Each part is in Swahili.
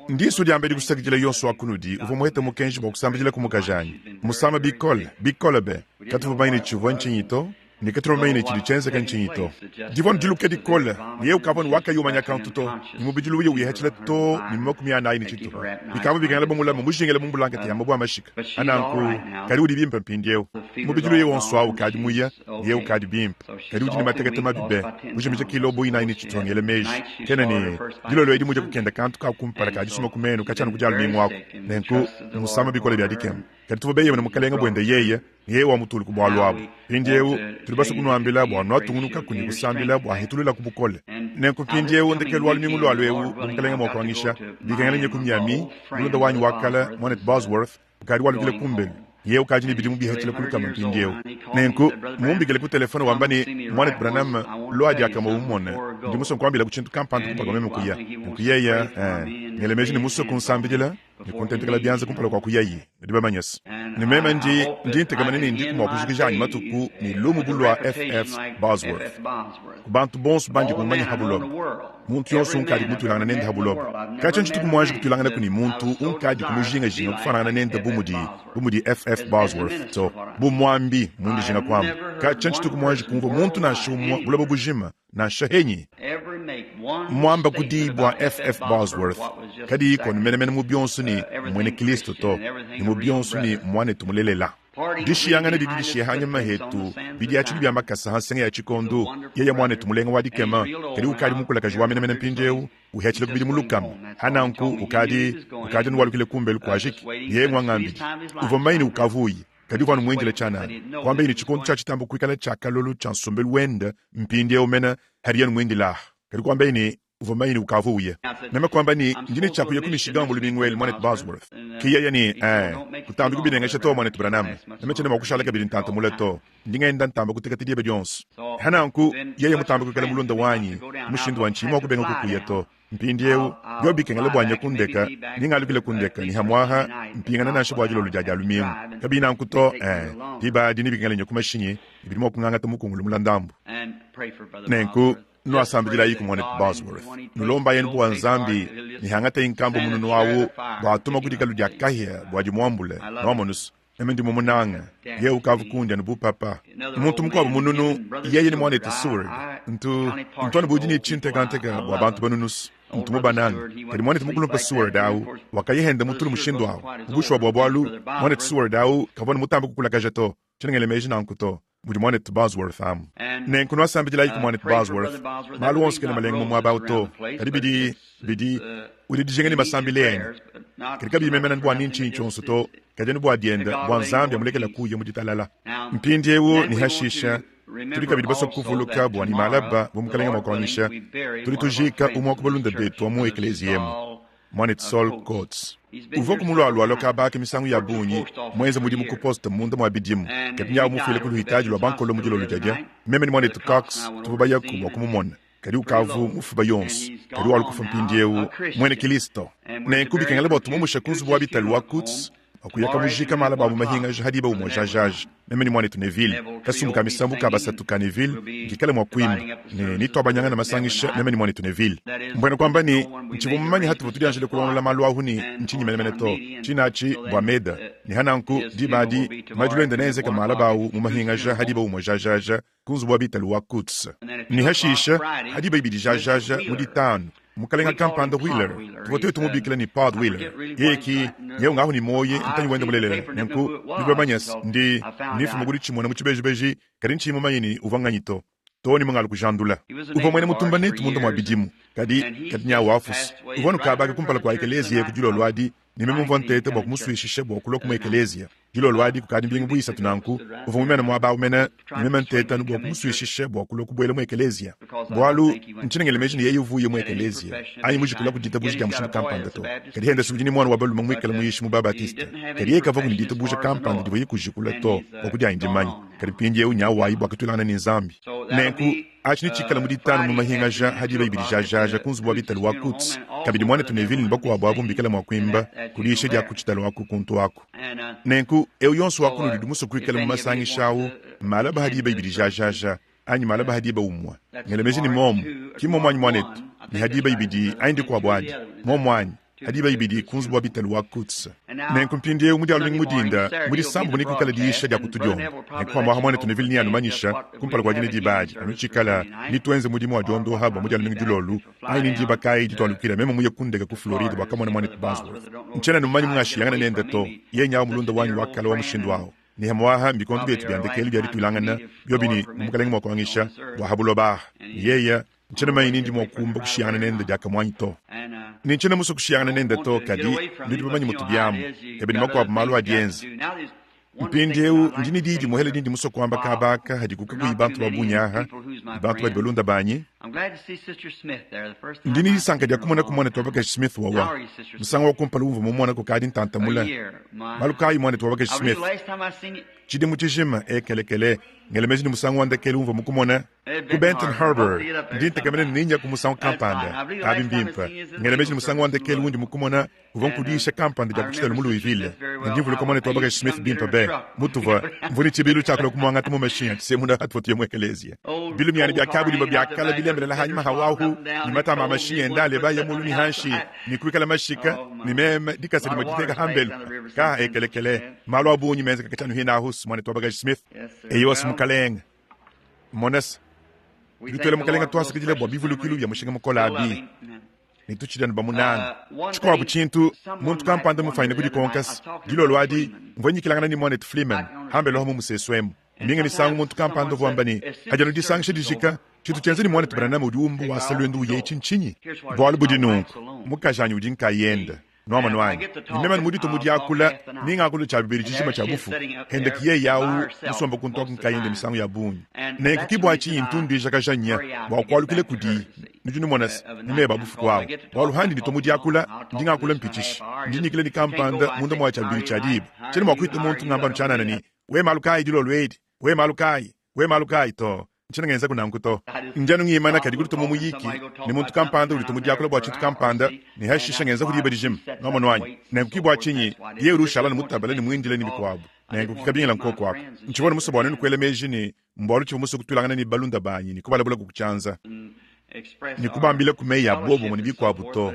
ndiso diambe dikusakijile yonso akunudi uvomuhete mukenji bokusambijile kumukajanyi musama bikole be katuvumaine chivo nchinyito ni katromaine chilichenze kanchinyito divon diluke dikole ni eu kabon waka yumanya kantuto ni mubidilu ye uyehechile to ni mokumya na ini chito bikamu bigangale bomula mujingele mumbulanga te amabwa mashika ananku kariudi bimpe mpindieu mubidilu ye wonso au kadi muya ni eu kadi bimp kariudi ni matekete mabibe ujimije kilo boina ini chito ngele meji kenani dilo lo edi muje kukenda kantu ka kumpara kadi suma kumenu kachanu kujalu mimu wako nenku musama bikole biadikem kadi tubebe ye mukalenga bwende yeye ye wa mutulu kubwalwabo pindieu tulibasa kunwambila bwa notungunuka kundi kusambila bwa hitulula kubukole nenko pindieu ndekelwa lmingu lwalwewu mkalenga mokwangisha bigangale nye kumyami mulunda wanyu wakala Monet Bosworth kadi walukile kumbelu ye ukajini bidimu bihetile kuluka mpindieu nenko mumbigele ku telefone wambani Monet Branham lwaji akama umone ndimuso kwambila kuchintu kampantu kupaka meme kuya nkuyeya ngelemeji ni muso kunsambijila ni kontentekala bianza kumpala kwa kuyayi ndiba manyas ni mema ndi ntegamanini ndi kuma kujikijani matuku ni lumu bulwa FF Bosworth kubantu bonsu bandi kumanya habulob muntu yonsu unkadi kutulangana nende habulob kachanchi tukumwaji kutulangana kuni muntu unkadi kumujinga jinga kufanana nende bumudi FF Bosworth so bumwambi mundi jinga kwamu kachanchi tukumwaji kumva muntu na shumwa bulabo bujima na shahenyi mwamba kudibwa FF Bosworth kadi iko ni menemene mubionsu ni mwene Kristo to ni mubionsu ni mwane tumulelela dishi yangane dishi hanya mahetu bidi achili bya makasa hasenga ya chikondo yeye mwane tumulenga wadikema kadi ukadi mukula kajwa menemene mpinjeu uhechile kubidi mulukam hananku ukadi nwalukile kumbelu kwa jiki yeye mwangambi uvomaini ukavuyi kadi vanu mwenjele chana kwamba ini chikondo cha chitambo kuikala chaka lolo chansombelu wenda mpinde umena hariyan mwendila kadi kwamba ini uvomaini ukavuye nema kwamba ni njini chaku ya kumishigambo lumingwel Monet Bosworth kiya yani kutambi kubidi ngesha to Monet Branham nema chene makushala kabidi ntanta muleto ndinga enda ntamba kutekati diebe Jones hananku yeye mutambi kukala mulunda wanyi mushindu wanchi mo kubenga kukuyeto mpindieu yobi kengale bwanya kundeka ningalukile kundeka ni hamwaha mpingana na shibwa jilo lujaja lumingu kabina nkuto tiba dini bikengale nyokumashinyi ibirimo kunganga tamukungulu mulandambu nenku no asambijila yiku Monet Bosworth nulomba yenu bwa nzambi ni hangata inkambo mununu wawu bwatuma kudika luja kahia bwaji mwambule nomonus emendi mumunanga ye ukavu kundya nubu papa muntu mukwabu mununu yeye ni Monet Seward ntwani bujini chinte kanteka bwa bantu banunus mtumu bananga kadi Monet mukulumpa Seward au wakayihenda mutulu mushindu wawu ubushwa bwabwalu Monet Seward au kavoni mutambu kukula kajato chinengele meji na nkuto Mudi Monet Bosworth am. Nen kuno asambijila yiku Monet Bosworth. Malu wonskele malengu mwa auto. Kadi bidi udi dijengeni masambileeni. Kadi kabi memena nbwa ninchi nchonsoto. Kadi nbwa dienda. Bwa nzambi mulekela kuye muditalala. Mpindi ewo ni hashisha. Tuli kabidi baso kuvuluka bwa ni malaba. Bumukalenga mwakwanisha. Tuli tujika umwakubalunda betu wa mu ekleziemu. Monet Sol Coates. Uvoku mulu alwalo kabake misangu ya bunyi mwenze mudi mukuposta munda mwabidimu katinya umufile kuluhitaji lwa banko lo mujilo lujaja meme ni Monet Cox tubaya kubwa kumumona kadi ukavu mufuba yons kadi walukufa mpindieu mwene Kristo na nkubi kengale botu mumusha kunzu bwa bitali wa Coates akuyaka mujika mala babu mahinga jahadiba umojajaj meme ni Monet Neville kasumuka misambu kabasatu Caneville ngikale mwakwimba ni twabanyanga na masangisha meme ni Monet Neville mbwana kwamba ni nchibummanyi hatu butudi anjele kulongola malwa huni nchinyi menemene to chinachi bwa meda ni hananku dibadi majulende neze kamala bawu mumahinga jahadiba umojajaja kunzu bwa bitali wa Coates ni hashisha hadiba ibidi jajaja muditano mukalenga kampanda Wheeler tuvote tumubikile ni Pod Wheeler yeki yeu ngaho ni moye ntanyi wende mulelele nenku nibamanyas ndi nifu muguri chimona muchibeji kadi nchimo mayini uvanganyito toni mungalu kujandula uva mwene mutumba netu mundu mwabidimu kadi nya wafus uvonu kabaka kumpala kwa ekelezia kujulo lwadi nimemu vontete bwa kumuswishishe bwa kuloku mwekelezia julo lwadi kukadi mbilingu buisa tunanku uva mwemena mwaba umena nimema nteta nubu kumuswishishe bwa kuloku bwele mwekelezia bwalu nchinengele meji ni yeyu vuye mwekelezia ayi mujikula kudita buji kya mushindu kampanda to kadi henda subijini mwana wabalu mwekela mwishi mubabatista kadi yeka vaku nidita buji kampanda diwa yi kujikula to wakudi ainjimanyi kadi pindi yeyu nyawu wayi bwa kitulana ni nzambi nenku achini chikala muditano mumahinga ja hadiba ibiri jajaja kunzu bwa bitali wa Coates kabidi Monet Neville nbako wababu mbikala mwakwimba kulishe dia kuchitalo wako kuntu wako nenku eu yonsu wako nudidumuso kuikala mumasangi shawu malaba hadiba ibiri jajaja anyi malaba hadiba umwa ngelemezi ni momu kimo mwanyi Monet ni hadiba ibidi aindi kwa bwadi momu anyi adiba ibidi kunzbwa bitel wa kuts nenko mpindie umudi alwing mudinda mudi sambu niku kala diisha dia kutujom nekwa mwahamone tunevili ni anumanyisha kumpala kwa jine dibaji anuchikala ni tuenze mudi mwa jondo haba mudi alwing julolu aini ndiba kai ditwalukila memo muye kundega ku Florida wakamone mwane Bosworth nchena numanyi mwashi yangana nende to yenya umulunda wanyu wakala wa mshindu wao ni hamwaha mbikondu betu byandekeli byari tulangana byobini mukalenge mwa kwangisha wahabulo ba yeya nchena mayini ndi mwakumba kushiyana nende jaka mwanyito ni nchena musu kushiyana nende to kadi ndi bamanyi mutubyamu ebeni makwa malu adienzi mpindeu ndini didi muhele ndi muso kwamba kabaka hadi kukugu ibantu babunyaha ibantu babelunda banyi ndini sanka dia kumona tobaka Smith wawa musanga wakumpala uvu mumona ko kadi ntantamula malukai mwana tobaka Smith chidi muchishima ekelekele ngelemezi ni musanga wanda kele uvu mukumona ku Benton Harbor ndinte kamene ninja ku musanga kampanda abimbimpa ngelemezi ni musanga wanda kele undi mukumona uvonkudisha kampanda dia kuchita lumulu ivile ndivule komone tobaka Smith bimpa be mutuva mvuni chibilu chakula kumwanga tumu machine semunda hatfotie mwekelezia bilu miani bya kabuli babya kala bilembele la hanyuma hawahu ni mata mama machine ndale ba yamulu ni hanshi ni kuikala mashika ni meme dikasa ni majiteka hambel ka ekelekele malo abunyi menza kakatanu hina hus mwane tobaka Smith eyos mukaleng monas bitole mukalenga twasa kijile bo bivulu kilu ya mushinga mukola abi ni tuchidana bamunana chikwa buchintu muntu kampanda mufaine kudi konkas dilo lwadi mvonyi kilangana ni monet flimen hambelo homo museswem minga ni sangu muntu kampanda vwambani hajano di sang shidishika chitu chenze ni monet brana mudumbu wa salwendu ye chinchinyi bwala budi nunku mukajanyi udinka yenda noma nwanyi nimema mudi to mudi akula ninga akulu chabibiri chishima chabufu hende kiye yawu musomba kuntoka nkayende misangu ya bunyi na ikikibu hachi intundu ishakashanya wakwalukile kudi nijuni monas nimeba bufu kwao waluhandi ni to mudi akula ndinga akula mpichishi ndini kile ni kampanda munda mwa chabibiri chadibu chini mwakuitu muntu ngamba mchana nani we malukai dilo lwedi we malukai to nchina ngenza kunanguto njanu ngimana kadi kuto mumuyiki ni muntu kampanda uli tumudi akula bwa chitu kampanda ni hashisha ngenza kudi badijim nomo nwanyi na kukibwa chinyi ye urushala ni mutabala ni mwindile ni bikwabu na kukikabinga nkoko wako nchibona musobwana ni kwele meji ni mbwalu chifu muso kutulangana ni balunda banyi ni kubala bula kukuchanza ni kubambile kumeya bobo muni bikwabu to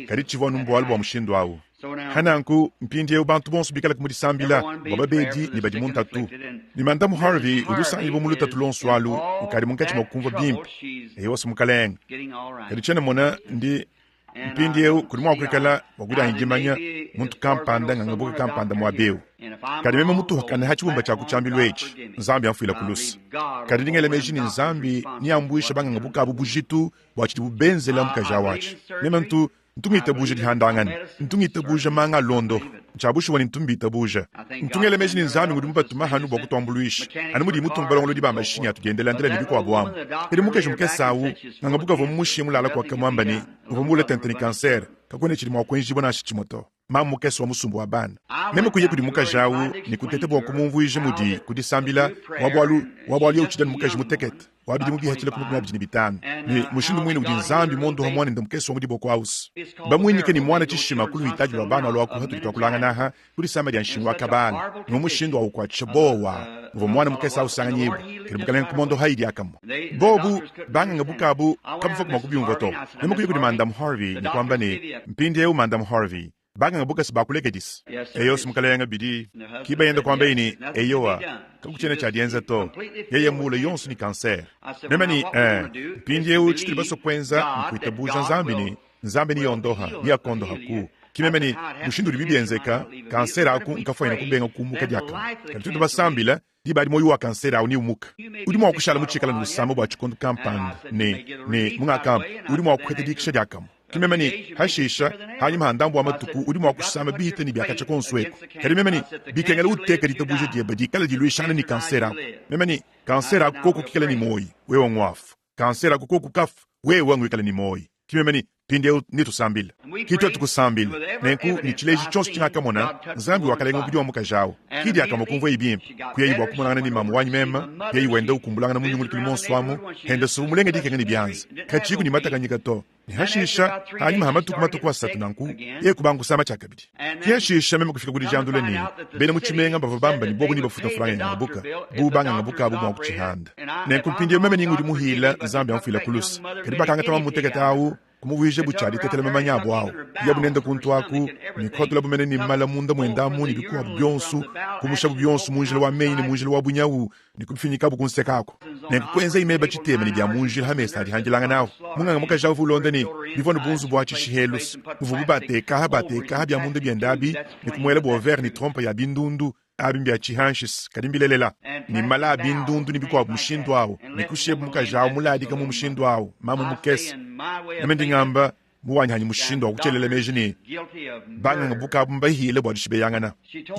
kadi chivonu mbwalu bwa mshindu wawu hananku mpindi ya ubantu bonsu bikala kumudi sambila wababedi ni badimunta tu ni mandamu Harvey udusa ilibo muluta tulon swalu ukari munkachi makumva bimp eyosu mukaleng kadi chene mona ndi mpindi ya kulimwa kwekala waguda hingimanya muntu kampanda ngangabuka kampanda mwabeu kadi mema mutu hakane hachibumba cha kuchambilu echi nzambi amfuila kulusi kadi ningele mejini nzambi ni ambuisha banga ngabuka abubujitu wachidi bubenzela mkaja wachi mema ntu ntungita buja dihandangani ntungita buja manga londo chabushi wani ntumbita buja ntungele mejini nzami ngudi mupatuma hanu bwa kutombuluishi ani mudi mutumbala ngolo diba mashini atugendela ndela nibiko abwamu eri mukeje mukesawu ngangabuka vomushi mulala kwa kamwambani vomule tenteni cancer kakone chiri mwa kwenji bona shichimoto mamu keso musumbu wa bana meme kuye kudi mukajawu ni kutete bwa kumumvuije mudi kudi sambila wabwalu uchidani mukaje mutekete wabidi mubi hachile kumukuna bijini bitanu ni mushindu mwini udi nzambi mondo homwane ndo mkeso ngudi boko house bamwini ke ni mwana chishima kulu hitaji wa bana lwa kuhatu litakulanga naha kudi samba ya nshindu wa kabana ni mushindu wa ukwa chabowa mvo mwana mkesa usanga nyibu kiri mukalen kumondo haidi akamu bobu banga ngabukabu kabufoku makubi umvoto nima kuye kudi Madam Harvey ni kwamba ni mpindi yeu Madam Harvey banga ngabuka sibakuleke dis eyo simukalenga bidi kiba yenda kwamba ini eyoa kakuchene cha dienza to yeye mule yonsu ni cancer memani pindi yeu chitilibaso kwenza mkuita buja nzambi ni yondoha ni akondo haku kimemeni mushindu libibi enzeka cancer aku nkafoina kubenga kumuka diaka katutu basambila dibadi moyo wa cancer au ni umuka udimo wakushala muchikala nusambo bwa chikondo kampanda ne munga kamp udimo wakuhete dikisha diaka kimemeni hashisha hanyuma handambu wa matuku udimo wakusama bihite ni biaka chakonsweko kari memeni bikengele uteka ditabuje diabadi kala diluishana ni cancer aku memeni cancer aku koko kikala ni moyi wewa ngwafu cancer aku koko kafu wewa ngwikala ni moyi kimemeni pindi nitu sambila kitu tukusambila nenku ni chileji chonsu chinaka mona nzambi wakalenga kudi wa mukajao kidi akamukumva ibimpi kuya ibu wakumulangana ni mamu wanyi mema ya iwenda ukumbulangana munyunguli kilimonsuamu henda suvumulenga dike ngani bianzi kachiku ni mataka nyikato ni hashisha hanyuma hamatuku wa satu nanku ye kubangu sama chakabidi ki hashisha mema kufika kudi jandule ni bena muchimenga bavabamba ni bobu ni bafuta furanga ngabuka bubanga ngabuka abu mwa kuchihanda nenku pindi meme ningu di muhila nzambi amfila kulusi kadiba kanga tama muteketa au kumuwishe buchadi tetele mamanya bwao yabu nenda kuntu aku ni khotula bumene ni mala munda mwendamu ni bikuwa byonsu kumusha byonsu munjile wa meini munjile wa bunyawu ni kufinyika bukunsekako ne kwenza imeba chiteme ni bya munjile hamesa ali hanjilanga nawo munganga mukaja vulonde ni bivona bunzu bwa chishihelus vubu bateka bya munde byendabi ni kumwele bo ver ni trompe ya bindundu abimbya chihanshis kadimbilelela ni mala bindundu ni bikuwa mushindu awo ni kushebu mukaja muladi kama mushindu awo mamu mukesi namendingamba muwanyanyi mushindo wakuchelela mejini banga buka mbahile bwa dishibe yangana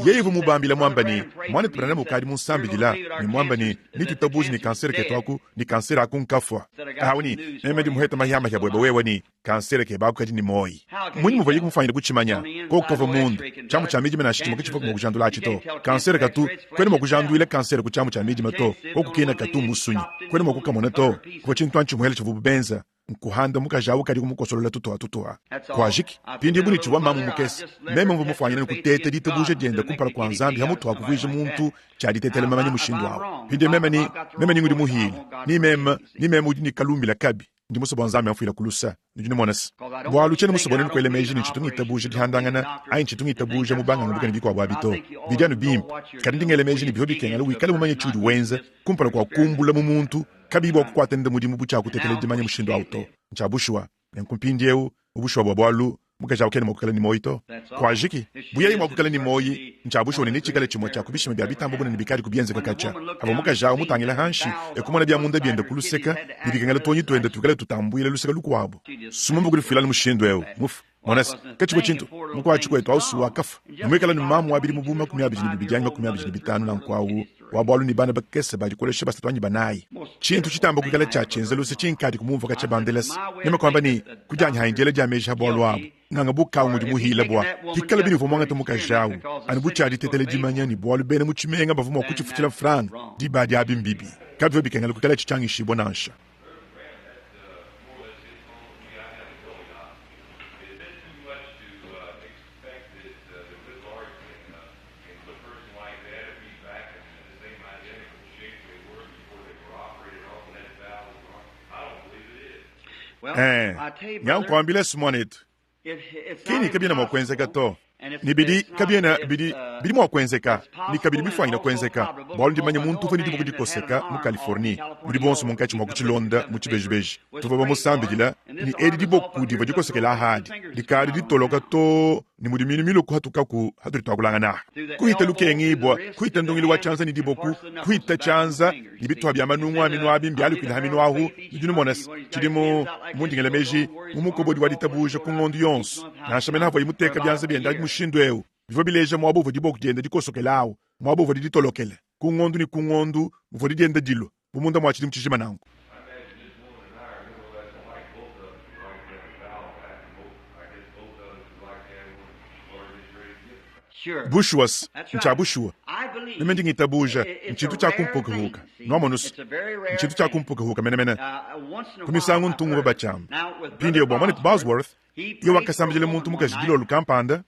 yevu mubambila mwambani mwane tuprana mukadi musambidila ni mwambani ni tutabuzi ni kansere ketwaku ni kansere akunkafwa awuni nemendi muheta mahiyama ya bwebe wewe ni kansere ke baku kadi ni moi muni muvayi kumufanyira kuchimanya ko kava mundu chamu cha mijima na shitima kichifa kumukujandula chito kansere katu kweni mukujanduile kansere kuchamu cha mijima to ko kukina katu musunyi kweni mukukamona to kwa chintu anchi muhele chivubu benza nkuhanda mukajawu kadi kumukosolola tutoa kwajiki pindi buni chiwa mamu mukesi meme mvu mufanyira kutete ditebuje dienda kumpala kwa nzambi hamutu akuvije muntu chadi tetele mamani mushindu awo pindi meme ni ngudi muhili ni meme udi ni kalumila kabi ndi musobo nzambi amfuila kulusa ndine monas bwalu chene musobo ni kwele meji ni chitungi tabuje dihandangana ayin chitungi tabuje mubanga ngubuka ni bikwa bwabito bidyanu bim kadi ndingele meji ni bihobi kengala wikale mumanye chudu wenza kumpala kwa kumbula mu muntu kabibo kukwatende mudimu bucha kutetele dimanye mushindo auto nchabushwa nkumpindiyeu ubushwa bwalu mukaja ukene mukala ni moito kwajiki buyayi mwakukala ni moyi nchabushwa ni chikale chimwe cha kubishima bya bitambo bune nibikari kubienze kakacha abo mukaja umutangila hanshi ekumona bya munda byende kuluseka nibikengala tonyi twende tukale tutambuyile luseka lukwabo sumumbu kuli filana mushindo eu mufu monas kachibo chintu mukwa chikwetu ausu wakafa mwekala ni mamu abiri mubuma kumyabiji nibijanga kumyabiji nibitanu na nkwawu wabwalu ni bana bakese bali koleshe basatwanyi banayi chintu chitamba kukala chachenze luse chinkadi kumumva kachabandeles nime kwamba ni kujanya hainjele jameja bwalu wabo nganga buka ngudi muhila bwa kikala bini vumanga tomuka jawu ani buchadi tetele dimanya ni bwalu bene muchimenga bavumo kuchifutila franga di badi abimbibi kabwe bikengala kukala chichangi shibonansha nyankwambile simonetu kini kabina mwakwenzeka to ni bidi kabina bidi mwakwenzeka ni kabidi bifanyina kwenzeka bwalu ndimanye muntu fani dibuku dikoseka mu California muri bonso munkachi mwakuchilonda muchibejibeji tuvaba musambigila ni edi diboku diva dikosekela hadi dikari ditoloka to ni muri milu kuhatuka ku haturi twakulangana kuhita lukengibwa kuhita ndongili wa chanza ni diboku kuhita chanza ni bitwa bya manungwa minwa bimbi alikila hamino ahu ndine monas chidimo mundingele meji mumukobodi waditabuje ku ngondu yonso na shamena havo imuteka byanze byenda mushindo eu vivo bileja mwabovu diboku dienda dikosokelawo mwabovu diditolokele ku ngondu ni ku ngondu mvo dienda dilo bumunda mwachidi mchijima nangu bushwas nchabushwa nimendi ngitabuja nchintu chakumpuka huka nomonus nchintu chakumpuka huka mene kumisangu ntungu babachamba pindi yo bomani Bosworth yo wakasambijele muntu mukajidilo lukampanda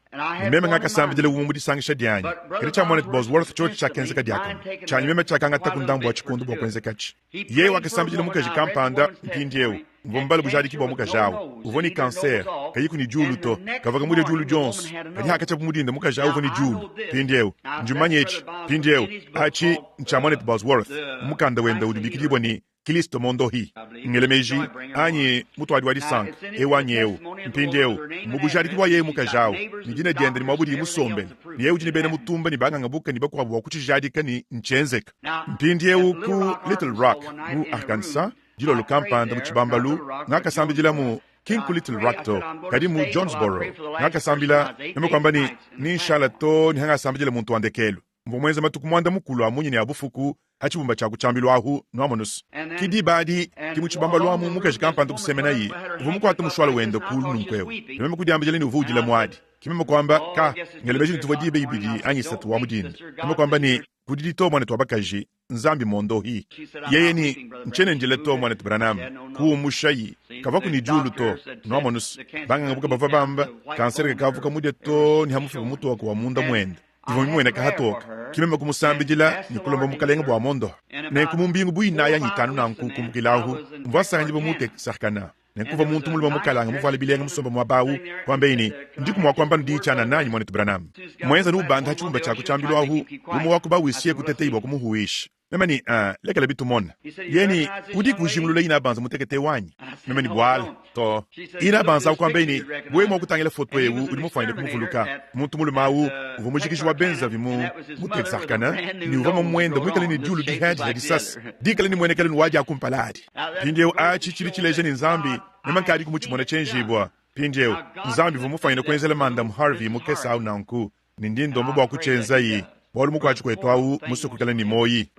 nimeme ngakasambijele wumudi sangisha dianyi kiri cha monet Bosworth chochi cha kenzeka diakam cha nimeme cha kanga takundambu wa chikundu bwa kwenzekachi ye wakasambijele mukajikampanda pindi yo mvombale bujadi kibo mukajawo uvoni kanser kayiku ni julu to kavaga mude julu Jones kani hakacha mudinde mukajawo uvoni julu pindiyeo njumanyechi pindiyeo hachi nchamonet Bosworth mukanda wenda udibikidibwa ni Kilisto mondohi ngelemeji anyi mutwadi wadi sank ewanyeo mpindiyeo mubujadi kibo ye mukajawo nijine diende ni mabudi musombe ni yeu jini bene mutumba ni banga ngabuka ni bakwa bwa kuchijadika ni nchenzeka mpindiyeo ku Little Rock mu Arkansas jilo lukampanda muchibambalu ngakasambijila mu King ku Little Rock to kadi mu Jonesboro ngakasambila neme kwamba ni Charlotte ni hanga sambijila muntu wandekelu mvomwenza matuku mwanda mukulu amunyi ni abufuku hachibumba cha kuchambilwa ahu nomonus kidi badi kimuchibambalu amu mukajikampanda kusemena yi uvumukwata mushwala wende kulu nunkwewe neme kudiambijila ni uvujila mwadi kimeme kwamba ka ngelemeji nituvajibe ibidi anyisatu wa mudinda neme kwamba ni kudidito mwane twabakaji nzambi mondo hii yeye ni nchene njele to mwane tbranam kuumushayi kavaku ni julu to nomonus banga ngabuka bava bamba kansere kavuka mude to ni hamufu mutu wa kuwa munda mwenda ivo mwene kahatoka kimema kumusambijila ni kulomba mukalenga bwa mondo ne kumumbingu buina ya nyitanu na nkukumkilahu mvasa hanjibo mute sakana nenkuva muntu mulima mukalanga muvala bilenga musomba mwabawu kwamba ini ndikumwa kwamba ndichana nanyi mwanetu Branham mwenza nubanda chumba chako chambilwahu umu wakuba wisiye kuteteiba kumuhuishi memani lekela bitumona yeni udi kujimulula ina banza mutekete wanyi memani bwala to ina banza kwamba ini bwe mo kutangela foto yewu udi mufanyile kumuvuluka muntu mulima wu uvumujikishwa benza vimu muteksakana ni uvama mwenda mwikale ni julu di haji hadi sas dikale ni mwenekale ni waja akumpaladi pindewu chichilichileje ni nzambi nemankadi kumuchimona chenjibwa pindewu nzambi vumufanyile kwenzele manda Harvey mukesa au nanku nindindo mbo kuchenza yi bolu mukwachi kwetwawu musukukala ni moyi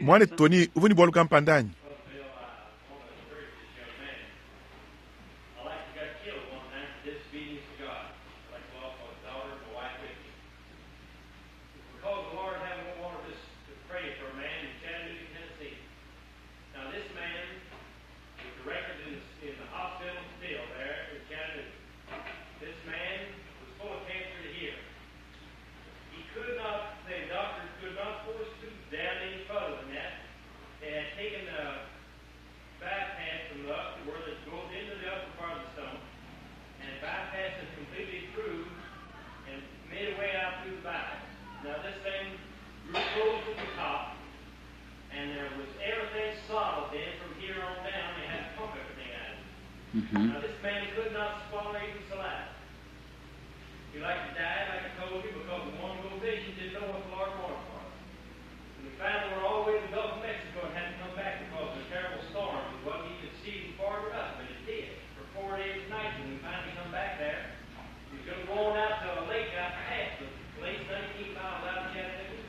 mwane Tony uvuni bolu kampandanyi Now this man could not swallow even saliva. He liked to die, like I told you, because the one go fishing didn't know what the Lord wanted for us. And we finally were all the way to the Gulf of Mexico and had to come back because of a terrible storm. It wasn't even season farther up, but it did for 4 days and nights. When we finally come back there, we was going to go on out to a lake out past the lake 19 miles out of Chattanooga.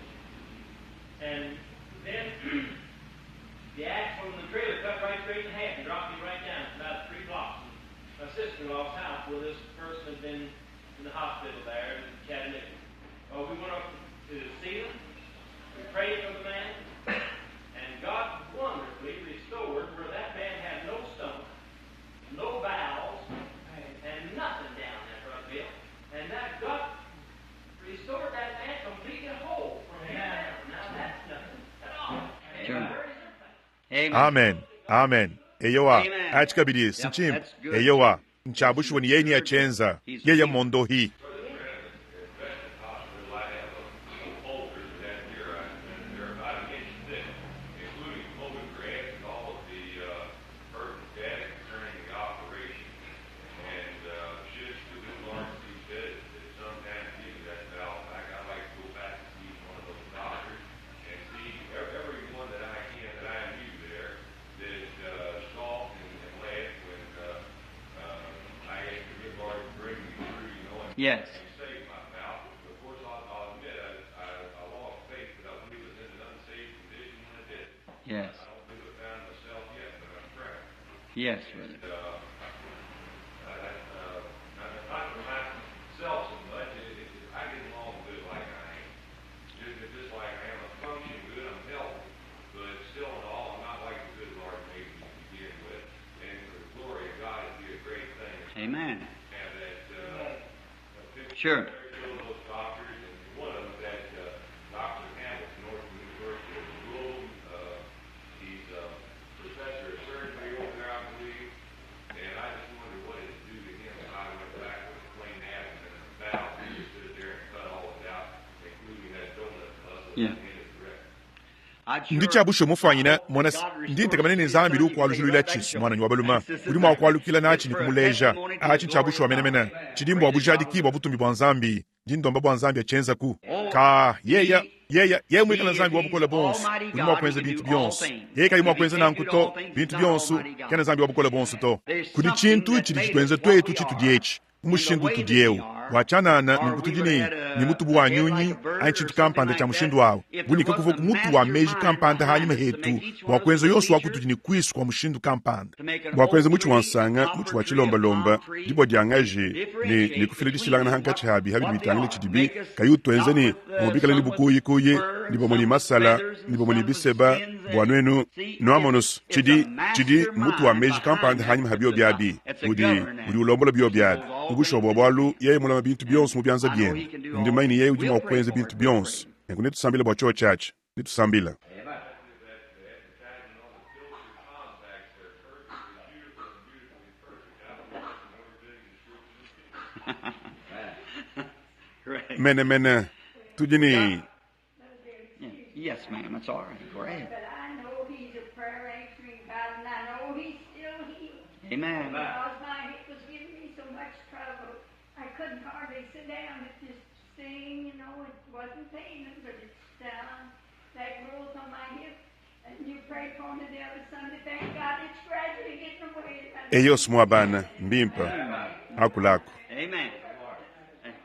And then the axe from the trailer cut right straight in half and dropped me right down about 3 blocks. My sister-in-law's house where this person had been in the hospital there in Chattanooga. Oh, we went up to see him. We prayed for the man. And God wonderfully restored where that man had no stomach, no bowels, and nothing down that drug bill. And that God restored that man completely whole from him down. Now that's nothing at all. Amen. Amen. Eyowa achikabidi sinchim eyowa nchabushwa ni yeni ya chenza yeye mondo hii Yes. Yes. Yes, brother. Amen. Sure. He's a professor of surgery over there, I believe, and I just wonder what it do to him if I went back with a clean abdomen and a valve and just stood there and cut all of it out, including that donut muscle in his direct. Ndichabushwe mufanyina mwana ndintekamane nzambiri ukwalujulula chisi mwana nwabaluma ulima wakwalukila nachi nikumuleja achi chabushwe amenemena chidimbo abujadi kibo butumbi bwa nzambi ndindomba bwa nzambi achenza ku ka ye mwikala nzambi wabukola bonsu ulima wakwenza bintu byonsu ye kali mwakwenza nankuto bintu byonsu kana nzambi wabukola bonsu to kudi chintu chili chitwenza twetu chitudiechi umushindu tudiewu wachanana nikutujini ni mutu wa nyunyi anchintu kampanda cha mushindu wawo bunika kuva ku mutu wa meji kampanda hanyuma hetu wakwenza yonsu wakutujini kwisu kwa mushindu kampanda wakwenza muchu wansanga muchu wa chilomba-lomba dibo diangaje ni kufile disilanga hankachi habi bitangile chidibi kayu twenze ni mubikala ni bukuyi nibo muni masala nibo muni biseba bwanwenu noamonus chidi mutu wa meji kampanda hanyuma habio biabi udi ulombola bio biabi ubushobo bwalu yeye mulama bintu byonse mubyanza byenu ndi maini yeye ujima okwenza bintu byonse ngune tusambile bwa cho church nitusambila Right. mene tujini Yes, ma'am. That's all right. Go ahead. But I know He's a prayer answering God, and I know He's still healing. Amen. Because my hip was giving me so much trouble, I couldn't hardly sit down and just sing, you know. It wasn't pain, but it's that growth on my hip. And you prayed for me the other Sunday. Thank God it's gradually getting away. eyos mwabana mbimpa akulako. Amen.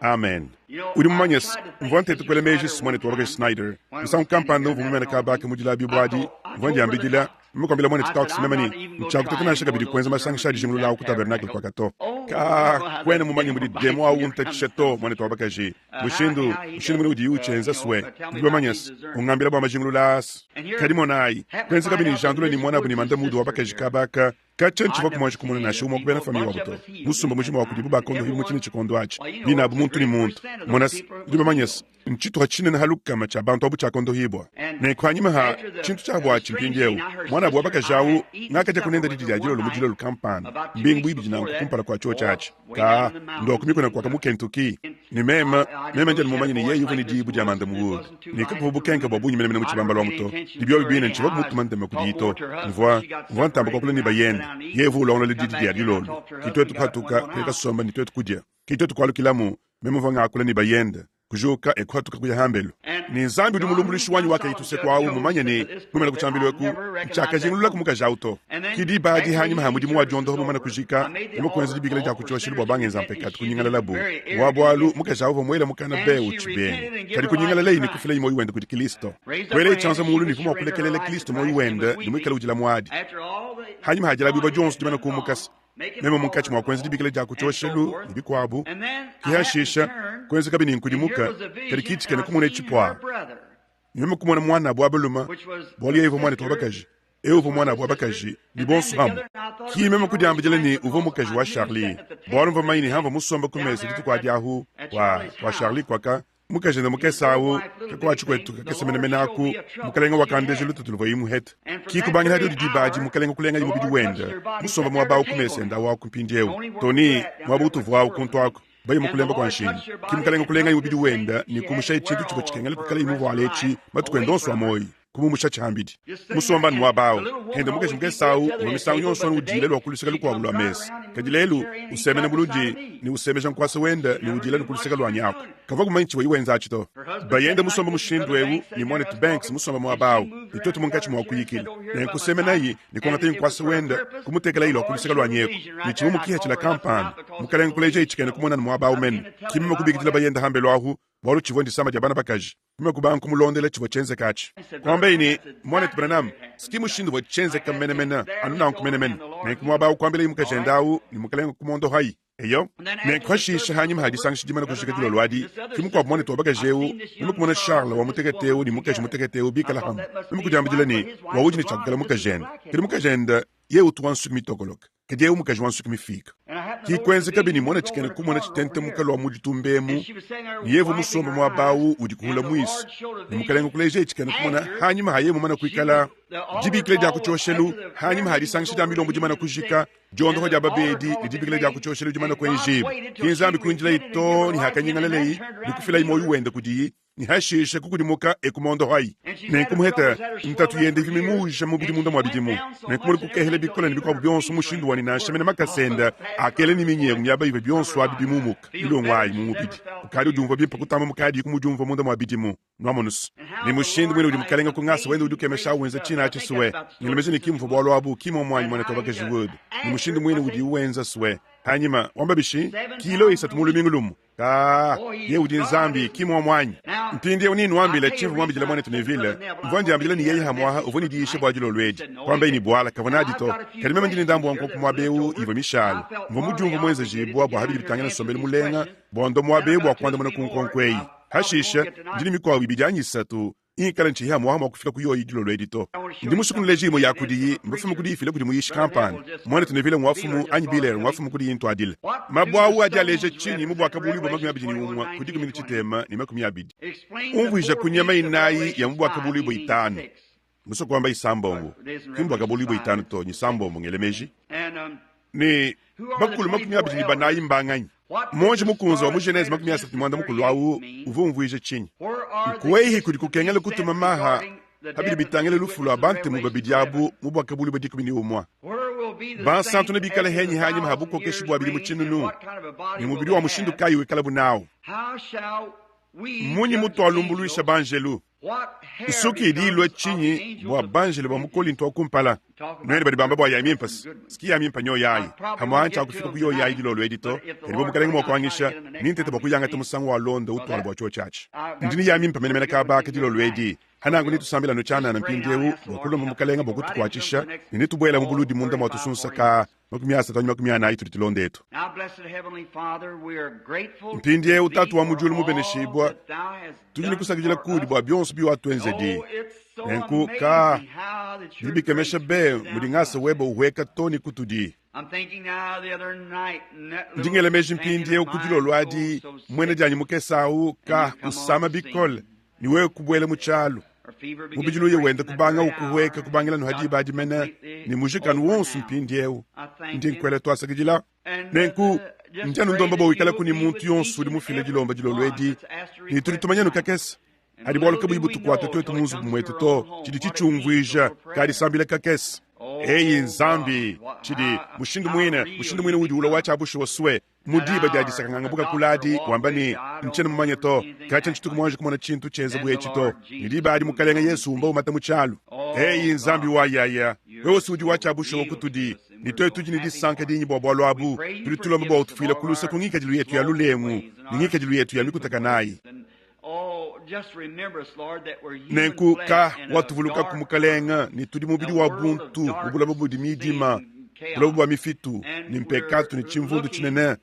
Amen. Uri mumanyes mvonte tukwele meji simone tuwage Snyder. Misa kampando vumene kabake mujila bibwadi mvondi ambigila mkombila mone talk sinemani mchakuto tena shaka bidi kwenza masangisha dijimulu la ukuta bernacle kwa kato ka kwene mumanyi mudi demo au unta cheto mone tuwabaka ji mushindu mune udi uchenza swe ndiba manyes ungambila bwa majimulu las kadimo nai kwenza kabini jandule ni mwana buni manda mudu wabaka jikabaka kachen chivok mwaji kumune na shumo kubena fami wabuto musumba mujima wakudibu bakondo hilu mutini chikondo achi bina bu muntu ni muntu monas ndiba manyes nchitu hachine na haluka macha bantu abu chakondo hibwa na ikwanyima ha chintu chabwa chimpindieu mwana bwa baka jawu ngakaje kunenda didi ya jilo lumujilo lukampan mbingu ibi jina kumpala kwa chuo chachi ka ndo kumiko na kwa kamu Kentucky ni mema njani mumanyi ni ye yuvu ni jibu jamanda muwood ni kapu bukenka babunyi mene mchibamba lwa muto dibyo bibine nchibok mutu mande makudito nivwa ntamba kwa kule ni bayen ye vu lona le didi ya jilo kitwetu katuka kweka somba ni twetu kudia kitwetu kwa lukilamu mema vanga kule ni bayenda kujuka ekwatuka kuya hambelo ni zambi dumulumbulishi wanyu wake ituse kwa au mumanya ni mumena kuchambilwe ku chaka jingulula kumuka jauto kidi baadi hanyi mahamudi muwa jondo mumana kujika mu kwenza dibigele ja kuchoshili bwabange nzampe kunyingala labu wabwalu muka jauvo mwele mukana be uchibeni kadi kunyingala lei ni kufile imo iwende kuti Kristo kwele chanza mulu ni kuma kulekelele Kristo mo iwende ni mwikala ujila mwadi hanyi mahajala biba jonsu dimana kumukas memo munkachi mwa kwenza dibigele ja kuchoshelu nibikwabu kihashisha kwenza kabini nkudimuka kadi kichi kene kumune chipwa nyuma kumwana mwana bwabeluma boli evo mwana tobakaji evo mwana bwabakaji ni bonsu ham ki memo kudiambele ni uvo mukaji wa Charlie boro mva maini hamba musomba kumese ditu kwa diahu wa Charlie kwaka mukaji na mukesawo kwa chikwetu kasemene menaku mukalenga wakandeje lutu tulvo yimu het ki kubangi hadi dibaji mukalenga kulenga yimu bidi wenda musomba mwaba kumese nda wa kumpinjeu toni mwabutu vwa kuntwako bayi mukulemba kwa nshini kimkalenga kulenga yubidi wenda ni kumusha chintu chiko chikengale kukala imuvu alechi matukwendonso amoyi kumusha chambidi musomba nwa bawo hende mukeshi mukesau mumisangu yonso udilelo wakulisika lukwa bulwa mesi kadilelu usemene bulunji ni usemeja nkwase wenda ni udilelo kulisika lwa nyako kava kumanchi wayiwenza achito bayende musomba mushindwewu ni Monet Banks musomba mwa bawo itoto munkachi mwa kuyikila na kusemena yi ni kwangate nkwase wenda kumutekela ilo kulisika lwa nyeko ni chimu kiha chila kampani mukalenga kuleje ichikene kumona mwa bawo men kimimo kubikitila bayende hambelo ahu bolo chivondi sama jabana bakaji mime kubangu kumulondele chivo chenze kachi kwamba ini Monet Branham skimu shindu vo chenze kamenemena anuna nkumenemena na kumwaba ukwambele imuka jendau ni mukalenga kumondo hai eyo na kwashi hanyima hadi sangishi jimana kushika dilo lwadi kimu kwa Monet wabakajeu mime kumona Charles wa muteketeu ni mukaji muteketeu bikala ham mime kujambijile ni wawuji ni chakukala muka jenda kiri muka jenda ye utuwan sukumi tokoloka kedi eu mukaji wan sukumi fika ki kwenze kabini mwana chikene kumona chitente mukalo wa mujitumbemu ni yevu musomba mwa bawu udikuhula mwisi ni mukalenga kuleje chikene kumona hanyima haye mumana kuikala jibikile ja kuchoshelu hanyima hadi sangshida milombo jimana kujika jondo hoja babedi ni jibikile ja kuchoshelu jimana kwenjibu kinzambi kuinjila ito ni hakanyingalelei ni kufila imo uwende kudiyi ni hashisha kukudimuka ekumondo hai na kumuheta ntatu yende vimimusha mubidi munda mwabidimu na kumuri kukehele bikola ni bikwa byonso mushindu wani na shemene makasenda akele ni minye myaba ibe byonso abidimumuka ilo ngwayi mumubidi ukali udumva bimpa kutama mukadi kumujumva munda mwabidimu nwamonus ni mushindu mwene udi mukalenga kungasa wende udukemesha wenza china ati suwe nilemezini kimfo bwalo abu kimo mwanyi mwana tobake jiwood ni mushindu mwene udi uwenza suwe hanyima wambabishi kilo isatu mulumingulumu ye udi nzambi kimo mwanyi mpindi unini wambile chifu mwambi jila Monet Neville mvonji ambile ni yeye hamwaha uvoni diishe bwa jilo lweji kwamba ini bwala kavanaji to kadime mjini ndambu wanko kumwabeu ivo mishal mvomujumvu mwenze jibwa bwa habili bitangena sombele mulenga bondo mwabeu bwa kwanda mwana kunkonkwei hashisha jini mikwa wibijanyi satu inkala nchi ya mwama kufika kuyo idilo lweji to ndi musukunu lejimo ya kudiyi mbafumu kudiyi file kudi muyishi kampani Monet Neville mwafumu anyi biler mwafumu kudiyi into adile mabwawu adi aleje chini mubwa kabuli bwa makumi abidi ni umwa kudiku mini chitema ni makumi abidi umvuja kunyama inayi ya mubwa kabuli bwa itanu muso kwamba isambombo kimbwa kabuli bwa itanu to ni sambombo ngelemeji ni bakulu makumi abidi ni banayi mbanganyi monje mukunzo wa mujenezi 37 mukulwawu uvumvuije chinyi kuweihi kuli kukengele kutuma maha habili bitangele lufulo abante mubabidiabu mubwakabuli badi 11 bansantu ne bikala henyi hanyi mahabuko keshibwa bili muchinunu ni mubiri wa mushindu kayi wekala bunawo munyi muto alumbuluisha banjelu isuki idi lo chinyi bwa banjelu ba mukoli nto kumpala nene badi bamba bwa yamimpas ski yamimpa nyo yayi hamwancha kufika kuyo yayi dilo lo edito eribo mukalenga mo kwangisha nintete bakuyanga tumusango wa londo utwala bwa cho church ndini yamimpa mene ka ba dilo lo edi hanangu ni tusambila no chana na mpindewu bokulo mukalenga bokutu kwachisha nini tubwela mubuludi munda mwa tusunsa ka nokumyasa tanyu kumyana itu tilondetu mpindie utatu wa mujulu mubeneshibwa tujini kusakijila kudi bwa byonsu biwa twenzedi enku ka libikemesha be mudingasa webo uweka toni kutudi ndingelemeji mpindie ukutilo lwadi mwene janyi mukesau ka kusama bikole niwe kubwele muchalo mubijilu ye wenda kubanga ukuweka kubangila no hadiba adimena ni mujikanu wonsu mpindiewu ndinkwele twasakijila nenku njanu ndomba bo wikala kuni muntu yonsu di mufile jilomba jilolwedi ni tulitumanyano kakesa hadi bolo kabu ibutu kwa tetu munzu mwetu to chidi chichungwija kadi sambile kakesa eyi nzambi chidi mushindu mwine wudi ula wacha abushu waswe mudiba jadi sakanganga buka kuladi wambani mchene mumanye to kacha nchituku mwanje kumona chintu chenze buye chito nidiba adi mukalenga Yesu mba umata muchalu eyi nzambi wa yaya wewe sudi wacha abushu wakutudi nitoe tujini di sanka di nyibo bolo abu tulitulo mbo utufila kulusa kungika jilu yetu ya lulemu ngika jilu yetu ya mikutakanayi nenku ka watuvuluka kumukalenga ni tudi mubidi wa buntu mubula bubudi midima bula bubu wa mifitu ni mpekatu ni chimvundu chinene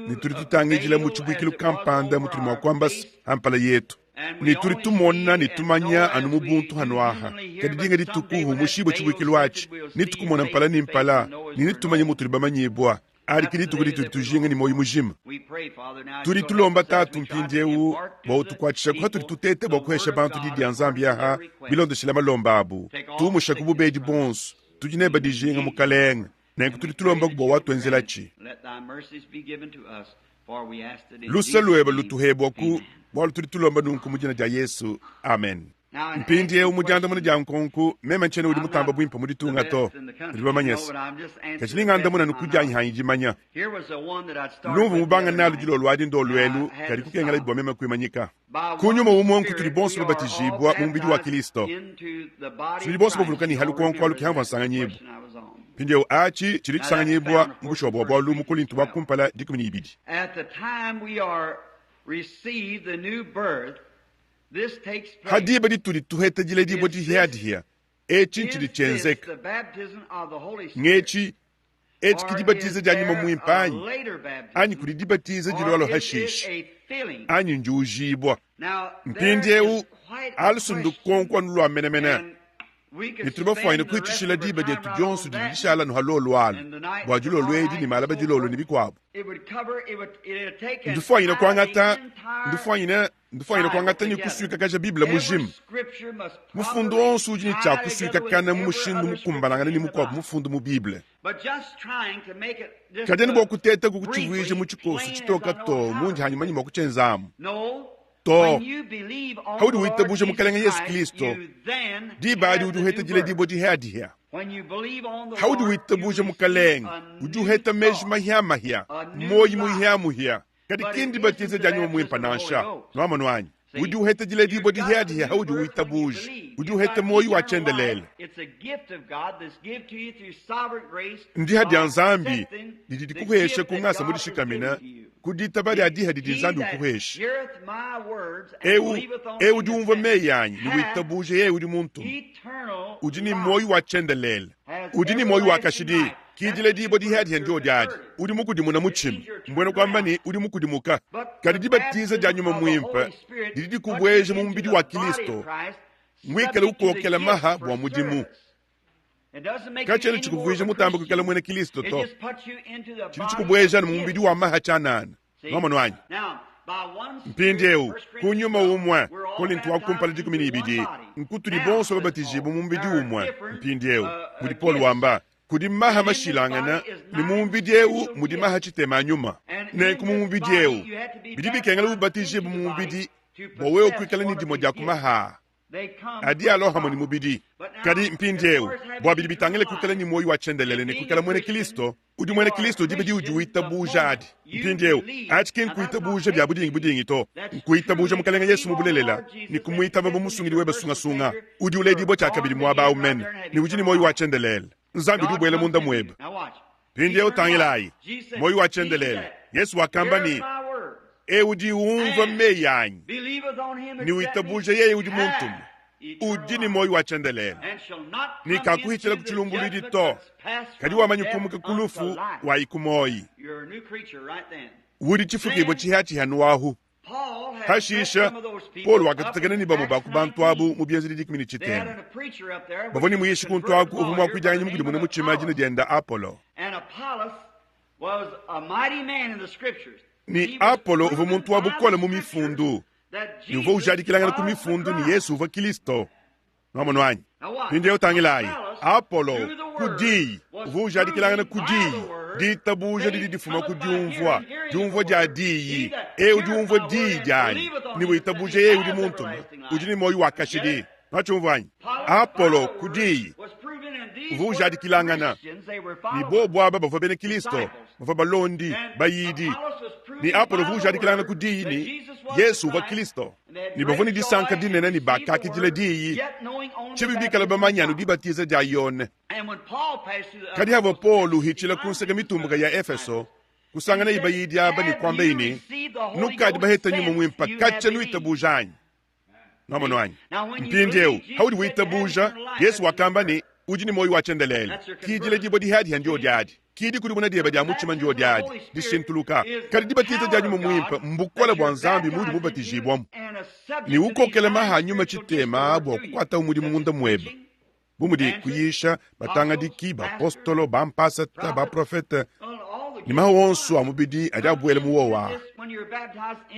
ni tudi tutangijile muchibuikilu kampanda mutuli mwakwambas hampala yetu ni tudi tumona ni tumanya anu mubuntu hanuaha kadidinga di tukuhu mushibo chibuikilu wachi ni tukumona mpala ni mpala ni tumanya mutuli bamanyibwa arikini tukudi tutujinga ni moyi mujima turi tulomba tatu mpindiewu bo tukwachisha kwa turi tutete bo kwesha bantu di anzambi aha bilondo shilama lomba abu tumusha kububedi bonsu tujineba di jinga mukalenga nengu turi tulomba kubo watu enzelachi lusalueba lutuhebwa ku bolu turi tulomba nunku mujina ja Yesu amen mpindiewu mujanda muna ja nkonku mema nchene udi mutamba bwimpa muditunga to riba manyesi kachilinga anda muna nukujanyi hanyi manya lumvu mubanga nalu jilo lwadi ndo lwelu kari kukengala ibwa mema kuimanyika kunyuma umonku turi bonsu babatijibwa mumbidi wa Kristo turi bonsu bavulukani halu konku halu kihamva nsanganyibwa mpindiewu achi chiri chisanganyibwa mbushobo bwa lumu kulintu bakumpala 12 At the time we are received the new birth, this takes place. hadiba di turi tuheta jile di bodi hiadhia echi nchiri chenzeka The baptism of the Holy Spirit. ngechi echi Or kidibatiza is janyi there mamwimpanyi a later baptism? anyi kudibatiza jilo Or walo is it hashish a filling? anyi njujibwa Now, there mpindiewu is quite a alusundu question, konkwa nulu amene and we could nituba spend fwaine the rest kuichishila of our diba time dietu right jonsu on that. didishala no halolo walo And the night bwa julo before lwedi night ni malaba and so jilolo forth, ni bikwabo it would cover, it'd take an ndufwaine kwangata entire ndufwaine kwangata ni kusuika kaja biblia mujimu mufundu onsu ujini cha kusuika kana mushindu mukumbalangana ni mukwabo mufundu mu biblia kadeni bwa kuteta kukuchivwije muchikosi chitoka to munji hanyuma nyuma kuchenzamu to haudi witabuje mukalenga Yesu Kristo dibadi ujuheta jile dibo dihadihia haudi witabuje mukalenga ujuheta mejma hiamahia moyi muhiamuhia kadi kindi batize janyo mwimpa nansha nwama nwanyi ujuheta jile dibo dihadihia haudi witabuje ujuheta moyi wachendelele ndi hadi anzambi dididi kuheshe kungasa mudishikamina kudita bali adiha didi nzambi ukuheshe ewu di umva meyanyi ni witabuje yewu di muntu ujini moyi wachendelele ujini moyi wakashidi kijile dibo dihadihia ndio jadi udi mukudimuna muchimu mbwene kwamba ni udi mukudimuka kadi dibatize janyuma mwimpa dididi kubweje mumbidi wa Kristo mwikele ukokela maha bwa mudimu kachele chikuvwije mutambo kukela mwene Kristo to chili chikubweja ni mumbidi wa maha chanana nwama nwanyi mpindiewu kunyuma umwe kolintu wakumpala 12 nkutuli bonso babatijibu mumbidi umwe mpindiewu mudi Paul wamba kudimaha mashilangana ni mumbidiewu mudimaha chitema nyuma ne kumumbidiewu bidi bikengala ubatije mumbidi bowe okwikala ni dimo jakumaha adi aloha moni mubidi kadi mpindiewu bo bidi bitangele kwikala ni moyo wachendelele ne kwikala mwene Kristo udi mwene Kristo dibidi ujuita bujadi mpindiewu achkin kuita buja bya budingi to kuita buja mukalenga Yesu mubulelela ni kumuita babo musungiri weba sunga udi uledi bo chakabidi mwaba umen ni ujini moyo wachendelele nzambi dubwele munda mweba mpindiewu tangilai moyo wachendelele Yesu wakamba ni udi umva meyanyi ni uitabuje yeye udi muntu udi ni moyo wachendelele ni kakuhichela kuchulumbulidi to kadi wamanyukumuka kulufu wa ikumoyi udi chifukibo chihanu wahu hashisha Paul wakatutakana ni bamu bakubantu abu mubienzili dikimini chitena bavoni muyeshi kuntu aku uvumwa kujanya mukudi muna muchimajina dienda Apollo ni Apollo uva muntu wabukola mumifundu ni uva ujadikilangana kumifundu ni Yesu uva Kristo nomono anyi pinde utangilai Apollo kudi uva ujadikilangana kudi ditabuja didifuma kujumvwa jumvwa jadiyi ujumvwa di jani ni witabuja ye udi muntu ujini moyo wakashidi nachumvanyi Apollo kudi uva ujadikilangana ni bobo aba bava bene Kristo bava balondi bayidi ni Apollo uva ujadikilangana kudi ni Yesu uva Kristo ni bavoni disanka dinene ni bakaki jile diyi chibibikala bamanyanu dibatiza jayone kadi havo Paul hichila kunsega mitumbuka ya Efeso kusangana ibayidi aba ni kwamba ini nukadi baheta nyuma mwimpa kacha nuitabujanyi nomono anyi mpindeu haudi witabuja Yesu wakamba ni ujini moyo wachendelele kijile jibo dihadi hanjo diadi kidi kudi muna dieba jamuchima njo diadi dishintuluka kadi dibatiza janyuma mwimpa mbukola bwanzambi mudi mubatijibwamu ni uko kelema hanyuma chitema abo kukwata umudi mungunda mweba bumudi kuyisha batanga diki bapostolo bampasata baprofeta ni maho wonsu amubidi adabwele muwowa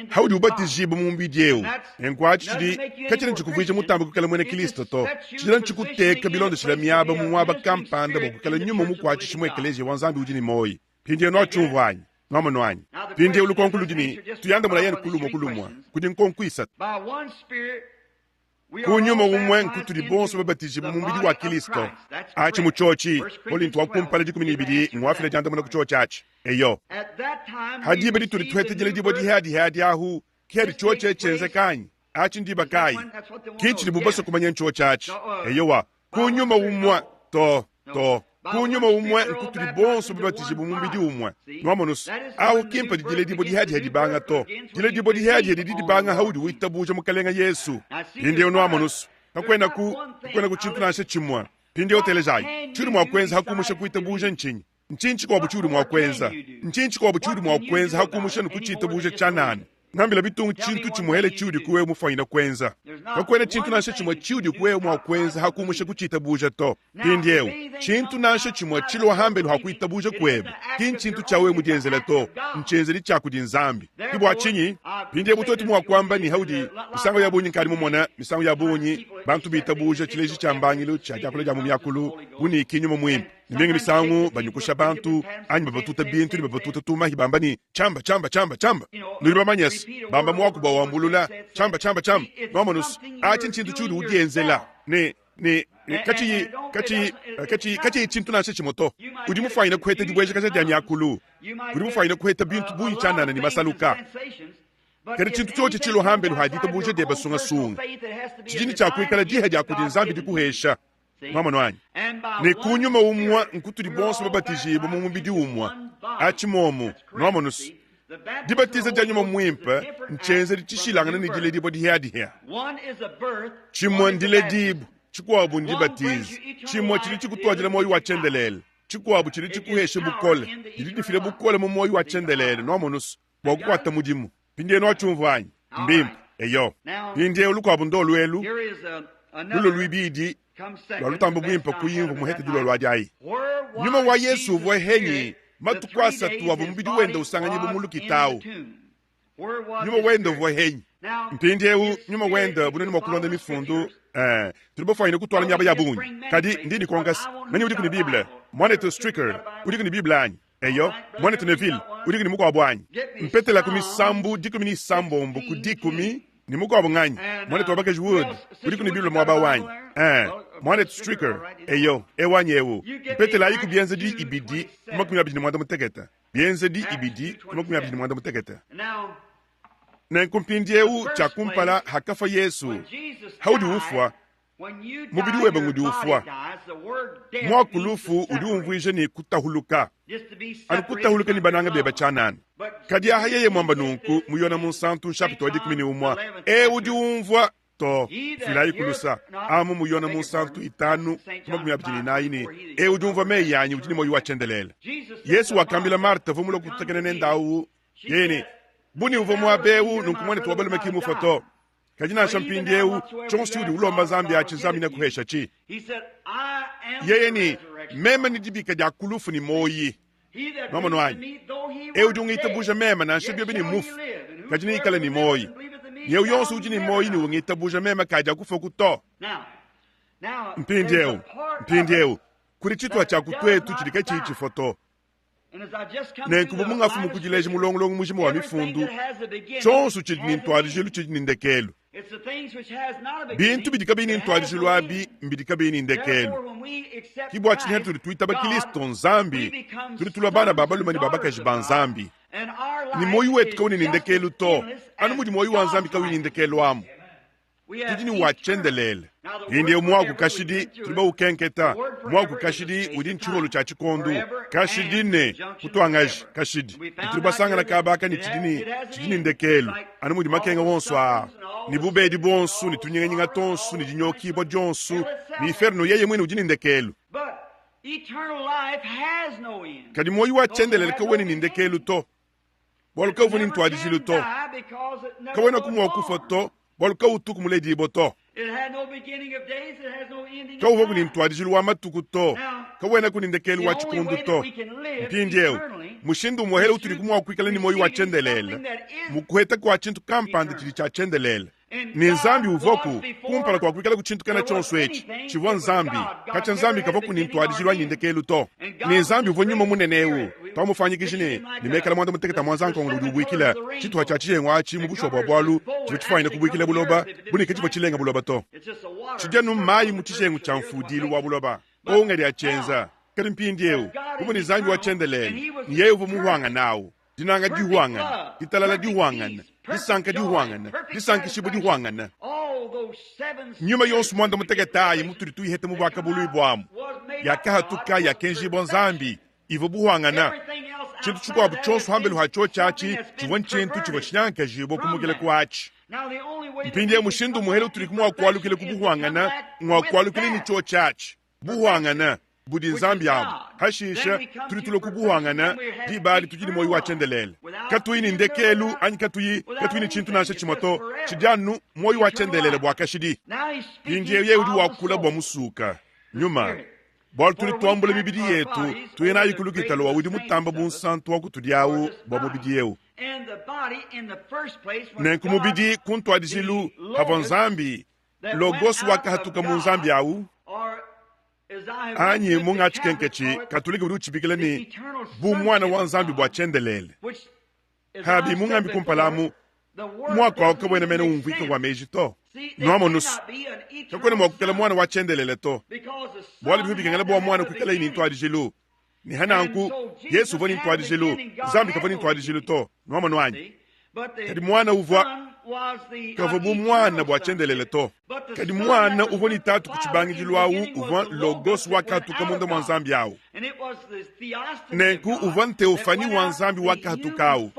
haudi ubatijibu mumbidiewu enkwachichidi kachira nchikuvija mutambo kukala mwene Kristo to chidira nchikuteka bilondo shila miaba muwaba kampanda bokukala nyuma mukwachishi mwekeleje wanzambi ujini moyi pindie no chumvanyi nomono anyi pindie ulukonkulu jini tuyanda mula yeni kulumwa kudi nkonkwisa kunyuma umwe nkutuli bonso babatije mumbidi wa Kristo achi muchochi olintu wakumpala 12 mwafile janda muna kuchochi achi eyo hadi bedi tuli twetegele dibo hadi ahu keri choche chenze kanyi achi ndiba kai kichili bubaso kumanya nchochi achi eyo wa kunyuma umwe to kunyuma umwe nkutuli bonso babatije mumbidi umwe nwamonus ahu kimpa dijile dibo hadi banga to jile dibo hadi banga haudi witabuja mukalenga Yesu pinde nwamonus kakwena kuchintu nashe chimwa pinde otelejai churi mwakwenza hakumusha kuitabuja nchinchi kwa buchuri mwakwenza hakumusha nukuchitabuja chanani ngambila bitungu chintu chimuhele chiudi kuwe mufaina kwenza kakwena chintu nashe chimwa chiudi kuwe mwakwenza hakumusha kuchitabuja to pindiewu chintu nashe chimwa chilwa hambelu hakuitabuja kweba chintu chawe mudienzele to mchenzeli chaku dinzambi ibu achinyi pindie butoti mwakwamba ni haudi misango ya bunyi nkari mumona misango ya bunyi bantu bitabuja chileji chambangilu chajakula jamu myakulu buni ikinyuma mwimpi nimengi misango banyukusha bantu anyi babatuta bintu ni babatuta tuma hibamba ni chamba nuriba manyes bamba mwaku bawambulula chamba nomonus chintu chudi udienzela kachi chintu nashe chimoto udi mufaina kuheta dibweje kacha jani yakulu udi mufaina kuheta bintu buyi chanana ni masaluka kari chintu choche chilo hambelu hadita buje deba sunga chijini chakuikala diha jakudi nzambi dikuhesha nomono anyi ni kunyuma umwa nkutuli bonso babatijibu mumubidi umwa achimomu nomonus dibatiza janyuma mwimpa nchenze dichishilangana ni dile dibo dihia chimwa ndile dibu chikwabu ndibatiza chimwa chili chikutwajila moyo wachendelele chikwabu chili chikuheshe bukole dili difile bukole mu moyo wachendelele nomonus bwakukwata mujimu pindie no chumvanyi mbimpa eyo pindie ulukwabu ndolwelu lulo lwibidi lwalutambo mwimpa kuyingu muhete dilo lwajayi nyuma wa Yesu vwe henyi matukwasa tuwa mubidi wenda usanganyibu mulukitawu nyuma wenda vwe henyi mpindi ewu nyuma wenda bunene makulonda mifundu turibo fayine kutwala nyaba yabunyi kadi ndini kongas mani udi kuni bible monitor stricker udi kuni bible anyi eyo monitor neville udi kuni muko abwanyi mpetela kumi sambu dikumi ni sambombo kudikumi ni muko abunganyi monitor bakaj wood udi kuni bible mwaba wanyi monitor stricker eyo ewanyi ewu mpetela yiku bienze di ibidi kumakumi abidi ni mwanda muteketa bienze di ibidi kumakumi abidi ni mwanda muteketa na nkumpindi ewu chakumpala hakafa Yesu haudi ufwa mubidi webe ngudi ufwa mwakulufu udi umvuije ni kutahuluka anu kutahuluka ni bananga beba chanani kadi aha yeye mwamba nunku muyona munsantu chapito wadi kumini umwa udi umvwa to filayi kulusa amu muyona munsantu itanu kumagumi abjini naini udi umvwa meyanyi udi ni moyu wachendelela Yesu wakambila Marta vumulo kutakene nendawu yeni buni uvomu abewu nunkumwane tuwabalo mekimu foto kajina shampindi ewu chonsi udi ulomba zambi achi zambi na kuhesha chi yeye ni mema ni dibika ja kulufu ni moyi mama nwanyi ewu dungi itabuja mema na shibyo bini mufu kajina ikale ni moyi yewu yonsu uji ni moyi ni ungi itabuja mema kaja kufoku to mpindi ewu kuri chitwa cha kutwetu chidika chichi foto nenkubu mungafu mukujileje mulongolongo mujimu wa mifundu chonsu chidini ntwalijilu chidini ndekelu bintu bidika bini ntwalijilu abi mbidika bini ndekelu kibwa chini turi tuitaba Kristo nzambi turi tulabana babalumani babakaji banzambi ni moyu wetu kawini ndekelu to anu mudi moyu wa nzambi kawini ndekelu amu tudini wachendelele indi mwaku kashidi tuliba ukenketa mwaku kashidi udin chirolu cha chikondu kashidi ne kutwangaji kashidi tuliba sanga na kabaka ni chidini ndekelu anu mudi makenga wonswa ni bubedi bonsu ni tunyenga tonsu ni jinyoki bo jonsu ni inferno yeye mwini udini ndekelu kadi moyu wachendelele kaweni ni ndekelu to boluka uvuni ntwadijilu to kawena kumwa kufoto boluka utuku muledi boto kawo kuni ntwadijilu wa matuku to kawena kuni ndekelu wa chikundu to mpindieu mushindu muhele uturi kumwa kwikala ni moyu wachendelele mukuheta kwa chintu kampande chili cha chendelele ni nzambi uvoku kumpala kwa kwikala kuchintu kana chonsu echi chivo nzambi kacha nzambi kavoku ni ntwadijilu wa nyindekelu to ni nzambi uvo nyuma munenewu tamufanyikishini nimekala mwanda muteketa mwanzanko ngulubwikila chitu hachachiye ngwachi mubusho bwabwalu chifaine kubwikila buloba bunike chivo chilenga buloba to chijanu mayi muchishengu chamfudilu wa buloba ongeli achenza kali mpindieu kumu ni zambi wachendelele ni yeye uvo muhwanga nawo dinanga dihuangana italala dihuangana disanka dihuangana disankishibu dihuangana nyuma yonsu mwanda muteketa yi muturi tuyihete mubaka bulu ibwamu yakahatuka yakenjibo nzambi ivo buhwangana chintu chukwa buchonsu hambelu hacho chachi chiwon chintu chivo chinyanka jibo kumugele kwachi mpindi ya mushindu muhele uturi kumwa kwalukile kubuhwangana mwa kwalukile ni cho chachi buhwangana budi nzambi yamu hashisha turi tulo kubuhwangana di badi tujini moyu wachendelele katuyi ni ndekelu anyi katuyi ni chintu nasha chimoto chidanu moyu wachendelele bwakashidi indi ye udi wakula bwa musuka nyuma bol turi tuambule mibidi yetu tuyena yikulukitalo wawidi mutamba bunsantu wakutudiawu bwa mubidi yewu nenku mubidi kuntu adijilu havonzambi logos waka hatuka munzambi yawu anyi munga chikenkechi katulika budi uchibikile ni bu mwana wa nzambi bwa chendelele habi munga mbikumpalamu mwaka wakabwene mene umvika wa meji to nomo nusu kakone mwakukela mwana wa chendelele to bwali bihu bikengele bwa mwana kukela ini ntu adijilu ni hananku Yesu voni ntu adijilu zambi kavoni ntu adijilu to nomo nwanyi kadi mwana uvwa kavobu mwana bwa chendelele to kadi mwana uvoni tatu kuchibangi jilwawu uvwa logos wakatuka mundo mwanzambi yawu nenku uvwa teofani wanzambi wakatukawu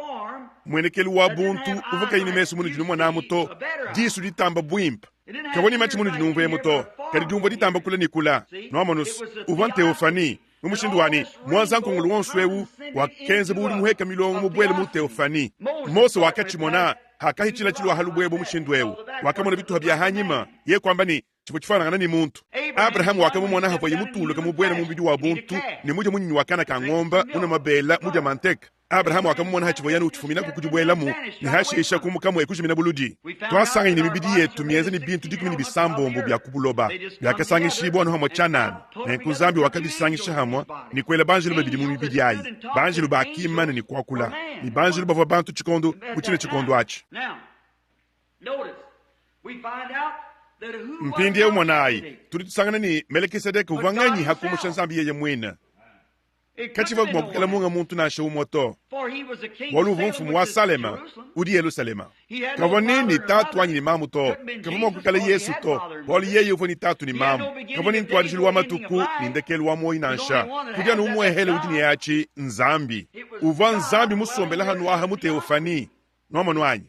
mwenekeli wa buntu uvuka ini mesu munu jinu mwana muto disu ditamba bwimpa kawoni machi munu jinu mwe muto kadi dumbo ditamba kula nikula nomonus uvwa teofani mumushindu wani mwanzanko ngulu wonswewu wakenze buli muheka milongo mubwele mu teofani mose wakachimona hakahichila chilwa halubwebo mushindwewu wakamona bitu habya hanyima ye kwamba ni chipo chifanana ni muntu Abrahamu wakamumona hapo yimutulo kamubwele mu bidi wa buntu ni muje munyi wakana ka ngomba una mabela muja manteka Abrahamu akamumona hachivoyani uchifumina kukujibwelamu ni hashiisha kumukamu ekushimina buludi twasanga ine mibidi yetu mienze ni bintu dikumi ni bisambombo bya kubuloba byakasangishibwa no hamo chanani nenkuzambi wakabisangisha hamwa ni kwela banjilu babidi mu mibidi ayi banjilu bakimana ni kwakula ni banjilu bava bantu chikondo muchine chikondo achi mpindi ye umwanayi turi tusangana ni Melikisedeki uvanganyi hakumusha nzambi yeye mwina kachiva kumwakukela munga muntu nashe umoto waluvu mfumu wa Salema udi Yerusalema kava nini tatu wanyi ni mamu to kava mwakukela Yesu to wali yeye uvo ni tatu ni mamu kava nini tuwarishilu wa matuku ni ndekelu wa moi nansha kudia ni umwehele udi ni yachi nzambi uva nzambi musombela hanu aha muteofani nwama nwanyi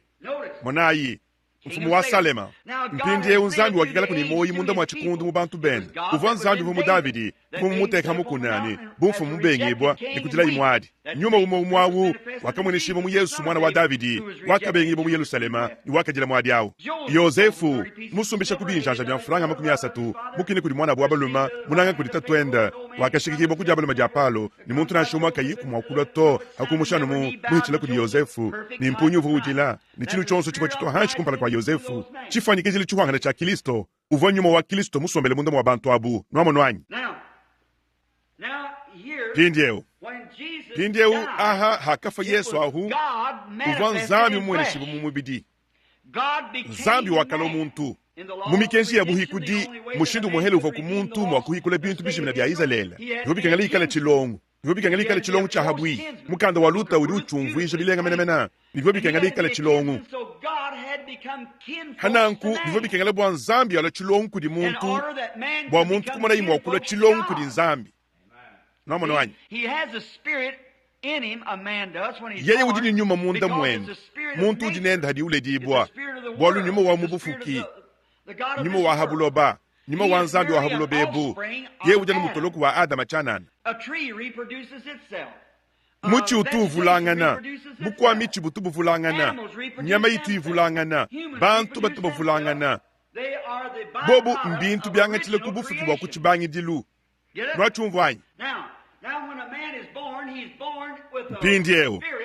mwanayi mfumu wa Salema mpindi ye unzambi wakikala kuni moi munda mwa chikundu mubantu bene uva nzambi vumu Davidi vumu muteka mukunani bumfumu mbengibwa ni kutila imwadi nyuma umwawu wakamwenishiba mu Yesu mwana wa Davidi wakabengibwa mu Yerusalema ni wakajila mwadi yawo Yosefu musumbisha kubinjanja bya mfuranga 30 mukini kuli mwana bwa baluma munanga kuli tatwenda wakashikikibwa kujya baluma ja palo ni muntu nashuma kayiku mwakula to hakumushano muhitila kuli Yosefu ni mpunyu vujila ni chinu chonso chiko chito hanshi kumpala kwa Yosefu chifanyikizili chuhangana cha Kristo uvanyuma wa Kristo musombele munda mwa bantu abu nwamo nwanyi pindyeu aha hakafa Yesu ahu uva nzambi mweneshibu mumubidi nzambi wakala omuntu mumikenshi ya buhikudi mushindu muhele uva kumuntu mwakuhikula bintu bishimina bya Israeli niho bikangala ikala chilongo niho bikangala ikala chilongo cha habwi mukanda wa luta uri uchumvu injo bilenga mena niho bikangala ikala chilongo hananku niho bikangala bwa nzambi ala chilongo kudi muntu bwa muntu kumana imwa kula chilongo kudi nzambi nomono wanyi yeye ujini nyuma munda mwenu muntu ujinenda hadi ule dibwa bwalu nyuma wa mubufuki nyuma wa habuloba nyuma wa nzambi wa habulobebu yeye ujani mutoloku wa Adama chanana muchi utuvulangana bukwa michi butubuvulangana nyama itu ivulangana bantu batubuvulangana bobu mbintu byangachile kubufuki bwa kuchibangi dilu nwachumvanyi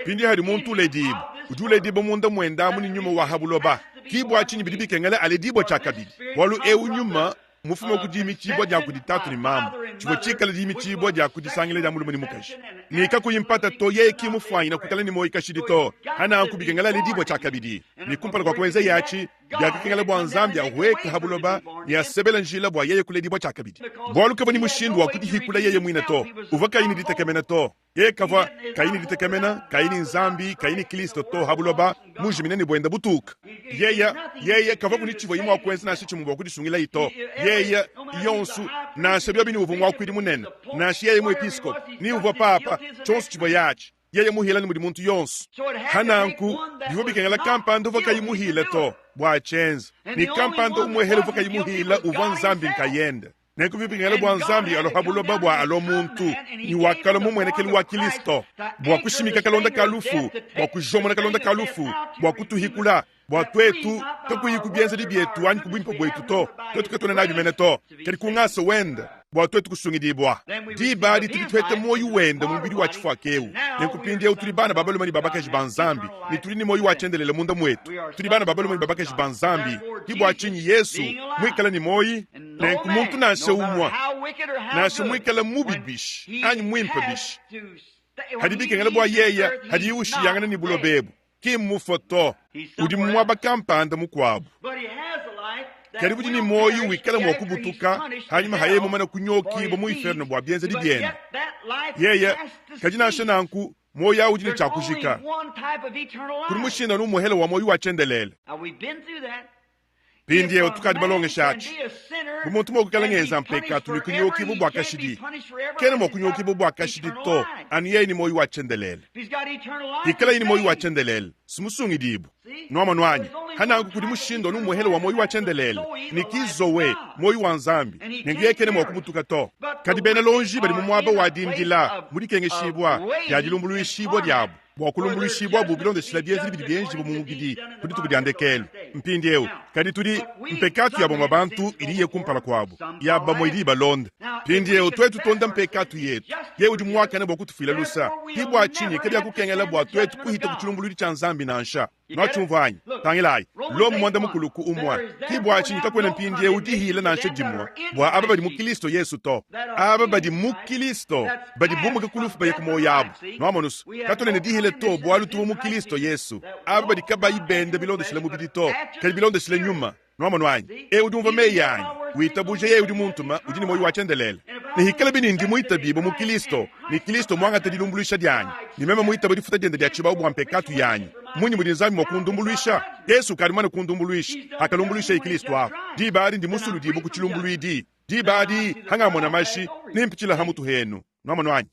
pindi hari muntu ledibu ujuledibu munda mwenda muni nyuma wa habuloba kibwa chini bidibikengele aledibu chakabidi walu nyuma mufumo kujimi chibwa ja kuditatu ni mamu chivo chikala jimi chibwa ja kudisangile ja mulumuni mukashi nika kuyimpata to ye kimufwanyi na kutala ni moi kashidi to hana kubikengele aledibu chakabidi ni kumpala kwa kwenze yachi ya kikengele bwa nzambi ya huweka habuloba ya sebela njila bwa yeye kuledibu chakabidi bwalu kava ni mushindu wa kudihikula yeye mwina to uva kaini ditekemena to ye kava kaini ditekemena kaini nzambi kaini Kristo to habuloba mujimine ni bwenda butuka yeye kava kunichivo yimwa wa kwenze na shichi mungwa kudishungila ito yeye yonsu na shebya bini uvu mwa kwidi munene na shiye mu episkop ni uvu papa chonsu chivo yachi yeye muhila ni muri muntu yonsu hananku bivo bikengela kampando voka yimuhila to bwa chenza ni kampando umwehele voka yimuhila uva nzambi nkayenda neku bibingela bwa nzambi alo habuloba bwa alo muntu ni wakalo mumwenekeli wa Kristo bwa kushimika kalonda kalufu bwa kujomona kalonda kalufu bwa kutuhikula bwa twetu tukuyikubyenza libyetu anyi kubwimpo bwetu to twetu ketone na bimene to kali kungasa wenda bwa twetu kusungi dibwa diba di tulitwete moyu wenda mubiri wa chifu akeu nekupindia utulibana babalo mani babaka jibanzambi ni tulini moyu wa chendelele munda mwetu tulibana babalo mani babaka jibanzambi dibwa chinyi Yesu mwikala ni moyi nenku muntu nashe umwa nashe mwikala mubibish anyi mwimpa bish hadibikengele bwa yeya hadi ushi yangana ni bulobebu kimufoto udi mwaba kampanda mukwabu karibu jini moyu wikala mwakubutuka hanyuma haye mumana kunyoki bomu iferno bwa bienza di biena yeye kajina ashe nanku moya ujini chakushika kuri mushinda n'umuhele wa moyu wa chendelele pindi utukadi balonge shachi bumuntu mokukala ngeza mpeka tuli kunyoki bubu akashidi kene mokunyoki bubu akashidi to aniye ni moyu wa chendelele ikala ni moyu wa chendelele sumusungi dibu noma nwanyi hanangu kuri mushindo n'umuhele wa moyu wa chendelele nikizowe moyu wa nzambi nengiye kene mokubutuka to kadi bene lonji bali mumwaba wa dimdila muri kenge shibwa yajilumbulu shibwa diabu bwa kulumbulu shibwa bubilonde shilabiye zili bidyenji bumugidi kudi tukudi andekele mpindieu kadi tudi mpekatu yabo mabantu iliye kumpala kwabo yaba moidi balonda mpindieu twetu tonda mpekatu yetu yeudi mwaka nebo kutufila lusa kibwa chini kadi akukengela bwa twetu kuhita kuchulumbuludi chanzambi na ansha nachumvanyi tangilai lo mwanda mukuluku umwa kibwa chini kakwena mpindieu udihile na ansha jimwa bwa aba badi mukilisto yesu to aba badi mukilisto badi bumu kakulufu baye kumo yabo nwamonus katole ne dihile to bwa lutu mukilisto yesu aba badi kaba ibende bilondo shile mubidi to kadi bilondo shile nyuma nwamonwanyi udumva meyanyi witabuje ye udi muntuma udini moyi wachendelela ni hikala bini ndi muita bibo mukilisto ni kilisto mwanga tadilumbuluisha dyanyi ni mema muita badi futa jende dyachiba ubwa mpekatu yanyi munyi mudi nzami mwakundumbuluisha yesu kari mwana kundumbuluisha akalumbuluisha ikilisto aho di badi ndi musulu dibo kuchilumbuluidi di badi hanga mwana mashi ni mpichila hamutu henu nwamonwanyi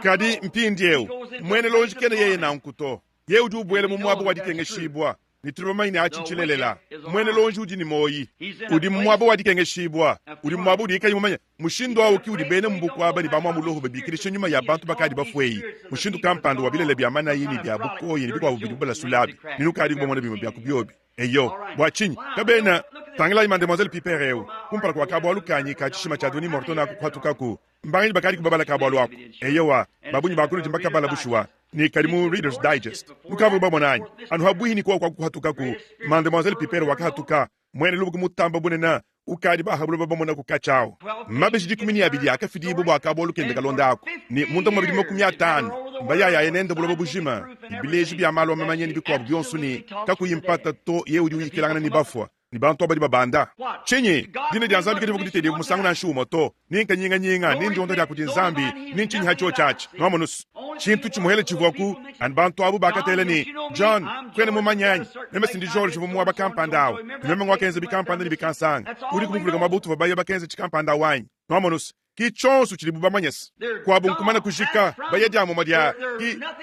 kadi mpindieu mwene lonjikene yeye na nkuto ye udi ubwele mumwabo wadikenge shibwa nitiribamaini achinchilelela mwene lonji udi ni moyi udi mwabo wadikenge shibwa udi mwabo udi ikayi mumanya mushindu wawo ki udi bene mbuku abani bamwa muloho bebikirisha nyuma ya bantu bakadi bafweyi mushindu kampando wabilele byamana yini bya buko yini bikwa bubula sulabi ninukadi ngomona bimo bya kubyobi eyo bwachinyi kabena tangila ima mademoiselle pipereu kumpala kwa kabo alukanyi kachishima cha doni mortona kwatukaku mbangili bakadi kubabala kabo alu wako eyo wa babunyi bakulu jimbaka bala bushwa ni karimu Reader's Digest mukavu bamonanyi anu habuhi ni kwa kuhatukaku mademoiselle pipereu wakahatuka mwene lubuku mutamba bunena ukadi bahabulu babamona kukachao mabeshidi kumini abidi akafidi bubu akabo lukende kalonda ako ni munda mabidi makumi atano mbaya ya enende bulo bujima ibileji bya malo mamanyeni bikwa byonsuni kakuyimpata to yeudi wikilangana ni bafwa ni bantu abadi babanda chenye dine dya nzambi kedi bukudite de musangu na shuma to ninka nyinga nindi ondo dya kudin zambi ninchinyi hacho chach nomonus chintu chimuhele chivoku an bantu abu bakatele ni John kwene mumanyanyi nemesi ndi George vumu abakampandao neme ngwakenze bikampanda ni bikansanga uri kumukuluka mabutu vabaye bakenze chikampanda wanyi nomonus ki chonsu chili bubamanyesi kwa bunkumana kushika bayedya momadya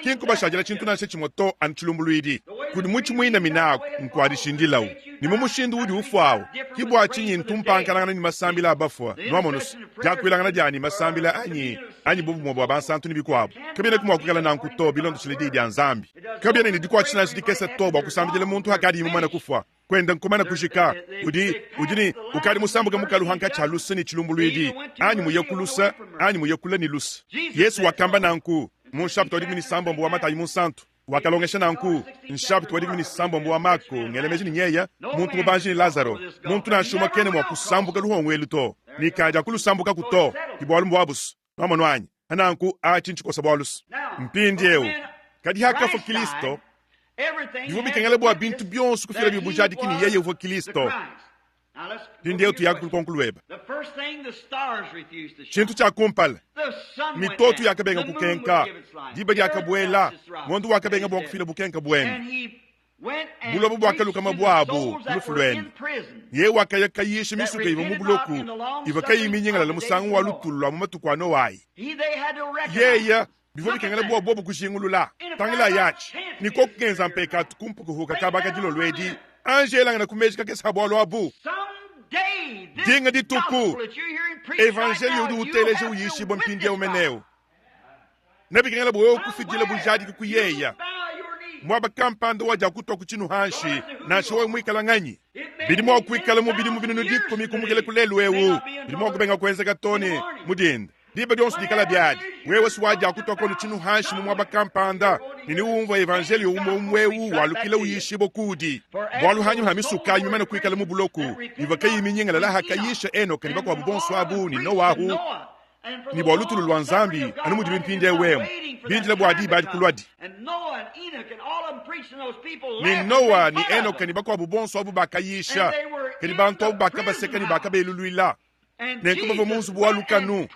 ki nkubashajala chintu na chimoto an chilumbuluidi kudi muchi mwina minako nkwadi shindilawu ni mumushindu udi ufwawo kibwa chinyi ntumpankalangana ni masambila abafwa nomonus jakwilangana jani masambila anyi bubu mwa bansantu ni bikwabo kabine kumwa kukala na nkuto bilondo chile di anzambi kabine ni dikwa china chidikese toba kusambile muntu hakadi mumana kufwa kwenda nkumana kushika udini ukadi musambuga mukalu hanka chalusa ni chilumbuluidi anyi muyekulusa anyi muyekula ni lusa yesu wakamba nanku munshapto wadimi ni sambo mbuwa mata imu santu wakalongesha nanku nshapto wadimi ni sambo mbuwa mako ngelemeji ni nyeya muntu mubanji ni Lazaro muntu na shuma kene mwa kusambuga luhongwelu to ni kaja kulusambuga kuto kibwalu mbuwabusu mamonwanyi ananku achinchikosa bwalus mpindieu kadi haka fo Kristo yubi kengele bwa bintu byonsu kufira bibujadi kini yeye ufo Kristo pindieu tu yaku konkulueba chintu cha kumpala mitotu yakabenga kukenka diba yakabwela mondu wakabenga bwa kufira bukenka bwene bulobo bwakaluka mabwabo lufulweni ye wakayakayisha misuka ivo mubuloku iva kayiminyengala la musangu wa lutulwa mumatukwano wayi yeya bifo bikengele bwa bobo kushingulula tangila yachi niko kugenza mpekatu kumpukuhuka kabaka jilo lwedi anjela ngana kumejika kesabo abu dinga dituku evangeli udu uteleje uyishi bo mpindia umeneo nabikengele bwa kufidile bujadi kuyeya mwaba kampando waja kuto kuchinu hanshi na showe mwikalanganyi bidimo kwikala mu bidimu binunu dikko mi kumugele kulelu ewu bidimo kubenga kwenza gatoni mudinda diba dionsu dikala biadi wewe swaja kuto kono chinu hanshi mwaba kampanda nini umva evangelio umwewu walukile uyishi bokudi bwalu hanyu hamisuka nyumana kwikala mu buloku ivakayi minyengala la hakayisha eno kaniba kwa bubonso abu ni Noahu ni bwalutu lwanzambi anumudi bimpinde wemu bindile bwadi badi kulwadi ni Noa ni Enoch ni bakwa bubonso abu bakayisha kani bantu abu bakabaseka ni bakabeluluila nenkuba vomunsu bwalukanu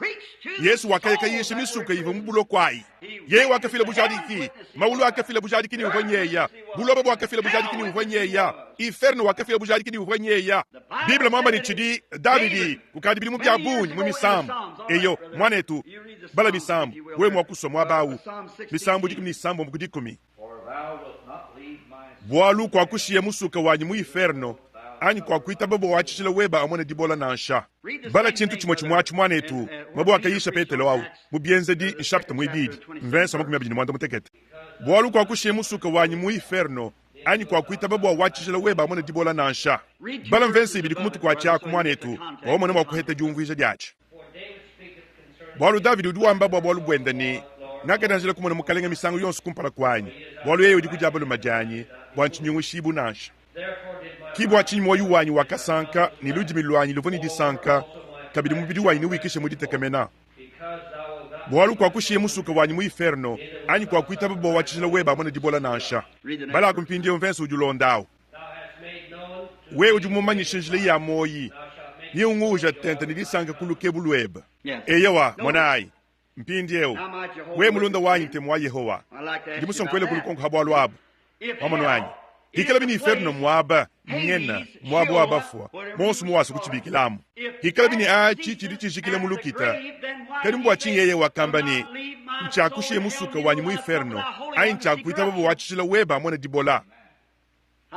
Yesu wakayekayisha misuka ivo mubulo kwai ye wakafila bujadiki maulu wakafila bujadiki ni uvanyeya bulobo wakafila bujadiki ni uvanyeya iferno wakafila bujadiki ni uvanyeya Biblia mamba ni chidi Davidi ukadi bilimu bya bunyi mu misambu eyo mwanetu bala misambu we mwakuso mwabawu misambu dikumi misambu mukudikumi bwalu kwa kushiye musuka wanyi mu iferno ani kwa kuita babo wachishila weba amone dibola na ansha bala chintu chimwachi mwanetu mabo akayisha petelo wawu mubienze di nshapta mwibidi mvensa makumya bini mwanda mutekete bwalu kwa kushiye musuka wanyi mu iferno ani kwa kuita babo wachishela weba mwana dibola na ansha bala mvensi bidi kumutu kwa cha kumwana etu wa mwana wakuheta jumvija jachi bwalu David uduwa mbabo bwalu bwenda ni nakadanjela kumwana mukalenga misango yonsu kumpala kwanyi bwalu yeyo di kujabalu majanyi bwanchi nyungu shibu na ansha kibwa chinyi mwayu wanyi wakasanka ni luji milwanyi luvoni di sanka kabidi mubidi wanyi ni wikishe mudite kamena bwalu kwa kushiye musuka wanyi mu inferno ani kwa kuita babo wachishela weba mwana dibola na ansha bala kumpindi mvensi ujulondao we ujumumanyi shenjile ya moyi ni unguja tenta ni disanga kulukebu lweba eyewa mwanai mpindieo we mulunda wanyi ntemu wa Yehowa ndimusonkwele kulukongo habo alwabo wamanwanyi hikala bini inferno mwaba mnyena mwabu wabafwa monsu muwasu kuchibikilamu hikala bini achi chirichishikile mulukita kadi mbwa chingi yeye wakamba ni nchakushiye musuka wanyi mu inferno ayi nchakuita babo wachishila weba mwana dibola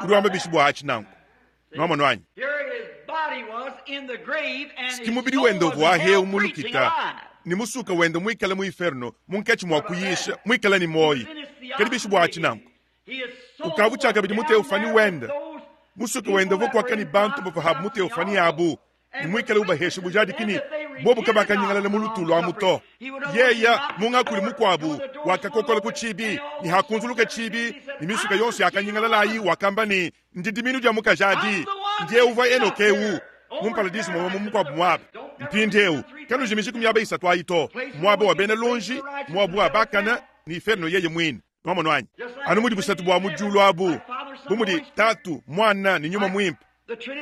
kuruwamba bishibwa achi nanku wamanwanyi sikimubidi wendo wahe umulukita ni musuka wendo mwikala mu inferno munkechi mwakuyisha mwikala ni moyi kadi bishibwa achi nanku ukabu chaka bidi mute ufani wenda musuka wenda vokwaka ni bantu bafahabu mute ufani abu ni mwikala ubahesha bujadi kini bobu kabaka nyingala na mulutulu wa muto yeya munga kuli mukwabu wakakokola kuchibi ni hakunzuluka chibi ni misuka yonsu yakanyingala layi wakamba ni ndidiminu ja mukajadi ndiye uva enokewu mumpaladisi mwa mukwabu mwabu mpindeu kanu jimishi kumyaba isa twaito mwabu wabene lonji mwabu wabakana ni inferno yeye mwini wamanwanyi anumudi busatu bwa mujulu abu bumudi tatu mwana ni nyuma mwimpa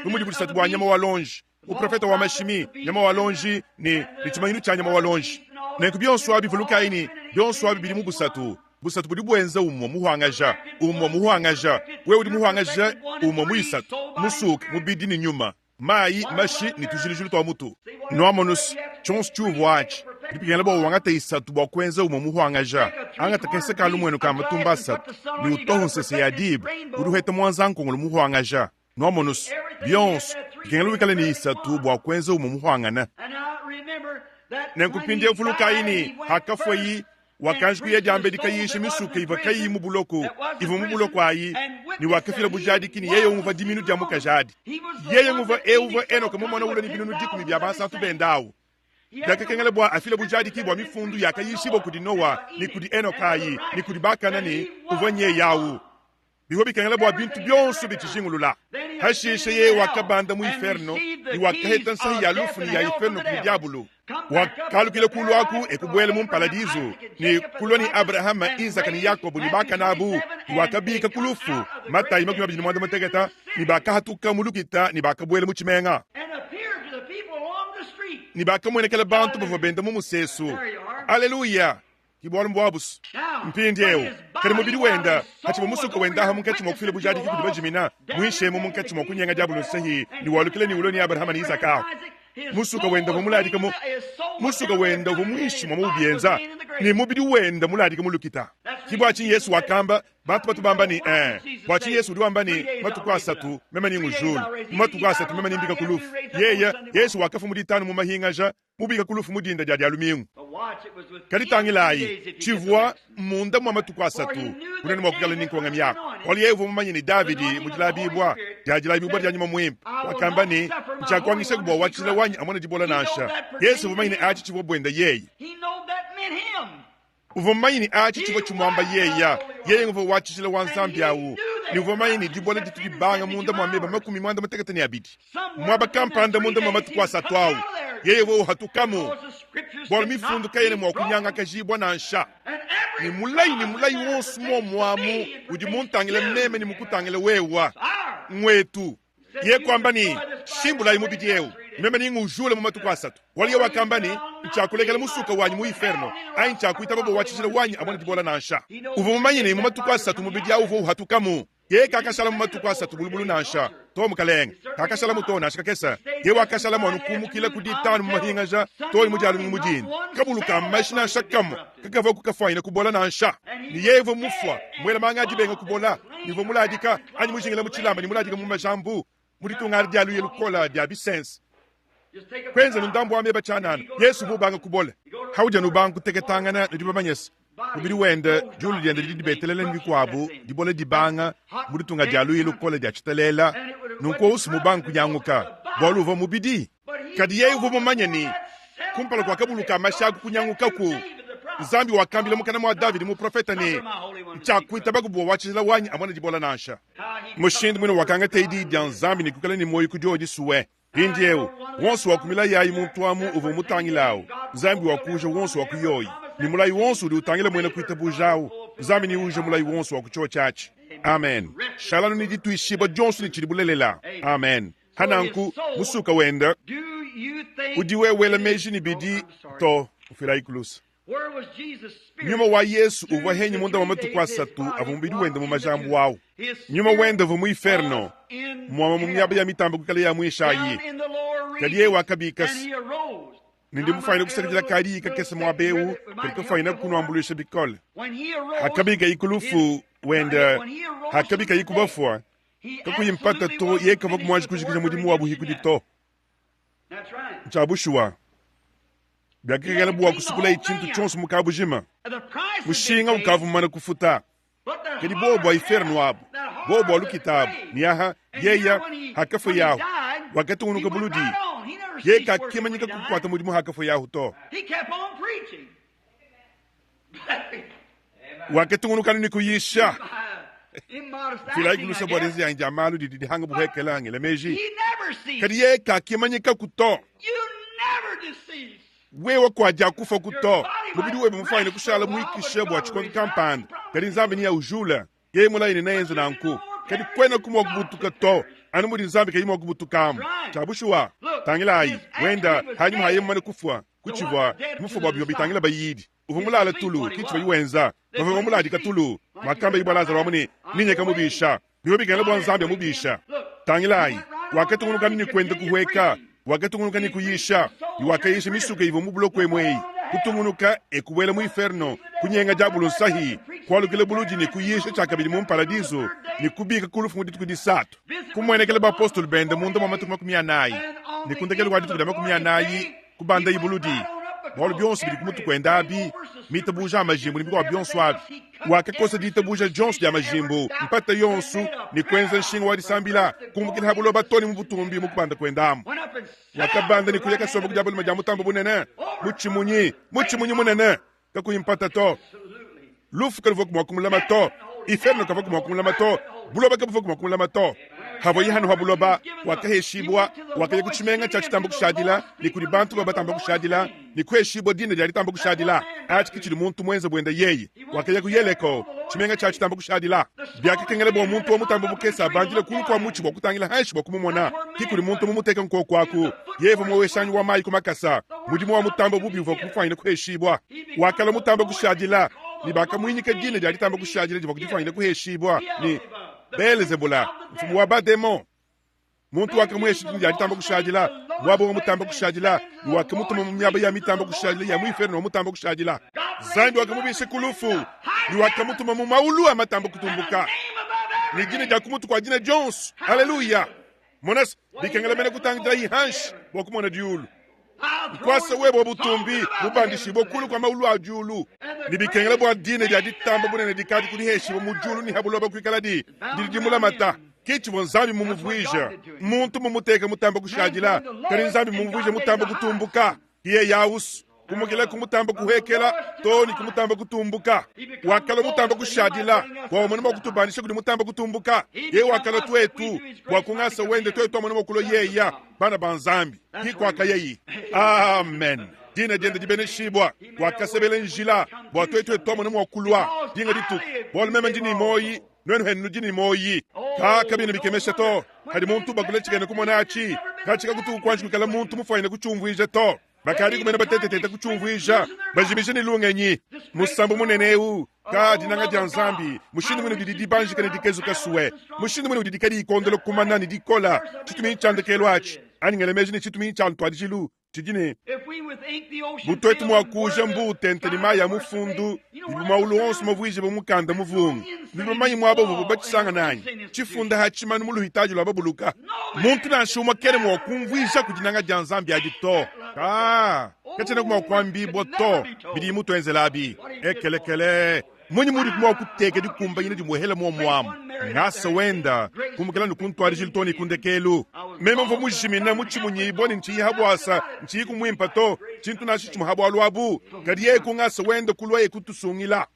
bumudi busatu bwa nyama walonji uprofeta wa mashimi nyama walonji ni chimanyinu cha nyama walonji nenku byonsu abi vuluka ini byonsu abi bidi mu busatu budi bwenza ummo muhwangaja we udi muhwangaja ummo muisatu musuk mubidi ni nyuma mai mashi ni tujilijulu twa mutu noamonus chons chuwachi dipigela bo wangata isatu bwa kwenza ummo muhwangaja angata kense kalumwenu ka matumba satu ni utohunse se yadib uruheta mwanzanko ngulu muhwangaja noamonus byons bigela wikala ni isatu bwa kwenza ummo muhwangana nenkupinde ufuluka ini hakafwayi wakanjku ya jambe dikayishe misuka ivakayi mubuloko ivo mubuloko ayi ni wakafila bujadi kini yeye umuva diminu jamu kajadi yeye umuva enoka mumona ula ni binunu dikumi byabasa tubendawo dakakengele bwa afila bujadi kibwa mifundu yakayishibo kudi Noa ni kudi enoka ayi ni kudi bakana ni uvanye yawu biho bikengele bwa bintu byonsu bitishingulula hashishe ye wakabanda mu inferno ni wakaheta nsahi ya lufu ni ya inferno kudi diabulu wakalukile kulu aku ekubwele mumpaladizo ni kulwa ni Abrahama Isaka ni Yakobo ni baka nabu ni wakabika kulufu mata imakuma bijini mwanda mategeta ni baka hatuka mulukita ni baka bwele muchimenga ni baka mwenekele bantu bavabenda mumusesu aleluya kibwala mbwabus mpindieo kari mubidi wenda hachi musuka wenda ha munkechi mwakufile bujadi kikudu bajimina muhishemu munkechi mwakunyenga jabulu sahi ni walukile ni ulo ni Abrahama ni Isaka musuka wenda muladika mu musuka wenda muishi mubienza ni mubidi wenda muladika mulukita kibwachi Yesu wakamba bantu bamba ni bwachi Yesu ndiwamba ni matukwa satu mema ni ngujulu matukwa satu mema ni mbika kulufu Yesu wakafu muditanu mu mahingaja mubika kulufu mudinda jadi alumingu kalitangilayi chivwa munda mwa matukwa satu kunani mwakugala ninkuwanga myako wali yevu mumanyi ni Davidi mujilabibwa jajilabibwa janyuma mwimpa wakamba ni mchakwangishe kubwa wachila wanyi amwana jibola nasha Yesu mumanyi ni achi chivwa bwenda yeye uvomanyi ni achi chivwa chumwamba yeye nguvo wachishila wanzambi awu ni uvomanyi ni jibola jitujibanga munda mwameba makumi mwanda matekatani abidi mwaba kampanda munda mwa matukwa satu awu yeye wo hatukamu bwala mifundu kayene mwakunyanga kajibwa na nsha ni mulai wonsu mwamu udi muntangile mneme ni mukutangile wewa mwetu ye kwamba ni shimbula imubidi yewu meme ni ngujule mu matuku asatu wali ye wakamba ni nchakulekele musuka wanyi mu inferno ayi nchakuita babo wachishile wanyi amwana dibola na nsha uvu mumanyi ni mu matuku asatu mubidi yawu uvu hatukamu ye kakashala mu matuku asatu bulubulu na nsha to mukalenge kakashala mu to na shikakesa ye wakashala mu nukumu kila kuditanu mu mahingaja to imujalu mu mujini kabuluka mashina shakamu kakava kukafanya kubola na nsha ni ye evo mufwa mwela mangaji benga kubola nivo muladika anyi mujingila mu chilamba ni muladika mu majambu muditunga dialu ye lukola dia bisense kwenza nundambo wa meba chanana Yesu bubanga kubola hauja nubanga kuteketangana ndibamanyes kubiri wende julu diende di betelele ngi kwabo di bole di banga muri tunga jalu yelo kole ja chitelela nunko usimu banku nyanguka bolu vo mubidi kadi ye vo manyani kumpala kwa kabuluka mashaku kunyanguka ku zambi wakambile mukana mwa David mu profeta ne chakwita bagubo wachila wanyi amana di bola nasha mushindi mwino wakanga teidi di zambi ni kukala ni moyi kujoji suwe Hindieu, wonsu wakumila yayi muntwamu uvu mutangilao. Zambi wakuja wonsu wakuyoyi. Ni mulai wonsu di utangila mwena kuita bujao. Zambi ni uje mulai wonsu wakucho chachi. Amen. Shalanu ni ditu ishiba jonsu ni chiribulelela. Amen. Hananku, musuka wenda. Udiwe wela meji ni bidi to ufiraikulus. Nyuma wa Yesu uva henyi munda mamatu kwa satu avumbidi wenda mumajambu wao. Nyuma wenda vumu inferno. Mwama mumyaba ya mitambo kukale ya mwishayi. Kadiye wakabikas. Nindi mufayina kusarikila kari kakese mwabeu. Kalika fayina kunuambulisha bikol. Hakabika ikulufu wenda. Hakabika ikubafua. Kaku yimpata to ye kavak mwaji kujikija mudimu wabu hikudi to. Mchabushua. Byakigala buwa kusukula ichintu chonsu mukabu jima. Mushinga ukavu mana kufuta. Kedi bobo inferno wabu. Bobo alukitabu. Niyaha yeya hakafu yahu. Wakati unuka buludi. Ye ka kimanyika kukwata mudimu hakafu yahu to. Wakati unuka nikuyisha. Fila ikulusa bwarenzi ya njamalu di hanga buheke lange lemeji. Kadi ye ka kimanyika kuto. Wewa kwa jakufa kuto. Mubidi webe mufayine kushala mwikishe bwa chikongi kampand. Kadi nzambi ni ya ujula. Ye mula ine naenza na nku. Kadi kwena kumwa kubutuka to. Anu mudi nzambi kaya mwa kubutukamu. Chabushuwa. Tangila ayi. Wenda hanyuma haye mwane kufwa. Kuchivwa. Mufu babi yobi tangila bayidi. Uvumula ala tulu. Kichwa yuwenza. Uvumula adika tulu. Makamba ibalaza wamuni. Ninye kamubisha. Biyobi kaya labo nzambi ya mubisha. Tangila ayi. Wakati unuka nini kwenda kuhweka. Wakati unuka ni kuyisha. Iwakayisha misuke ivo mubulo kwe mwei. Kutungunuka ekuwela mu inferno. Kunyenga jabulo sahi. Kwalukile buluji ni kuyisha chakabili mu paradiso. Ni kubika kulufu muditu kudisatu. Kumwene kele ba apostol bende mundo mama tukuma kumia nayi. Ni kundekele waditu kudama kumia nayi. Kubanda ibuludi. Walo bionsu bidi kumutu kwenda abi. Mita buja amajimbo. Ni biko wa bionsu abi. Wake kosa dita buja jonsu ya majimbo. Mpata yonsu. Ni kwenza nshinga wadi sambila. Kumukini habulo batoni mbutumbi mukubanda kwenda amu. Wakabanda ni kuyeka sobo kujabuli majamu tambo bunene. Muchi munyi munene. Kaku impata to. Lufu kalvoku mwakumulama to. Inferno kavoku mwakumulama to. Buloba kavuku mwakumulama to. Havo yihanu habuloba. Wakaheshibwa. Wakaye kuchimenga chachi tambo kushadila. Ni kuri bantu baba tambo kushadila. Ni kuheshibwa dine jari tambo kushadila. Achi kichili muntu mwenza buenda yeyi. Wakaye kuyeleko. Chimenga chachi tambo kushadila. Biaki kengele bo muntu wa mutambo bukesa. Banjile kulu kwa muchi wa kutangila haishibwa kumumona. Kikuri muntu mumuteka nko kwaku. Yevo mweshanyi wa mai kumakasa. Mudimu wa mutambo bubi uva kufanyina kuheshibwa. Wakala mutambo kushadila. Ni baka mwinyika dine jari tambo kushadila. Jiva kufanyina kuheshibwa. Ni Belzebula. Mfumu wa bademo. Muntu waka mweshidini jari tambo kushadila. Mwabo wa mutambo kushadila. Ni waka mutuma mnyaba ya mitambo kushadila. Ya muinferno wa mutambo kushadila. Zambi waka mubishe kulufu. Ni waka mutuma mumaulu wa matambo kutumbuka. Ni jine jakumutu kwa jine Jones. Hallelujah. Monas, bikengele mene kutangila hii hansh. Wakumona diulu. Kwasa webo butumbi. Mubandishi bokulu kwa maulu wa diulu. Ni bikengele bwa dine jadi tambo bunene dikadi kuniheshi. Mujulu ni habuloba kuikaladi. Dilijimula mata. Kichi wanzambi mumuvuija. Muntu mumuteka mutambo kushadila. Kari nzambi mumuvuija mutambo kutumbuka. Iye yaus. Kumugila kumutambo kuhekela. Toni kumutambo kutumbuka. Wakala mutambo kushadila. Kwa umanuma kutubanisha kudi mutambo kutumbuka. Ye wakala tuetu. Wakungasa wende tuetu umanuma kulo yeya. Bana banzambi. Hiko wakayeyi. Amen. Dina jende jibene shibwa. Wakasebele njila. Bwa tuetu umanuma wakulwa. Dinga ditu. Bol meme njini moyi. Nwenu henu jini moyi. Kabine bikemesha to. Hadi muntu bagule chikene kumonachi. Kachika kutu kwanchi kukala muntu mufayine kuchumvuije to. Bakari kumene batete kuchumvuija. Bajimishe ni lungenyi. Musambu muneneu. Kadi nanga janzambi. Mushini mwene didi banji kane dikezu kasue. Mushini mwene didi kadi ikondelo kumanani dikola. Chitumi chande keluachi. Ani ngelemeji ni chitumi chande tuadijilu. Chidine. Butoetu mwakuja mbute nteni maya mufundu. Ibu maulu onsu mavuije bumukanda muvungu. Ibu mayi mwaba vubu bachisanga nanyi. Chifunda hachimanu mulu hitaji lwa babuluka. Muntu na nshuma kere mwakumvuija kujinanga janzambi adito. kachene kuma kwambi boto bidi muto enzelabi ekelekele mwenye muri kuma kuteke di kumba yine di mohela mo mwam ngasa wenda kumukela nukuntwari jiltoni kundekelu mema mvo mujimina muchimunyi boni nchi habwasa nchi kumwimpa to chintu na shichmu habwalu abu kadiye kungasa wenda kulwa ekutusungila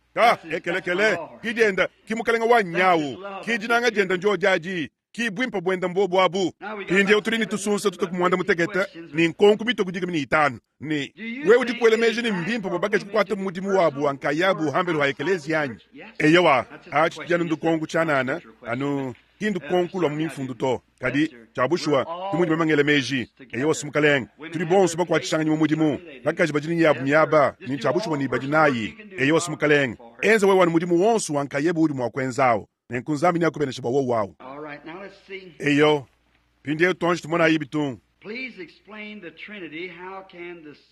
ekelekele kidenda kimukalenga wanyawu kidinanga jenda njojaji kibwimpa bwenda mbobo abu indi uturini tusunsa tutakumwanda mutegeta ni nkonku bito kujiga mini itanu ni wewe dikwele meje ni mbimpa babake chikwata mudimu wabu ankayabu hambelu haekelezi yanyi eyawa achi janu ndukonku chanana anu hindu konku lo mmifundu to kadi chabushwa tumuji mamangele meji eyawa sumukaleng turi bonsu bakwa chishanga nyuma mudimu lakaji bajini yabu nyaba ni chabushwa ni bajinayi eyawa sumukaleng enza wewe wani mudimu wonsu wankayebu udimu wakwenzao nenkunzami ni akubene shiba wawu eyo pindi tonji tumona yibitung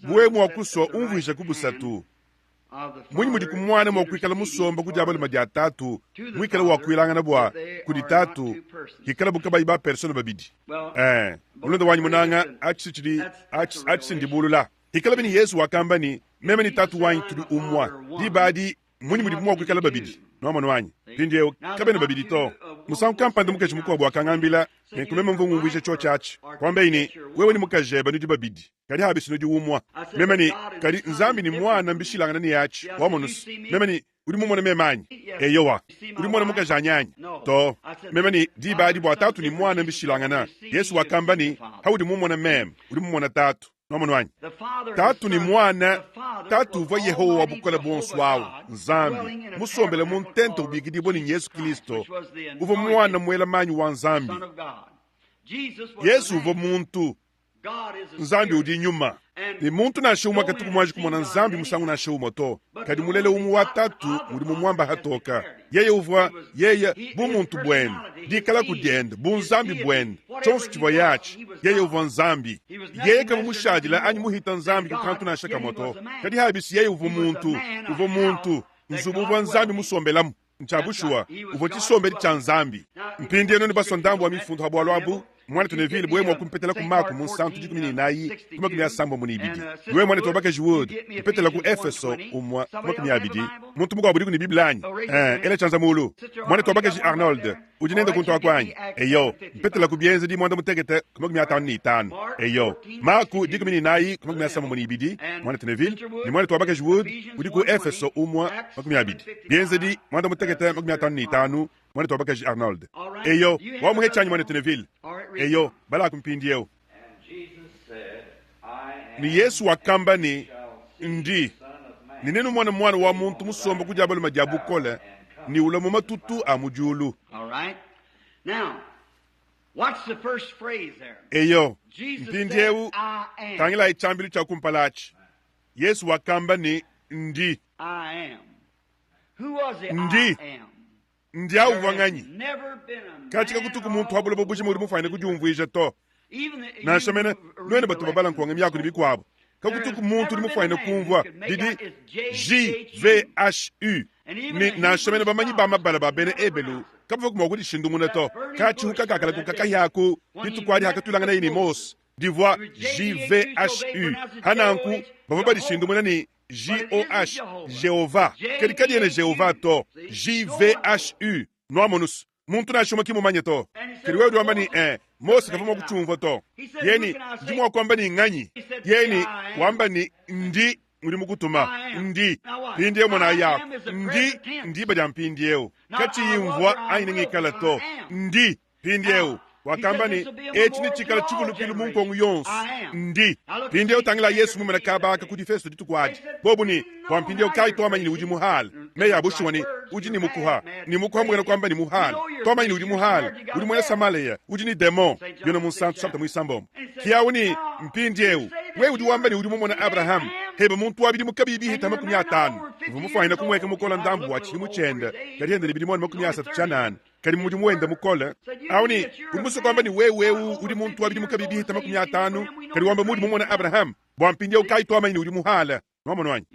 buwe mwakuso umvuisha kubusatu mwinyi mudi kumwana mwakwikala musomba kujabali madi atatu mwikala wakwilangana bwa kudi tatu kikala bukaba iba persona babidi ulonda wanyi munanga achisindi bulula kikala bini yesu wakambani memeni tatu wanyi tudi umwa di badi mwinyi mudi mwakwikala babidi nomano wanyi pindi kabene babidi to musangu kampande mukechi mukwa bwa kangambila kumema mvungu mwishe cho chachi kwamba ini wewe ni mukajeba nudi babidi kadi habisi nudi umwa memeni kadi nzambi ni mwana mbishilangana ni yachi wamonus memeni uri mumona memanyi eyowa uri mwana mukajanyanyi to memeni di badi bwa tatu ni mwana mbishilangana yesu wakamba ni haudi mumona mem uri mumona tatu nomano wanyi tatu ni mwana tatu va yehowa bukola bonsu wawu nzambi musombele muntento ubigidi boni yesu kristo uva mwana mwela manyi wa nzambi yesu uva muntu nzambi udi nyuma ni muntu na shuma katuku mwaji kumona nzambi musangu na shuma to kadi mulele umu wa tatu uri mumwamba hatoka yeye uva yeye bu muntu bwen dikala kudenda bu nzambi bwen chonsu chiva yachi yeye uva nzambi yeye kama mushadila anyi muhita nzambi kukantu na shaka moto kadi habisi yeye uva muntu nzubu uva nzambi musombelamu nchabushua uva chisombeli cha nzambi mpindi eno ni basondambu wa mifundu habu alwabu mwana tunevile bwe mwa kumpetela ku Marko munsantu jikumini nayi kuma kumya sambo munibidi bwe mwana tobaka jiwod kupetela ku Efeso umwa kuma kumya abidi muntu mugo abudi kuni biblani ele chanza mulu mwana tobaka ji Arnold ujinenda kunto akwanyi eyo mpetela ku bienze di mwanda mutegete kuma kumya tani tano eyo Marko jikumini nayi kuma kumya sambo munibidi mwana tunevile ni mwana tobaka jiwod udi ku Efeso umwa kuma kumya abidi bienze di mwanda mutegete kuma kumya tani tano mwana tobaka ji Arnold eyo wa muhechanyi mwana tunevile eyo bala kumpindiyo ni yesu wakamba ni ndi ni nenu mwana wa muntu musomba kujabali majabu kole ni ulamu matutu amujulu eyo mpindiyo tangila ichambili cha kumpalachi yesu wakamba ni ndi ndi auvanganyi kachika kutuku muntu habula bobushi muri mufane kujumvuisha to na shamene nwene batu babala nkwanga myako nibikwabo kakutuku muntu uri mufane kumvwa didi JVHU ni na shamene bamanyi bamabala babene ebelu kapo kuma kudi shindu muna to kachuka kakala kukaka yako ditukwadi hakatulangana ini mos divwa JVHU hananku bababali shindu muna ni JOH Jehova kadi ene Jehova to JVHU noamonus muntu na shoma kimumanye to kadi wewe wamba ni Mose kavuma kuchumva to yeni jimwa kwamba ni nganyi yeni wamba ni ndi muri mukutuma ndi ndiye mwana ya ndi bajampindiyo kachi yimvwa aine ngikala to ndi pindiyo wakamba ni echini chikala chukulu pilu munkongu yonsu ndi pindiyo tangila yesu mumena kabaka kudifesto ditukwadi bobu ni wampindiyo kai toa manyini uji muhal meya bushuwa ni uji ni mukuha mwena kwamba ni muhal toa manyini uji muhal uji mwena samaleya uji ni demon yona munsantu sabta muisambom kiyawu ni mpindiyo we uji wamba ni uji mumona Abraham heba muntu wabidi mukabibi hitama kumya tanu mufahina kumweka mukola ndambu wachi muchenda kadi hende libidi mwana makumya asatu chanana kadi mudi mwenda mukola awuni umuso kwamba ni wewe udi muntu wabidi mukabibi hitama kumya tanu kadi wamba mudi mumona Abraham bwampindia ukai toa manyini udi muhala nomono wanyi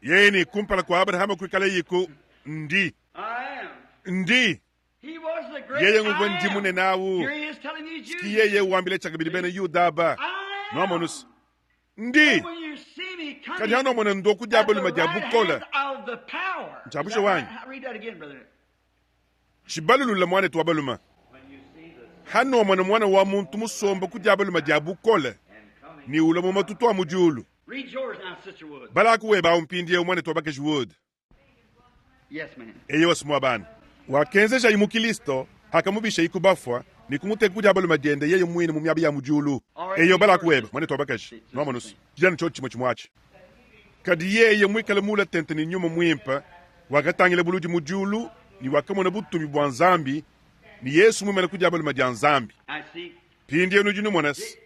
yeni kumpala kwa Abraham kwikala yiko ndi yeye nguva ndi mune nawu skiyeye wambile chakabili bene yudaba nomonus ndi kadi hano mwana ndoku diabolo majabukola chabusho wanyi shibalulu la mwana tuwabaluma hano mwana wa muntu musomba ku diabolo majabukola ni ula mu matutu amujulu bala ku weba umpindie umwane tuwabake Wood. Yes, man. Eyo wasmwa bana wakenzesha imukilisto hakamubisha ikubafwa ni kumuteka ku diabolo majende yeyo mwini mu myabi ya mujulu eyo bala ku weba mwane tuwabake nomanus jana chochi mochimwachi kadi yeye mwikale mula tente ni nyuma mwimpa wakatangile buluji mujulu ni wakamona butumi bwa nzambi ni Yesu mwimana ku diabolo majanzambi pindi enu junu mwanas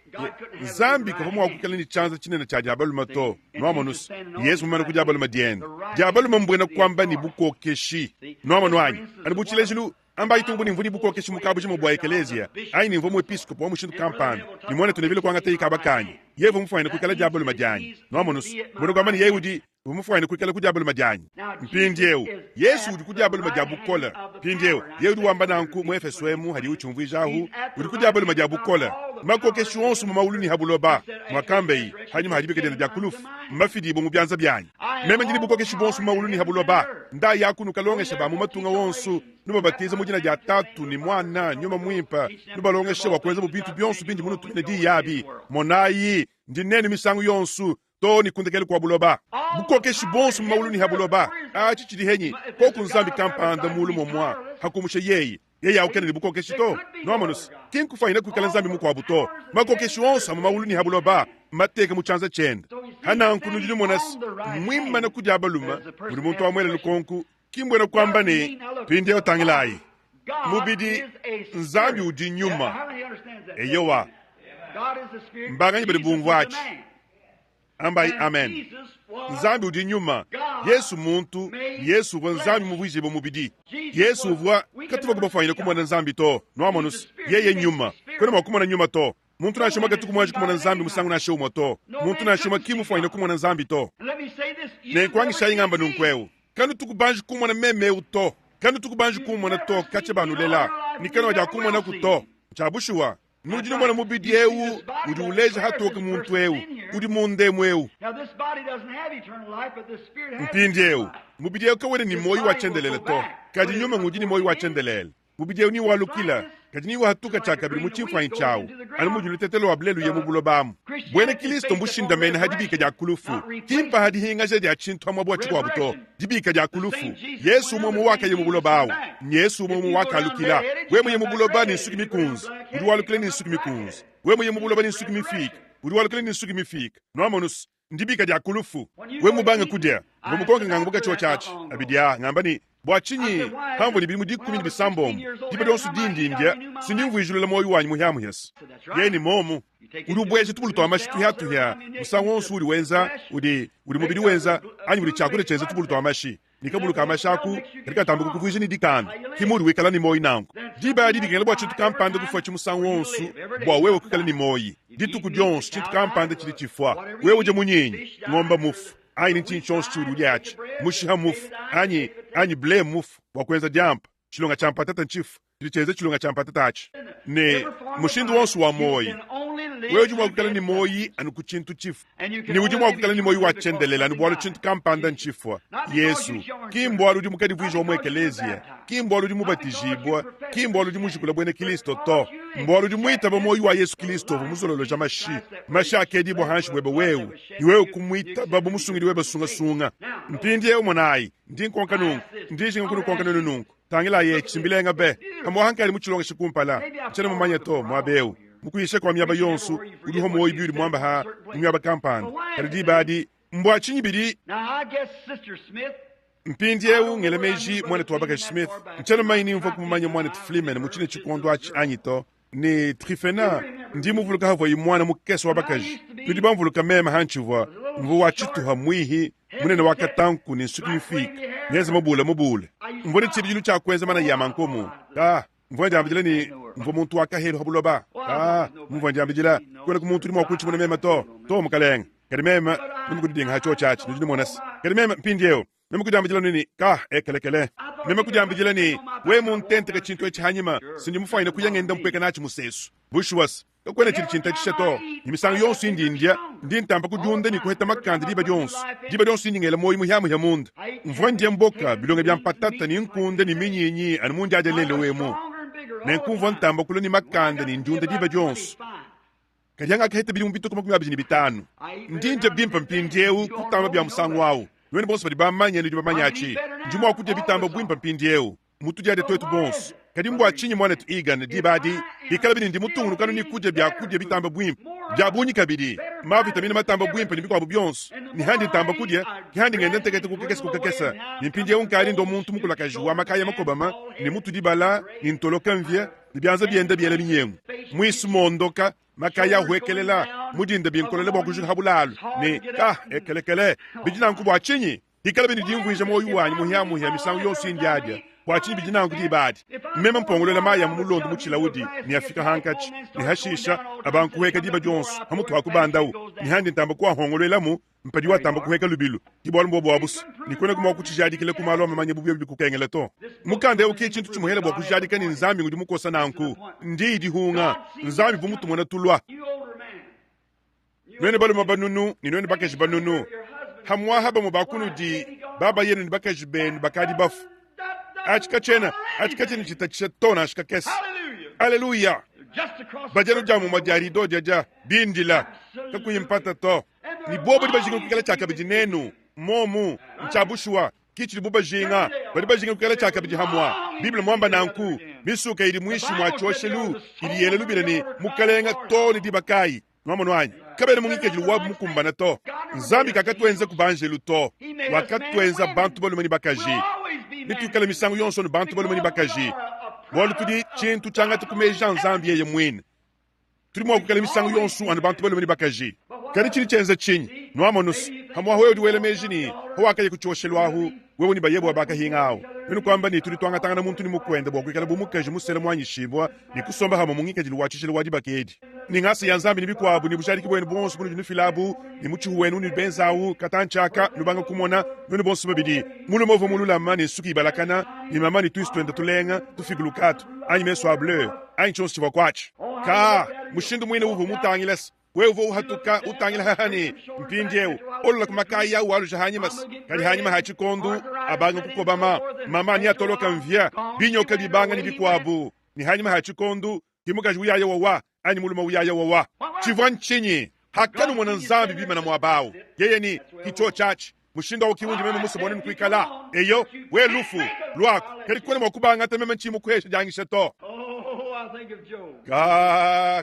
nzambi kafamu wakukale ni chanza chinene cha diabolo mato nomanus Yesu mwimana ku diabolo madiende diabolo mbwena kwamba ni buko keshi nomanu anyi anibuchile jilu amba itungu ni mvuni buko keshi mukabu jimu bwa ekelezia ayi ni mvomu episkopo wa mushindu kampani ni mwene tunevile kwa ngata ikaba kanyi yevu mfwaine kukala diabolo majanyi nomanus mwene kwa mani yehuji mfwaine kukala ku diabolo majanyi mpindiewu Yesu udi ku diabolo majabukola pindiewu yehudu wamba nanku mu Efeswemu hadi uchumvu ijahu udi ku diabolo majabukola mako keshi wonsu mu mauluni habuloba mwakambei hanyuma hadi bikede na jakulufu mafidi ibo mu byanza byanyi meme njini buko keshi wonsu mu mauluni habuloba nda yakunu kalongesha ba mu matunga wonsu nubabatiza mu jina ja tatu ni mwana nyuma mwimpa nubalongesha wakweza mu bintu byonsu bindi munu tumene di yabi monayi ndinene misangu yonsu toni kundekele kwa buloba bukoke shibonsu mauluni habuloba chichidi henyi koku nzambi kampanda mulu momwa hakumushe yeye aukene ni bukoke shito nomanus kinku faina kukala nzambi muko abuto makoke shonsu mauluni habuloba mateke muchanza chenda hananku nujuni monas mwimma na kujabaluma muri muntu amwele lukonku kimbwena kwamba ni pinde otangilayi mubidi nzambi udi nyuma eyowa mbaganyi bari bungwachi ambai amen nzambi udi nyuma Yesu muntu Yesu wa nzambi muvije bo mubidi Yesu vwa katuva kubafanya kumwana nzambi to nomanus yeye nyuma kwena makumana nyuma to muntu nashima gatu kumwaji kumwana nzambi musangu na show moto muntu nashima kimu fanya kumwana nzambi to ne kwangi shayingamba nunkwewu kanu tukubanji kumwana meme uto kanu tukubanji kumwana to kache banulela nikana waja kumwana kuto chabushuwa nujini mwana mubidi ewu udi uleja hatoke muntu ewu udi mundemu ewu mpindi ewu mubidi ewu kawede ni moyi wachendelele to kaji nyuma ngujini moyi wachendelele mubidi ewu ni walukila kaji ni wahatuka chakabiri muchimfanyi chawu anu mujulu tetelo wablelu ye mubulo bamu bwene Kristo mbushinda mene hadibika jakulufu kimpa hadi hinga jedi achintu amwabu chikwa buto dibika jakulufu Yesu mumu waka ye mubulo bawu Yesu mumu waka alukila wemu ye mubulo ba ni suki mikunzi udi walukile ni suki mikunzi wemu ye mubulo ba ni suki mifik udi walukile ni suki mifik nomanus ndibika jakulufu wemu banga kudea ngomukonga ngangubuka cho chachi abidia ngambani bwachinyi hambo ni bilimu dikumi bisambom dibadonsu dindi india sindimvu ijulu la moyo wanyu muhyamu yes yeni momu urubweje tubuluto amashi hatu ya musangwonsu uri wenza uri mubiri wenza anyi uri chakure chenza tubuluto amashi nikabuluka amashaku rika tambuko kuvije ni dikanda kimuri wekala ni moyi nangu diba dibigele bwa chitu kampande kufa chimusangwonsu bwa wewe kukala ni moyi ditu kujonsu chitu kampande chili chifwa wewe je munyinyi ngomba mufu ayi ni chinchonsu churu yachi mushiha mufu anyi ble mufu wakwenza jampa chilonga champatata nchifu chilicheze chilonga champatatachi ne mushindu wonsu wa moyi wewe ujumwa kukala ni moyi anu kuchintu chifu ni ujumwa kukala ni moyi wachendelela anu bwalo chintu kampanda nchifwa Yesu kimbwalo ujumu kadi vwijo omwe ekelezia kimbwalo ujumu batijibwa kimbwalo ujumu jikula bwene Kristo to mbwalo ujumu itaba moyi wa Yesu Kristo vumuzololo ja mashi akedi bo hanshi webe wewe ni wewe kumwita babu musungiri webe sunga mpindi ewe mwanayi ndi nkonka nungu ndi jinga kunu konka nungu tangila ye chimbilenga be amo hankali muchilonga shikumpala chene mumanya to mwabewu mukuyishe kwa myaba yonsu uliho moyi biri mwamba ha myaba kampani kadi badi mbwa chinyibiri mpindi ewu ngelemeji mwane tuwabaka Smith chene maini mvo kumumanya mwane tflimen muchine chikondo achi anyito ni trifena ndi muvuluka havo imwana mukeso wabakaji tudi bamvuluka mema hanchivwa mvu wachituha mwihi munene wakatanku ni nsuki mifika nyeze mubule mvone chibijilu cha kweza mana yamankomu mvone jambijila ni mvo muntu wakahelu habuloba mvone jambijila kwele kumuntu ni mwakunchi mune mema to mukalenga kadi mema nimu kudidinga hacho chachi nujini mwanasi kadi mema mpindieo mema kujambijila nini ekelekele mema kujambijila ni we muntente ke chintu echi hanyima sinji mufayina kuyangenda mpweka nachi musesu bushwas kwene chiri chinta chishato imisango yonse indindia ndintamba kujunda ni kuheta makandi diba jonse indingela moyi muhyamu hyamunda mvonje mboka bilonga bya mpatata ni nkunde ni minyinyi animundi ajelele wemu nenkumva ntamba kulo ni makanda ni njunda diba jonse kajanga kaheta bili mbito kuma kumabiji ni bitanu ndinja bimpa mpindieu kutamba bya musango wawo wene bonse bali bamanya ni bamanyachi njuma wakuje bitamba bwimpa mpindieu mutu jade twetu bonse kadi mbwa chinyi mwana tu igane dibadi ikala bini ndi mutungu kanu ni kuje bitamba bwimpa bya bunyi kabidi ma vitamina matamba bwimpa ni bikwa byonse ni handi tamba kuje kihandi ngende tekete kukekesa ni mpindieu nkali ndo muntu mukula kajua makaya makobama ni mutu dibala ni ntoloka mvye ni byanza byenda byele binyengu mwisu mondoka makaya hwekelela mudinda binkolele bokujuka habulalu ni ekelekele bijina nkubwa chinyi ikala bini dingwije moyu wanyi muhyamu ya misango yonse indiadia bwachinyi bijina nkudibadi mema mpongolele maya mumulondo muchilawudi ni afika hankachi ni hashisha abantu hweka diba jonse hamutu hakubandawu ni handi ntamba kwa hongolela mu mpadi watamba kuheka lubilu dibolu mbobo wabusu ni kwene kuma kuchijadikile kumalo mamanye bubyo bikukengele to mukande ukichintu chumuhele bwa kujadika ni nzambi ngudi mukosa nanku ndidi hunga nzambi bumutu mwana tulwa nwene balu mabanunu ni nwene bakaji banunu hamwa haba mubakunu di baba yenu ni bakaji ben bakadi bafu achikachena chitachisha tona ashikakesi haleluya bajano jamu majari do jaja bindila kakuyimpata to ni bobo di bajinga kukala chaka bijinenu momu mchabushwa kichiri buba jinga badi bajinga kukala chaka bijihamwa biblia mwamba nanku misuka ili mwishi mwachoshelu ili yele lubile ni mukalenga to ni dibakai mwamono wanyi kabele mungike jilu wabu mukumbana to nzambi kakatwenze kubanjelu to wakatwenza bantu bolu mani bakaji nitukala misango yonso ni bantu bolu mani bakaji wolu tudi chintu changa tukumeja nzambi yeye mwini tuli mwa kukala misango yonso anu bantu bolu mani bakaji kadi chini chenza chinyi nwamonus hamwa huwe udiwele mejini huwa akaye kuchoshelwahu wewe ni bayebu wabaka hingao minu kwamba ni tuli tuanga tanga na muntu ni mukwende bwa kukala bumukaji musele mwanyi shibwa ni kusomba hama mungike jilu wachishele wadi bakedi ni ngasi yanzambi ni bikwabu ni bushari kibwenu bonsu bunu jinu filabu ni muchi huwenu ni benzawu katanchaka nubanga kumona minu bonsu babidi mulu movo mulu lama ni suki ibalakana ni mama ni twist tuenda tulenga tufigulukatu anyi meso bleu anyi chonsi chiva kwachi ka mushindu mwine uvu mutangiles wewe uhatuka utangila hahani mpinjeu olola kumakaya walu jahanyimas kali hanyima hachikondu abanga kukobama mama ni atoloka mvya binyo kabibanga ni bikwabu ni hanyima hachikondu kimukaji uyaya wawa ani muluma uyaya wawa chivwan chinyi hakanu mwana nzambi bima na mwabao yeye ni kicho chachi mushinda ukiwunji meme musubone nkuikala eyo we lufu lwako kali kwene mwakubanga ate meme nchimu kuhesha jangisha to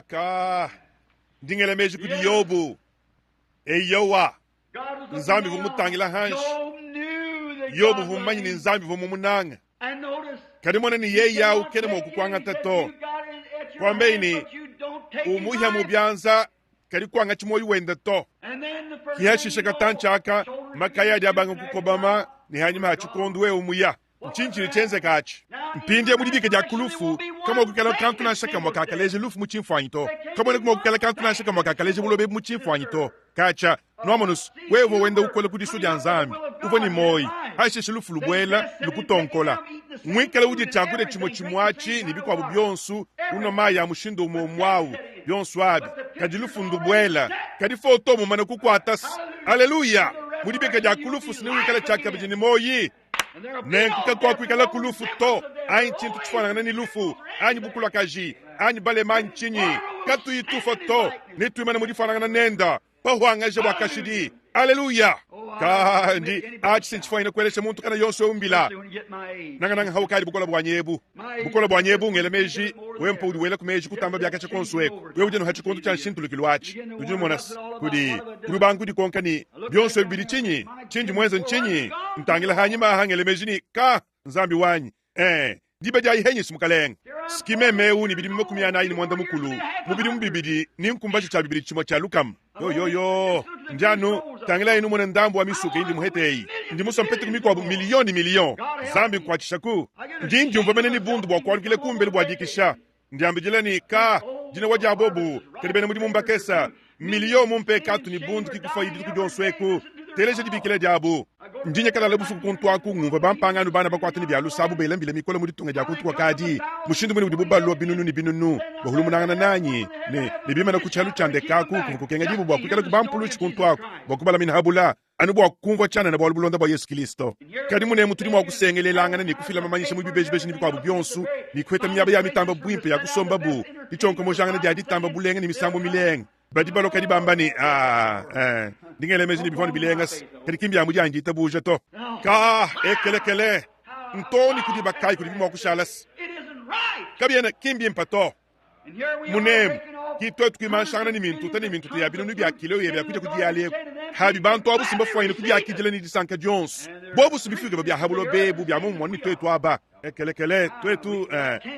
ka ndingele meji kudi yobu eyowa nzambi vumutangila hanshi yobu vumanyi ni nzambi vumumunanga kadi mwana ni ye yau kene mwakukwanga tato kwambe ni umuhya mubyanza kadi kwanga chimoyi wende to kihashishe katanchaka makaya diabanga kukobama ni hanyima hachikondu we umuya nchinchiri chenze kachi mpindi ya mudibike dia kulufu kama ukukala kantu na shaka mwakakaleje lufu muchimfwanyito kama ukukala kantu na shaka mwakakaleje mulobe muchimfwanyito kacha nomonus wevo wende ukola kudisu dia nzambi uvo ni moi haishe lufu lubwela lukutonkola mwikala udi chakude chimo chimwachi nibikwa bubyonsu uno maya mushindo umomwawu byonsu abi kadi lufu ndubwela kadi foto mumana kukwatas haleluya mudibike dia kulufu siniwikala chaka bijini moyi nenkuka kwa kwikala kulufu to ayi chintu chifana ni lufu anyi bukula kaji anyi bale manchinyi katu yitufa to nitwimana mudifana na nenda pahwanga je bakashidi haleluya kandi achi sinchifana kwelesha muntu kana yonso umbila nanga hawkali bukola bwanyebu ngelemeji wempo udiwela kumeji kutamba byakache konsweko wewe ujeno hachikonto cha shintu likilwachi ujino monas kudi kubangu di konkani byonso bili chinyi mwenza nchinyi ntangila hanyima hangelemeji ni ka nzambi wanyi diba jai henyi sumukalenga skimeme uni bidi mmekumyana ini mwanda mukulu mubidi mbibidi ni nkumbachi cha bibidi chimo cha lukam yo njanu tangila inu mwana ndambu wa misuke indi muhetei ndi musa mpete kumikwa milion zambi kwa chishaku ndi mvamene ni bundu bwa kwa kile kumbele bwa jikisha ndi ambijile ni ka jina waja abobu kalibene mudi mumbakesa milion mumpe katu ni bundu kikufa yidi kujonsweku teleje di bikele diabo ndinya kala lebu su kontwa ku ngumva bampanga no bana bakwatini byalu sabu belambile mikolo muri tunga jakutwa kwa kadi mushindu muri bubu ballo binunu bahulu munanga nanyi ne bibima na kuchalu chande kaku kukenga dibu bwa kukala kubampulu chikontwa bakubala min habula anu bwa kungo chana na bwa bulonda bwa Yesu Kristo kadi mune mutuli mwa kusengelelanga ni kufila mamanyisha mu bibeji ni bikwa byonsu ni kweta myaba ya mitamba bwimpe ya kusomba bu ichonko mojanga na jadi tamba bulenge ni misambo milenge badi balo kadi bambani ndingele mezi ni bifoni bilengas kadi kimbi amu jangi tabuja to ka ekele ntoni kudi bakai kudi mwa kushalas kabiena kimbi mpato munem kito tukimanshana ni mintu ya binu bya kilo ya kuja kudi yale habi bantu abu simba fo ina kudi akijele ni disanka Jones bobu sibifuga bya habulo bebu bya mu ni to aba ekele twetu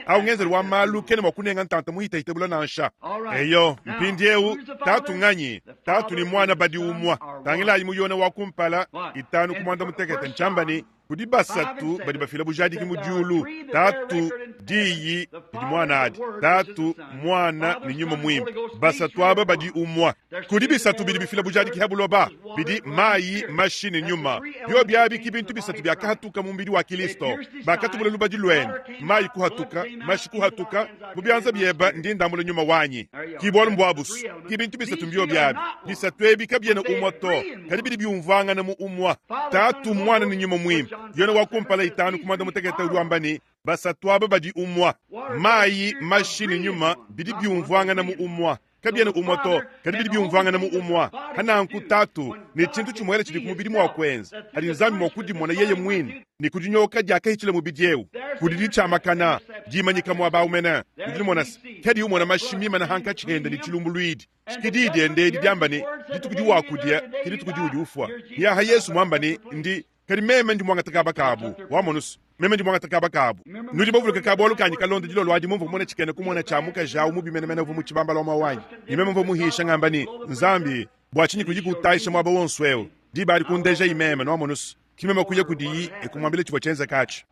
au ngenzel wa malu kene makunenga ntanta muita itebula nansha eyo mpindieu tatu nganyi tatu ni mwana badi umwa tangila yimuyona wakumpala itanu kumwanda mutekete nchambani kudi basatu badi bafila bujadi kimujulu tatu diyi ni mwana adi tatu mwana ni nyuma mwimba basatu aba badi umwa kudi bisatu bidi bifila bujadi kihabuloba bidi mayi mashini nyuma yo byabi kibintu bisatu byakahatuka mu mbiri wa Kristo bakatubula lubadi lwen mayi kuhatuka mashi kuhatuka bubyanza byeba ndindamulo nyuma wanyi kibol mbwabus kibintu bisatu mbyo byabi bisatu ebi kabyena umwato kadi bidi byumvanga na mu umwa tatu mwana ni nyuma mwimba yona wakumpala itanu kumanda muteketa uruambani basatu aba badi umwa mayi mashini nyuma bidi byumvanga na mu umwa kabyena umwato kadi bidi byumvanga na mu umwa hananku tatu ni chintu chumwele chili kumubiri mwa kwenza ali nzambi mwakudi mwana yeye mwini ni kudinyoka jaka hichile mubidyeu kudidi chamakana jimanyika mwa umena kudini mwana kadi umwana mashimima na hanka chihenda ni chilumbuluidi chikididi ende didyambani ditukudi wakudia kidi tukudi ufwa ya Yesu mwambani ndi kadi meme ndi mwanga takaba kabu wamonus meme ndi mwanga takaba kabu nudi bavuluka kabu walukanyi kalonda dilo lwadi mumvu mwana chikene kumwana chamuka jao mubimene vumu chibamba lwa mawanyi ni meme mvu muhisha ngambani nzambi bwachinyi kujiku utaisha mwaba wonsweo di bari kundeja imeme no wamonus kimema kuye kudiyi ekumwambile chibo chenze kachi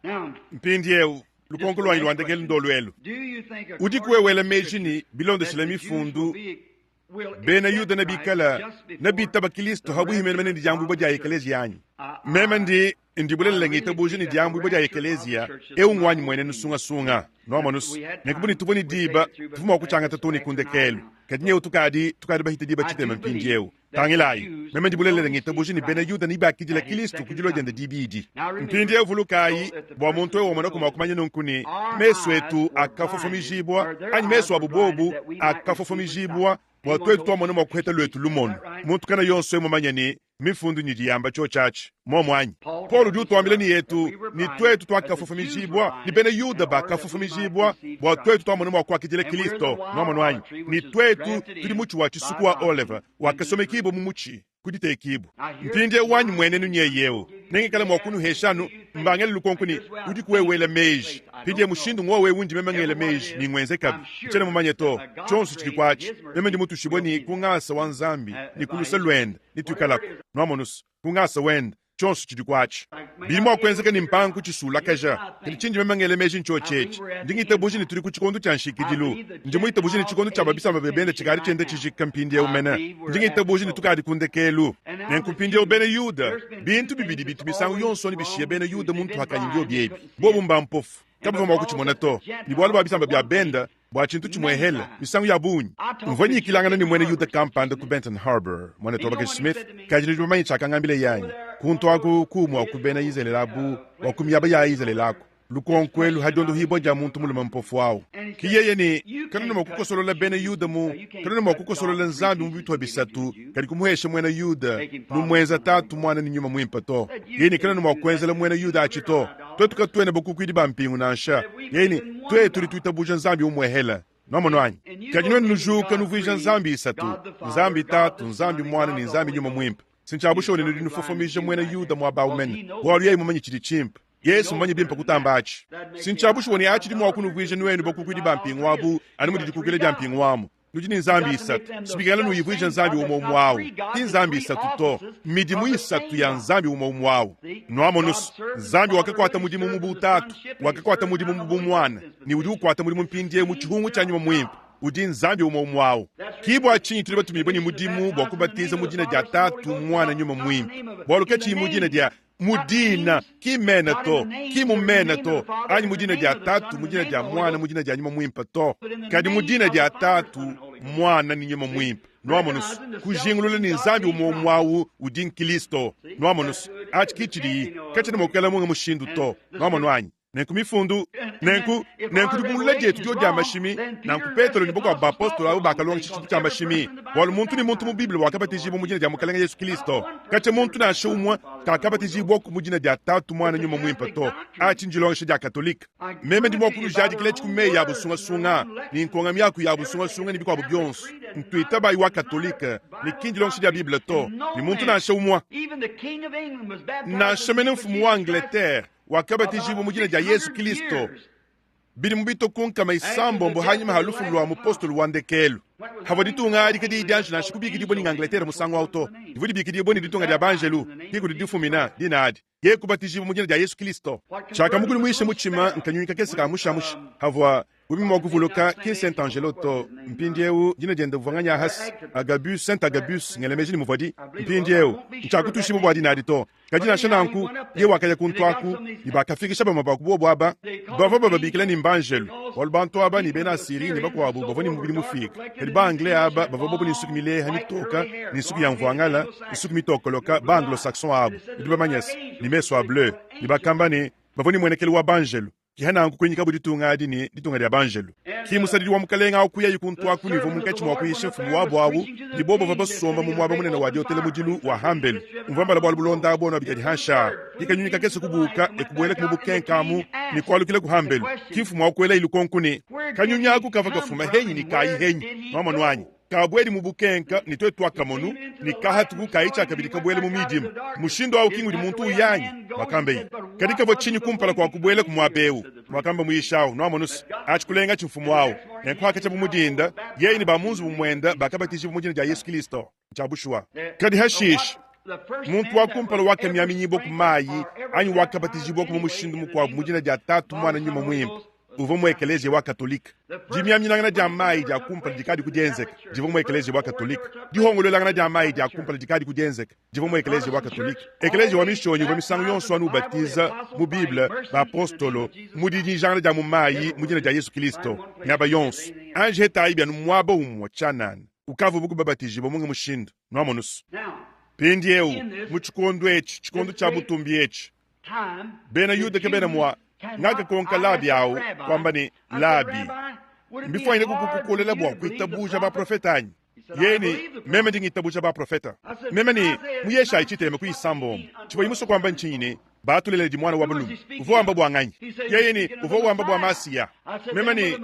mpindieu lukongo lwanyi lwandegele ndolwelu udi kuwewele mejini bilondo shilemi fundu bena yuda na bikala na bitaba Kristo habu himene ndi jambu baja ekelezia yanyi meme ndi bulele ngita buji ni jambu baja ekelezia ngwanyi mwene nusunga no manus nekubuni tuboni diba tufuma kuchanga tatoni kundekelu kadinye utukadi bahita diba chitema mpindieu tangilai meme ndi bulele ngita buji ni bena yuda ni bakijila Kristo kujilo jende dibidi mpindieu vulukai bwa muntu wo mwana kumakumanya nonkuni meswetu akafofomijibwa anyi mesu abubobu akafofomijibwa mwatwetu tuwa mwana mwakuheta lwetu lumonu muntu kana yonso emo manyani mifundu nyidiyamba cho chachi momwanyi Paulu diu tuwamileni yetu ni twetu tuwa kafufumijibwa ni bene yuda ba kafufumijibwa mwatwetu tuwa mwana mwakuhakijile Kristo nomanu wanyi ni twetu tuli muchi wa chisuku wa Oliver wakasome kibo mumuchi kudite kibo mpinde wanyi mwene nunye yeo nengi kala mwakunu heshanu mbangele lukonkuni udi kuwewele meji pide mushindu ngowe wundi memangele meji ni ngwenze kabi chene mumanyeto chonsu chikikwachi meme ndi mutu shiboni kungasa wanzambi ni kulusa lwenda ni tukalako nomonus kungasa wenda chonsu chikikwachi bilimo akwenzeka ni mpanku chisula kaja kili chinji memangele meji ncho chechi ndingite buji ni turi kuchikondu chanshikidilu ndimuite buji ni chikondu chababisa mabebende chikari chende chishikampindi ya umena ndingite buji ni tukadi kundekelu nenkumpindi ya ubene yuda bintu bibidi bitu bisangu yonsoni bishiye bene yuda muntu hakanyingi obyebi bobu mbampofu kabu mwa kuchimona to ni bwalo babisa mbya benda bwa chintu chimwehela bisangu ya bunyi mvonyi kilangana ni mwene yuda kampanda ku Benton Harbor mwene Tobacco Smith kajini jumanyi chakangambile yanyi kuntu aku kumwa kubena yizele labu wakumyaba ya yizele lako lukonkwelu hadondo hibonja muntu muluma mpofu wao kiyeye ni kanuna makukosolola bene yuda mu kanuna makukosolola nzambi mubitwa bisatu kali kumuhesha mwene yuda numweza tatu mwana ni nyuma mwimpato yeni kanuna makwenzela mwene yuda achito twetuka twene bokukwidi bampingu nansha yeni tuli tuitabuja nzambi umwehela nomono anyi kajino nujuka nuvuja nzambi isatu nzambi tatu nzambi mwana ni nzambi nyuma mwimpa sinchabushoni nufofomije mwene yuda mwabaumen walu yei mumanyi chidi chimpa Yesu mmanyi bimpa kutambachi sinchabushi woni achidi mwakunu vwije nwenu bokukwidi bampingu wabu animudi dikukile jampingu wamu nujini nzambi isatu sibigala nuyivwije nzambi umomu wawu ti nzambi isatu to midimu isatu ya nzambi umomu wawu nwamonusu nzambi wakakwata mudimu mubu utatu wakakwata mudimu mubu mwana ni udi ukwata mudimu mpindie muchihungu cha nyuma mwimpa udi nzambi umomwawo kibo achinyi tuli batumile ni mudimu bwakubatiza mudina dia tatu mwana nyuma mwimbi bwaluke chi mudina dia mudina kimena to kimumena to ani mudina dia tatu mudina dia mwana mudina dia nyuma mwimpa to kadi mudina dia tatu mwana ni nyuma mwimpa noamonus kujingulule ni nzambi umomwawo udi Kristo noamonus achikichidi kachina mokela munga mushindu to noamono anyi nenku mifundu nenku dibumulaje tudio dia mashimi nanku Petro ni boko abapostola abo bakalonga chichipu cha mashimi wal muntu ni muntu mu Biblia wakabatijibu mujina dia mukalanga Yesu Kristo kache muntu na shumwa kakabatijibu ku mujina dia tatu mwana nyuma mwimpato achinjilonga shija katolika meme ndi mokuru jadi kile chikume ya busunga sunga ni nkonga miyaku ya busunga sunga ni biko byons ntuita ba wa katolika ni kinjilonga shija Biblia to ni muntu na shumwa na shemene mfumu wa Angleterre wakabatijibu mujina dia Yesu Kristo biri mubito kunka maisambo mbo hanyuma halufu lwa mupostolo wandekelu havaditunga adikadi idanshi na shikubiki diboni Angleterre musango auto divudi biki diboni ditunga dia banjelu kiku difumina dinadi ye kubatijibu mujina dia Yesu Kristo chaka mugulu mwishe muchima nkanyunika kesi ka mushamush havwa ubimo kuvuluka ki Saint Angelo to mpindieu jina jende vanganya has Agabus Saint Agabus ngelemejini muvadi mpindieu nchakutushi bwa dinadi to kajina shananku ye wakaya kuntwaku ibakafikisha bamabakubo bwaba bava bikila ni mbanjelu walbantu aba ni bena siri ni bakwa abu bavoni mubili mufika kadi ba anglais aba bavobo ni suku mile hani toka ni suku yanvwangala ni suku mitokoloka ba anglo-saxon abu idiba manyas ni meso bleu ni bakambani bavoni mwenekeli wa banjelu kihana anku kwenyika buditunga adini ditunga dia banjelu kimusadidi wa mukalenga akuya yikuntwa kunivo munkachi mwa kuyishe mfumu wabo abu ni bobo vabasomba mu mwaba munene wa diotele mujilu wa hambel mvamba la bwalu bulonda abo na bikadi hansha kikanyunika kese kubuka ekubwele kumubukenkamu ni kwalukile ku hambel kifu mwa kwela ilukonkuni kanyunyaku kavaka fuma henyi ni kai henyi mama nwanyi kabweli mubukenka nitwe twakamonu nikahatuku kaicha kabili kabwele mumidimu mushindo au kingu di muntu uyanyi makambe kadika vochinyi kumpala kwa kubwele kumwabeu makamba muyishao noamonus achikulenga chimfumu wao nenkwaka cha bumudinda yeyi ni bamunzu bumwenda bakabatishi bumujina dia Yesu Kristo chabushwa kadi hashish muntu wakumpala waka miyaminyibo kumayi anyi wakabatishi boku mumushindu mukwa bumujina dia tatu mwana nyuma mwimpa uvomo ekeleje wa katolika jimyamnyinangana dia mai dia kumpala dikadi kujenzeka jivomo ekeleje wa katolika dihongolelangana dia mai dia kumpala dikadi kujenzeka jivomo ekeleje wa katolika ekeleje wa mishonyi wa misango yonso anu baptiza mu Biblia ba apostolo mudijingana dia mu mai mujina dia Yesu Kristo nyaba yonso anje heta ibya numwaba umwa chanan ukavu buku babatiji bomunga mushinda noamonus pendieu muchikondo echi chikondo cha butumbi echi bena yude kebena mwa ngaka konka labi au kwamba ni labi mbifo ine kukukulela bwa kuitabuja ba profetanyi yeni meme ndi ngitabuja ba profeta meme ni muyesha ichiteme kuisambo chipo imuso kwamba nchine batulele di mwana wa bulum uvo amba bwa nganyi yeni uvo amba bwa masia meme ni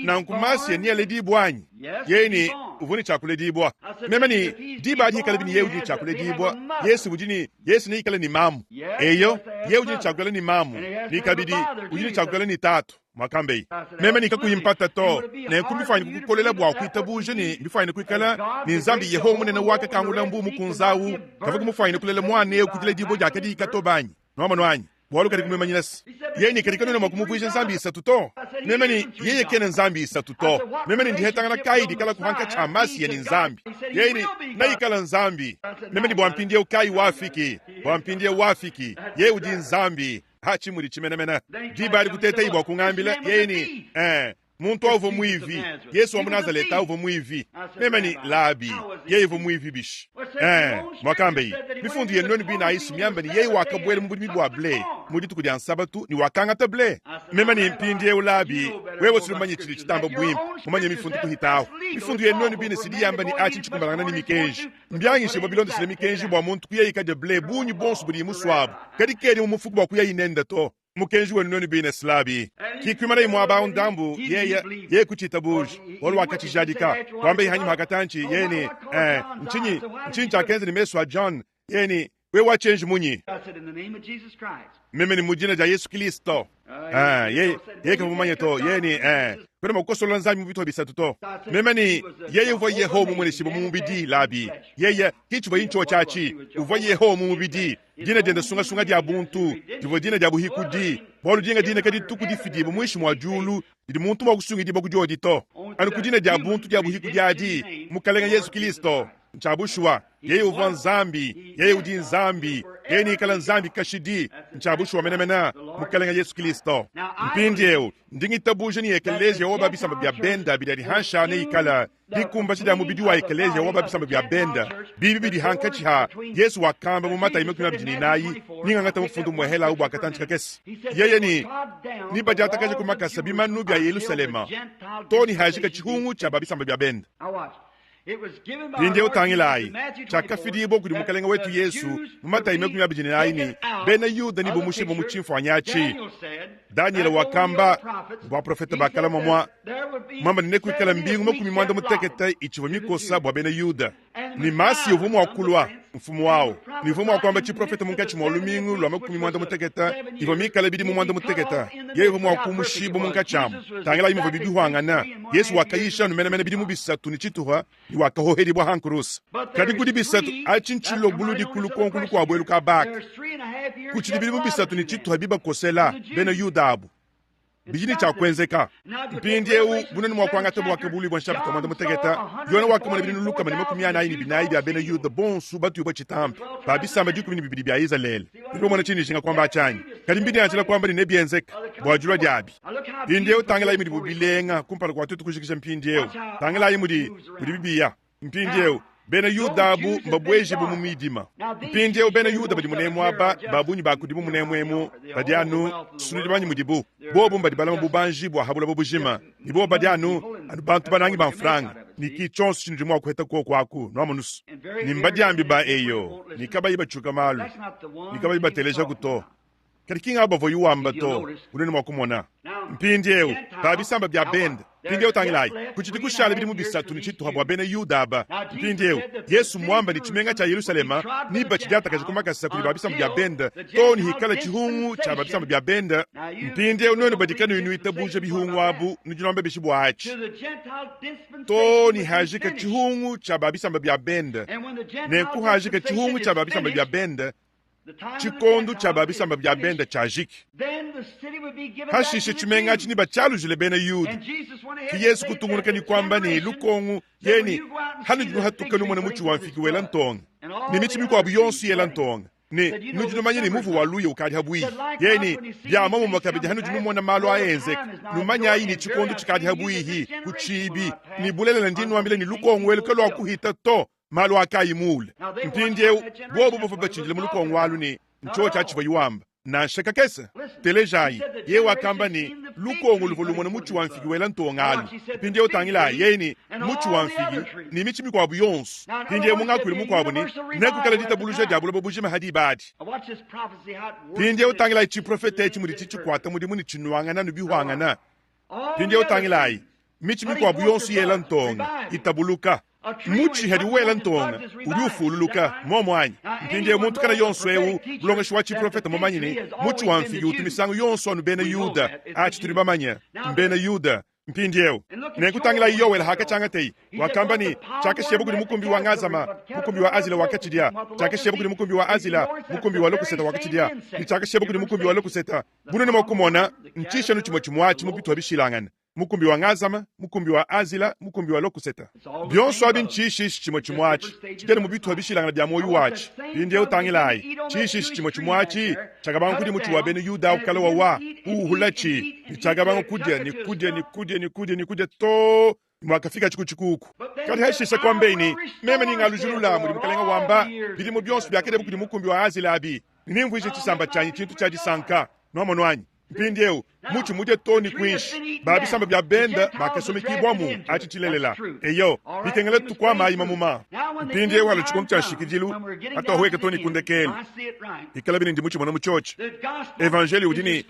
na nkumasia ni aledi bwanyi yeni uvo ni chakule di bwa meme ni di ba di kale ni yeudi chakule di bwa Yesu ujini Yesu ni kale ni mamu eyo ye ujini chakule ni mamu ni kabidi ujini chakule ni tatu makambe meme ni kakuyimpata to na kumifanya kukolela bwa kuitabuje ni mifanya kuikala ni nzambi yeho munene wake kangula mbumu kunzawu kavuga mufanya kulela mwane kutile dibo jakadi katobanyi no manwanyi bwalu kadi kumemanyinasi yeni kadi kanona makumuvuisha nzambi isatuto meme ni yeye kene nzambi isatuto meme ni ndihetangana kaidi kala kuhanka chamasi ya ni nzambi yeni na ikala nzambi meme ni bwampindie ukai wafiki ye uji nzambi hachi muri chimenemena dibali kuteta ibwa kungambila yeni muntu ovo muivi Yesu wa Nazareta ovo muivi meme ni labi yeye ovo muivi bish mwakambe bifundu yenoni bina isu myamba ni yeye wakabwele mbudi bwa ble mudi tukudi ansabatu ni wakanga table meme ni mpindie ulabi wewe silumanyi chili chitamba bwimba mumanye mifundu kuhitao bifundu yenoni bina sidi yamba ni achi nchukumbalangana ni mikenji mbyangi she babilondo sile mikenji bwa muntu kuya ikade ble bunyi bonsu budi muswabu kadi kedi mumufuku bwa kuya inenda to mukenji wenoni bina slabi kikwimana imwaba undambu ye kuchitabuj wolu wakati jadika kwambe hanyuma hakatanchi yeni nchinyi chakenzi ni mesu wa John yeni we wa change munyi meme ni mujina ja Yesu Kristo ye kavumanye to yeni pero makosola nzami mubito bisatu to meme ni yeye uvo yeho mumwene shibo mumubidi labi yeye kichu bayincho chachi uvo yeho mumubidi dina denda sunga dia buntu divo dina dia buhikudi bolu dinga dina kadi tukudi fidi mumwishi mwa julu ndi muntu mwakusunga ndi bakujodito anu kudina dia buntu dia buhiku dia di mukalenga Yesu Kristo nchabushwa yeye uva nzambi yeye udi nzambi yeye ni kala nzambi kashidi nchabushwa menamena mukalenga Yesu Kristo mpindieu ndingitabuje ni ekeleje oba bisamba bya benda bidari hansha ne ikala dikumba shida mubidiwa ekeleje oba bisamba bya benda bibi hankachi ha Yesu wakamba mu mata imekuna bijini nayi ninga ngata mufundu mwehela ubu akatanchika kesi yeye ni bajata kaje kumakasa bimanu bya Yerusalema toni hajika chihungu cha babisamba bya benda Pinde utangilai chakafidibo kudi mukalenga wetu Yesu mumata imekunya bijini naini bena yuda ni bomushe bomuchimfu wanyachi Daniel wakamba bwa profeta bakala mwa mama nineku ikala mbingu mokumi mwanda muteketa ichivo mikosa bwa bena yuda ni masi uvumu wakulwa mfumu wao ni uvumu wakwamba chi profeta mungachi mwolumingu lwa mokumi mwanda muteketa ivo mikala bidi mwanda muteketa ye uvumu wakumushibo mungachamu tangila imu bibi huangana Yesu wakayisha numenemene bidi mubisatu ni chituha ni wakahoheri bwa hankurusa kadi kudi bisatu achinchilo buludi kulukonkulu kwa bwelu kabak kuchidi bidi mubisatu ni chituha biba kosela bena yuda abu bijini cha kwenzeka mpindieu bunani mwakwanga tebo wakabuli bwa shabu kamanda mutegeta yona wakamana bini luka mani makumyana ini binayi bya bena yuda bonsu batu yuba chitampi babisa majiku bini bibidi bya Israel ndipo mwana chini shinga kwamba achanyi kadi mbidi anchila kwamba ni nebienzeka bwajulwa jabi mpindieu tangela imudi bubilenga kumpala kwa tutu kushikisha mpindieu tangela imudi bibiya mpindieu bena yuda abu mbabweji bu mumidima mpindieu bena yuda badi munemu aba babunyi bakudimu munemwemu badianu sunudi banyi mudibu bobu mbadibala mabubanji bwa habula bubujima nibo badianu anu bantu banangi banfranga niki chonsu chinu jimwa kuheta kuo kwaku nwamunusu nimbadiambi ba eyo nikaba iba chuka malu nikaba iba teleja kuto karikinga aba voyu wamba to unene mwakumona mpindieu babisamba bya benda mpindieu tangilai kuchiti kushale bidi mubisatu ni chitu habwa bena yuda aba mpindieu Yesu mwamba ni chimenga cha Yerusalema niba chijata kajikumakasa kuli babisamba bya benda toni hikala chihungu cha babisamba bya benda mpindieu nono badikanu inuita buje bihungu abu nijunombe bishibu hachi toni hajika chihungu cha babisamba bya benda neku hajika chihungu cha babisamba bya benda chikondo cha babisamba bya benda chajiki hashishe chimenga chini bachalu jile bena yuda ki Yesu kutunguluka ni kwamba ni lukongu yeni hanu jinu hatuka numwana muchi wanfiki wela ntonga ni michi miko abu yonsu yela ntonga ni nujinu manye ni mufu waluye ukadi habui yeni bya mamu makabidi hanu jinu mwana malu aenzek numanya hii ni chikondo chikadi habui hii kuchibi ni bulele na ndinu wambile ni lukongu welu kalu wakuhita to malu akayi mule mpindieu bobo bofa bachinjile muluko ngwalu ni nchocha chiva yuamba na shaka kesa telejayi ye wakamba ni luko ngulu volumona muchu wanfigi wela ntongalu mpindieu tangila ye ni muchu wanfigi ni michimi kwa buyonsu mpindieu munga kwili mukwabu ni neku kala dita buluje diabula bobujima hadi ibadi mpindieu tangila ichi profeta ichi mudi chichu kwata mudi muni chinuangana nubihuangana mpindieu tangila michimi kwa buyonsu yela ntonga itabuluka muchi hadi wela ntonga uriufululuka momwanyi mpinde muntu kana yonso ewu bulonga shwachi profeta momanyini muchi wanfigi utimisangu yonso anu bena yuda achi turi bamanya mbena yuda mpinde ewu nekutangila iyo wela haka changa tei wakamba ni chake shebu kuli mukumbi wa ngazama mukumbi wa azila wakachidia chake shebu kuli mukumbi wa azila mukumbi wa lokuseta wakachidia ni chake shebu kuli mukumbi wa lokuseta bunu ni makumona nchisha nuchimo chimwachi mubitu wabishilangana mukumbi wa ngazama mukumbi wa azila mukumbi wa lokuseta byonso abinchishishi chimo chimwachi chidere mubitu wabishilangana bya moyo wachi inde utangilai chishishi chimo chimwachi chagabangu kudi muchu wa bene yuda ukala wa uhulachi ni chagabangu kudya to mwakafika chikuchikuku kati hashisha kwambeni meme ni ngalujulula muri mukalenga wamba bili mu byonso byakede bukudi mukumbi wa azila abi nimvuje chisamba chanyi chintu chaji sanka nomonwanyi mpindieu muchu muje toni kwinshi babisamba bya benda bakasomekibwamu achichilelela eyo bikengele tukwama imamuma mpindieu wala chikontu cha shikijilu hata hoeke toni kundekeli ikalabini ndi muchu mwana muchochi evangeli udini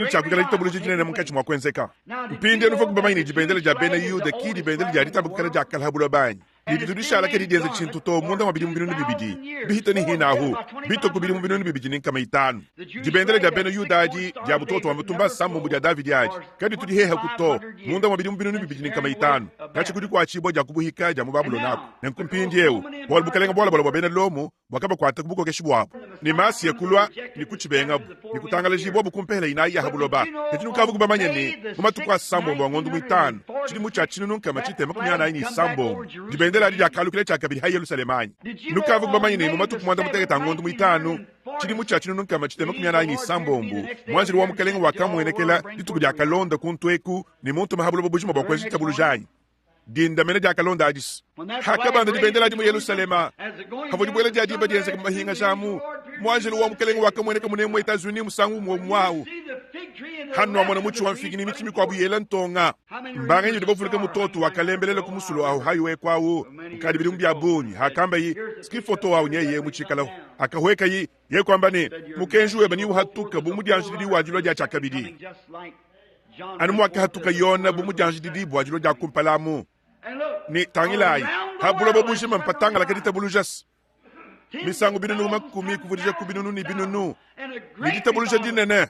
chakwikala litabulu jijinene munkachi mwakwenzeka mpindieu nufo kubamaini jibendele ja bena yuda kidi bendele ja litabukala ja kalhabula banyi nibitulishala ke didenze chintu to munda mabili mbinu bibidi bihito ni hinahu bito kubili mbinu bibidi ni kama itanu dibendele ja beno yudaji ja butoto wa mutumba sambo mu ja David yaji kadi tudi hehe kuto munda mabili mbinu bibidi ni kama itanu gachi kudi kwa chibo ja kubuhika ja mu Babulonako nenkumpindi yewu bol bukalenga bola bena lomu wakaba kwata kubuko keshibwa ni masi yakulwa ni kuchibenga ni kutangala jibo bukumpela inayi ya habuloba ketinu kavu kubamanya ni kumatukwa sambo ngondu mu itanu chidi mucha chinu nunka machite makunyana ini sambo dibendele adi ja kalukile cha kabiri hayi Yerusalemani nukavu kubamanya ni mumatuku mwanda mutegeta ngondu mu itanu chidi mucha chinu nunka machite makunyana ini sambombu mwanjiri wa mukalenga wakamwenekela dituku ja kalonda kuntweku ni muntu mahabuloba bujuma bakweshi tabulujanyi dinda mena ja kalonda ajis hakabanda dibendele adi mu Yerusalema havo dibwele ja diba dienze kama hinga jamu mwanjiri wa mukalenga wakamweneka munemu Etazuni musangu mwawu hanu wa mwana muchi wa mfigini michi mikwa buyela ntonga mbanga nyo dibofulika mutoto wakalembelele kumusulu ahu hayo kwawo mkadibiri mbya boni hakamba yi skifoto wa unyeye muchikala akahweka yi ye kwamba ni mukenjuwe bani uhatuka bumudi anjididi wajilo ja chakabidi anu mwaka hatuka yona bumudi anjididi wajilo ja kumpalamu ni tangilai habulo babushima mpatanga la kadita bulujas misangu binunu makumi kuvudija kubinunu ni binunu midita buluja dinene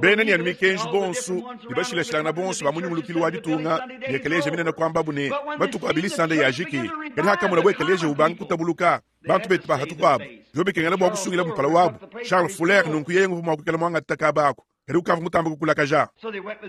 bene ni anmi kenju bonsu nibashile shilana bonsu bamunyumulukili wajitunga yekeleje minene kwamba bune batuko abilisande yajiki kadi haka muna bwekeleje ubangi kutabuluka bantu betu bahatukwabo yobe kengana bwa kusungila mpala wabo Charles Fuller nunkuye nguvu mwakukela mwanga takabako kadi ukavu mutamba kukulakaja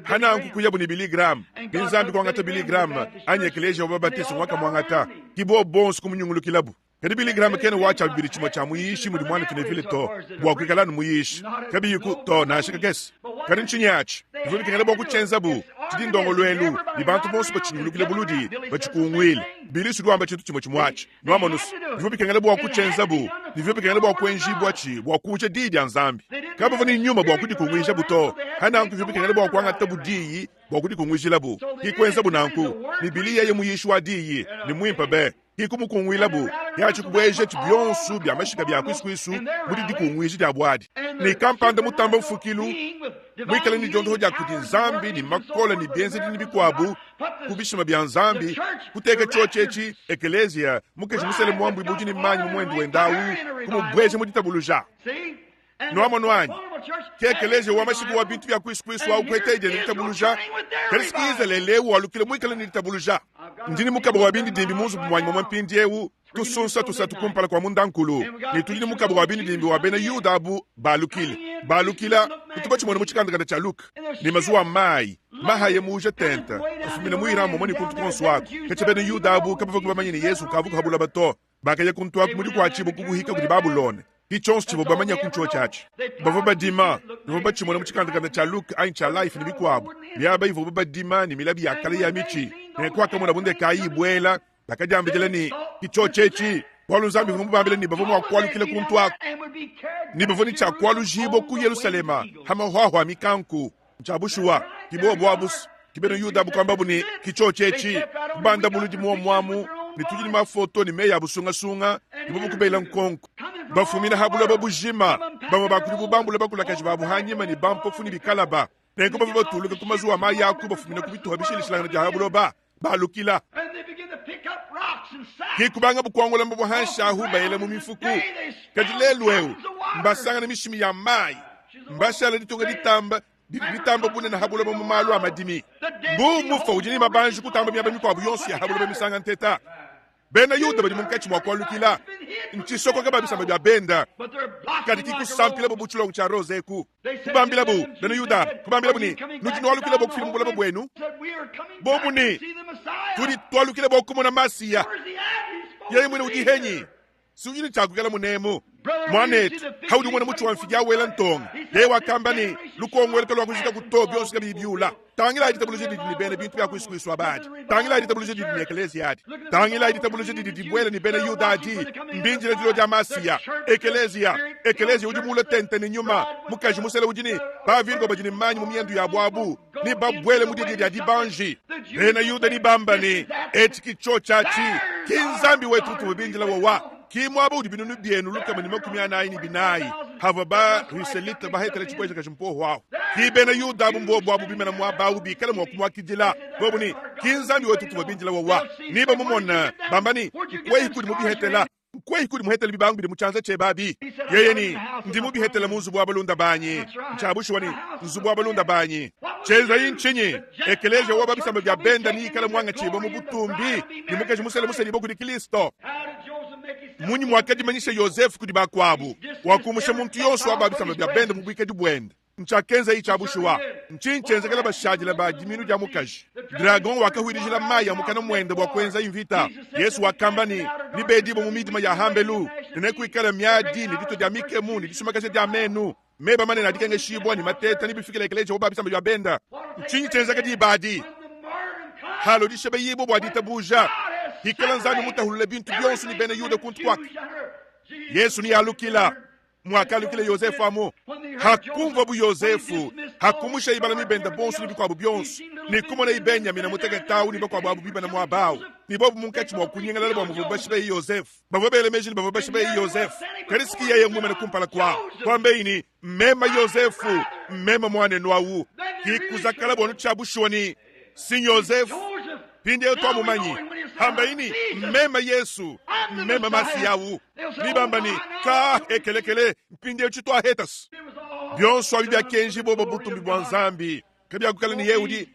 hana nkukuya buni Billy Graham kinzambi kwa ngata Billy Graham anyekeleje wababatisi mwaka mwangata kibo bonsu kumunyumulukilabu kadi Billy Graham kene wacha bibiri chimo cha muyishi muri mwana tunevile to bwa kwikala muyishi kabi yuku to na shika kes kadi nchinyachi ivubi kengana bwa kuchenza bu chidi ndongo lwelu libantu bonsu bachinyulukile buludi bachikuungwili Billy suduamba chitu chimo chimwachi nwamonus ivubi kengana bwa kuchenza bu ivubi kengana bwa kwenji bwachi bwa kuche didi anzambi kaba vani nyuma bwa kudi kungwisha buto hana anku ivubi kengana bwa kwanga tabudiyi bwa kudi kungwishila bu hikwenza bu nanku ni Billy yeye muyishi wa diyi ni mwimpa be hikumu kungwila bu yachi kubweje chibionsu bya mashika bya kwiskwisu muri dikungwishi dya bwadi ni kampanda mutamba mfukilu mwikale ni jondo hoja kuti nzambi ni makola ni bienze ni bikwabu kubishima bya nzambi kuteka chochechi ekelezia mukeji musele mwambu ibuji ni manyi mumwendu wendawu kumubweje muditabuluja nwamo nwanyi kekeleze wa mashiku wa bintu bya kwiskwisu au kweteje ni ditabuluja kariskiza lelewu walukile mwikale ni ditabuluja ndini mukaba wa bindi dimbi muzu mwanyi mwampindi ewu tusunsa tusatukumpala kwa mundankulu ni tulini mukaba wa bindi dimbi wa bena yudabu balukila kutubachi mwana muchikandagada cha Luke ni mazuwa mai mahaye muje tenta ufumina muiramo mwani kuntu konswaku keche bena yudabu kapafa kubamanyini Yesu kavuka habula bato bakaye kuntu waku mudi kwa chibu kubuhika kudi Babulone hichonsu chibo bamanya kunchuo chachi bavo badima nivo bachi mwana muchikandagada cha Luke ayin cha life ni bikwabu liaba ivo badima ni milabi ya kale ya michi nekwaka mwana bunde kayi bwela bakajambijele ni kicho chechi walu nzambi kumubambele ni bavo mwakwalu kile kuntu waku ni bavo ni chakwalu jibo ku Yerusalema hama huahua mikanku mchabushuwa kibo bwabus kibeno yuda bukambabu ni kicho chechi banda buluji mwamu ni tujini mafoto ni meya busunga ibubu kubela nkonku bafumina habula babujima bama bakuribu bambula bakulakaji babu hanyima ni bampo funi bikalaba nenko babu batuluka kumazuwa ma yaku bafumina kubitu habishili shilangana jahabulo balukila kikubanga bukwangula mbabu hanshahu bayele mumifuku kajilelwewu mbasanga na mishimi ya mai mbashala ditunga ditamba bune na habula mamu amadimi mbu mufa ujini mabanji kutamba miyaba mikwa buyonsi ya habula misanga nteta bena yuda badi munkachi mwakwalukila nchisoko kaba bisamba bya benda kadi kikusampila bubuchulo ncha rose ku kubambila bu bena yuda kubambila bu ni nujino walukila boku filimu bula bwenu bobu ni tuli twalukila boku mona masiya yeye mwene ujihenyi sujini chakukela munemu mwanetu haudi mwana muchu wamfigia wela ntonga yeye wakamba ni lukongweleka lwakuzika kutobi yonsika bibiula tangila ditabuluje di bene bintu bya kwisukwiswa abadi tangila ditabuluje di eklezia adi tangila ditabuluje di bwele ni bene yudaji mbinjile dilo jamasiya eklezia ujimule tente ni nyuma mukaji musele ujini bavirgo bajini manyi mumiendu ya bwabu ni babwele mudidi ya dibanji bene yuda ni bamba ni etiki chochachi kinzambi wetu tubinjila wawa kimwaba udi binunu bienu luka manima kumia na ini binai hava ba riselita ba hetele chikweja kashimpoho wao ki bena yuda bumbo bwa bubi mena mwa bawu bi kala mo kuma kijila bobu ni kinza ni wetu tuwa binjila wa ni ba mumona bambani kwei kudi mubi hetela kwei kudi muhetela bi bangu bi muchanza che babi yeye ni ndi mubi hetela muzu bwa balunda banyi chabushwa ni muzu bwa balunda banyi cheza yinchinyi ekeleje wa babisa mbya benda ni kala mwanga chibo mubutumbi ni mukeje musele musele boku di Kristo munyi mwakaji manyisha Yosefu kudi bakwabu wakumusha muntu yonso wa babisa mbya benda mubike di bwenda nchakenza ichabushwa nchincenze kala bashaji la bajiminu ja mukaji dragon wakahuirijila maya mukana mwende bwa kwenza invita Yesu wakambani ni bedibo mumidima ya hambelu nene kuikala myadi ni dito ja mikemu ni disumakaje ja menu meba manena dikenge shibwa ni mateta ni bifikile ekeleje wa babisa mbya benda nchincenze kadi badi halo dishebe yibo bwa ditabuja hikala nzani mutahulule bintu byonsu ni bene yuda kuntu Yesu ni alukila mwakalukile Yosefu amo hakumva bu Yosefu hakumusha ibala mibenda bonsu ni bikwa byonsu ni kumona ibenya mina mutege tawu ni bakwa babu bibana mwabawo ni bobu munkachi mwakunyengala labo mubashibe Yosefu bavobele mejili bavobashibe Yosefu kariski yeye mwemene kumpala kwa mbeini mema Yosefu mema mwane nwawu kikuzakala bonu chabushoni si Yosefu pinde to mumanyi hambaini mema Yesu mema masi yawu nibambani ka ekelekele pinde chito haters byonso bibya kenji bobo butumbi bwanzambi kabya kukala ni Yehudi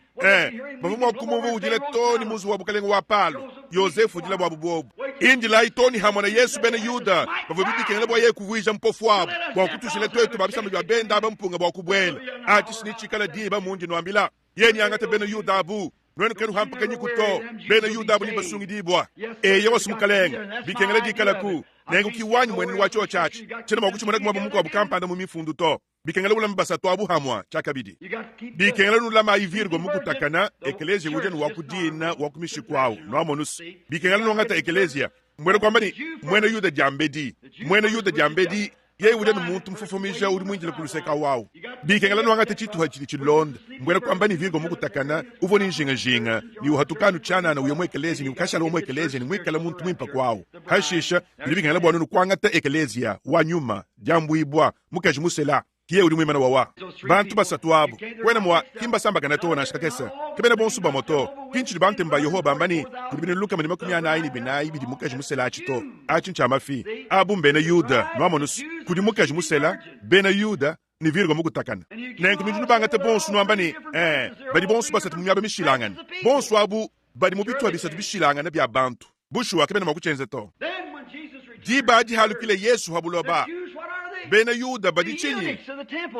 bavumo kumuvu ujile toni muzu wabukalengo wapalo Yosefu ujile wabubobu indila itoni hamona Yesu bene Yuda bavubibi kenele bwa ye kuvuija mpofu wabo bwa kutushile twetu babisa mbya benda abampunga bwa kubwela achishinichikala diba munji nwambila yeni angate bene Yuda abu Nwen kenu hampaka nyikuto bena yuda buni basungi dibwa yewa sumukalenga bikengele dikalaku nengu kiwanyi mweni wacho chachi chena makuchi mwana kumwabu muku wabu kampanda mumifundu to bikengele ula mbasa to abu hamwa chakabidi bikengele nulama ivirgo muku takana ekelezi ujenu wakudina wakumishikwao no monus bikengele nungata ekelezia mwene kwa mbani mwene yuda jambedi ye ujenu muntu mfufumisha uri mwinjile kuluseka wao bikengele nungata chitu hachili chilonda mwene kwa mbani virgo muku takana uvoni njinga ni uhatukanu chana na uye ekelezi ni ukashala ekelezi ni mwikala muntu mwimpa kwao hashisha ili bikengele bwa nunu kwa ngata ekelezia wanyuma jambu ibwa mukaji musela kiye uri mwimana wawa bantu basatu abo kwena mwa kimba samba kanato na shakesa kibena bonsu ba moto kinchi bante mba Yehova mbani kulibine luka mani makumya na ini binayi bidi mukaji musela achito achincha mafi abu mbene Yuda no amonus kudi mukaji musela bena Yuda ni virgo muku takana nengu mijunu bangate bonsu no mbani badi bonsu basatu mumya bamishilangan bonsu abu badi mubitwa bisatu bishilangana bya bantu bushu akibena makuchenze to diba halukile Yesu habuloba bena Yuda badi chinyi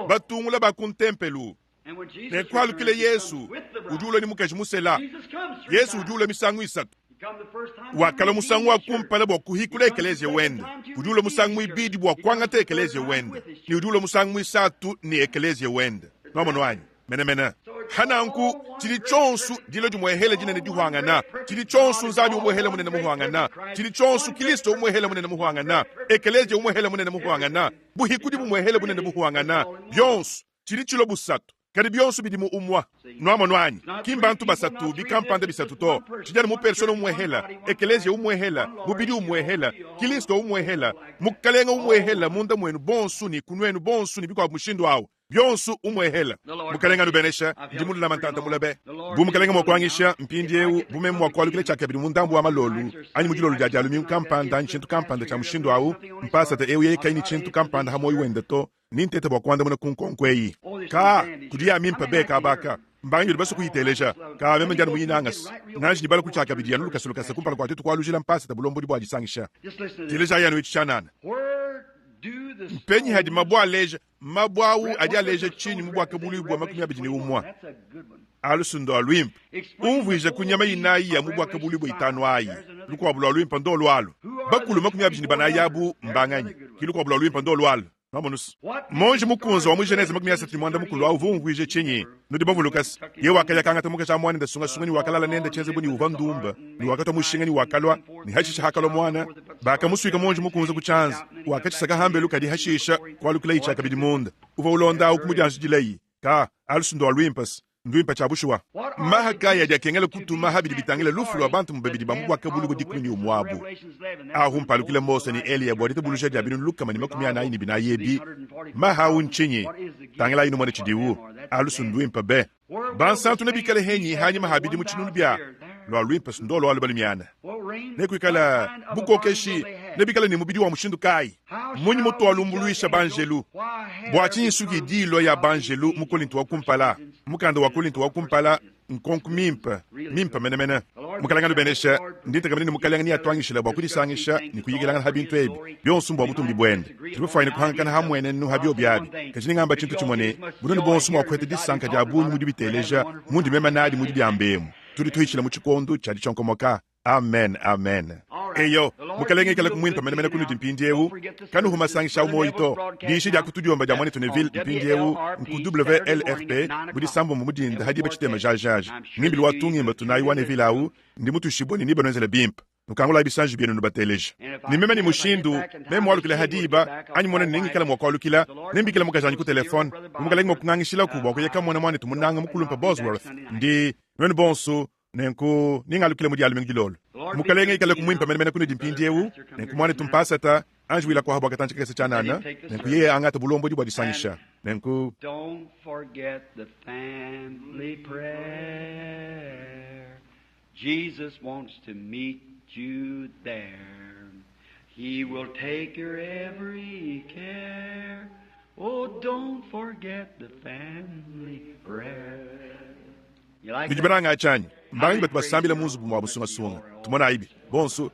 batungula bakuntempelu ne kwalukile Yesu ujule ni mukaji musela Yesu ujule misangu isatu wakala musangu wa kumpala bwa kuhikula ekeleze wende ujule musangu ibidi bwa kwangate ekeleze wende ni ujule musangu isatu ni ekeleze wende nomo nwanyi mena hananku chili chonsu dilo jumwehele jina ni juhangana chili chonsu nzabi umwehele munene muhangana chili chonsu Kristo umwehele munene muhangana ekeleze umwehele munene muhangana buhikudi umwehele munene muhangana byonsu chili chilo busatu kadi byonsu bidimu umwa nwamo nwanyi kimbantu basatu bikampande bisatu to chijana mu persona umwehela ekeleze umwehela mubidi umwehela Kristo umwehela mukalenga umwehela munda mwenu bonsu ni kunwenu bonsu ni bikwa mushindo awo byonsu umwehela mukalenga nubenesha ndimulu na mantanta mulabe bumukalenga mwakwangisha mpindi ewu bumemu mwakwalukile chakabidi mundambu wa malolu anyi mujilolu jajalu mi kampanda nchintu kampanda cha mushindo awu mpasata ewu yeka ini chintu kampanda hamoyi wende to nintete bwakwanda muna kunkonkweyi ka kudiya mimpa beka abaka mbanyo baso kuyiteleja ka meme njana muyinangas nanji nibala kuchakabidi yanu lukasa kumpala kwa tetu kwalujila mpasata bulombo dibwa jisangisha teleja yanu ichichanana mpenyi hadi mabwa leja mabwawu aja leja chini mubwa kabulu bwa makumi abijini umwa alusundo alwimp umvije kunyama inayi ya mubwa kabulu bwa itanu ayi lukwa bula alwimp ndo lwalo bakulu makumi abijini banayabu mbanganyi kilukwa bula alwimp ndo lwalo Mamonus. Monje mukunzo wa mwijeneze makumi asatu mwanda mukulu au vumvije chenye. Nudi bavu Lucas. Ye wakaya kangata muka cha mwana sunga ni wakalala nenda chenze buni uvandumba. Ni wakata mushinga ni wakalwa. Ni hashisha hakalo mwana. Baka musuika monje mukunzo kuchanza. Wakachi saka hambe luka di hashisha. Kwa lukula icha kabidi munda. Uva ulonda ukumujansi jilei. Ka alusundo alwimpas. Ndwimpa chabushwa. Maha kaya dia kengele kutu maha bidi bitangele lufulu abantu mbebidi bambu wakabulu kudikuni ni umwabu. Ahumpa lukile mose ni eli ya bwadite bulusha dia binu luka mani makumia na ini bina yebi. Maha unchinyi. Tangela inu mwade chidiwu. alusun luimpa be ban santu ne bikale henyi hanyi mahabidi muchinunu bia lo luimpa sundo lo albalimiana ne kuikala buko keshi ne bikale ni mubidi wa mushindu kai munyi muto alumbuluisha banjelu bwachi suki di lo ya banjelu mukolintu wa kumpala mukanda wa kolintu wa kumpala nkonku mimpa menemene mukalangana benesha ndita kamene mukalangani ya twangishila bwa kudisangisha ni kuyigilanga habintu ebi byonsumba butumbi bwende tibufaine kuhangana hamwene no habyo byabi kajini ngamba chintu chimone buno ni bonsumba okwete disanka ja bunyi mudi biteleja mundi mema nadi mudi byambemu turi tuhishila muchikondo chali chonkomoka amen eyo mukalenge kala kumwinpa menemene kunuti mpindiewu kanu humasangisha umoito dishi ja kutujomba ja mwanito neville mpindiewu nku WLRP mudi sambo mudi ndahadi bachitema jajaj nimbili watungimba tunayi wa neville au ndi mutu shiboni niba nwenzele bimp nukangula ibisanji bienu nubateleja nimeme ni mushindu meme walukila hadiba anyi mwana ningi kala mwakwalukila nimbi kala mukajanyi ku telefone mukalenge mwakungangishila kubwa kuyeka mwana mwana tumunanga mukulumpa Bosworth ndi nwenu bonso nenku ningalukile mudi alu mingilolo mukalenge ikale kumwimpa menemene kunu dimpindiewu nenku mwane tumpasata anjwila kwa habwa katanchi kese chanana nenku yeye angata bulombo di bwadisangisha nenku Don't forget the family prayer. Jesus wants to meet you there. He will take your every care. Oh, don't forget the family prayer. You like that? bijibananga achanyi mbangi batu basambila muzubu mwa busunga tumona aibi bonso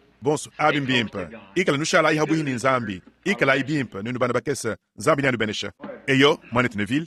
abi mbimpa ikala nushala ihabu hini nzambi ikala ibimpa nunu bana bakesa nzambi nyandu benesha eyo mwane tuneville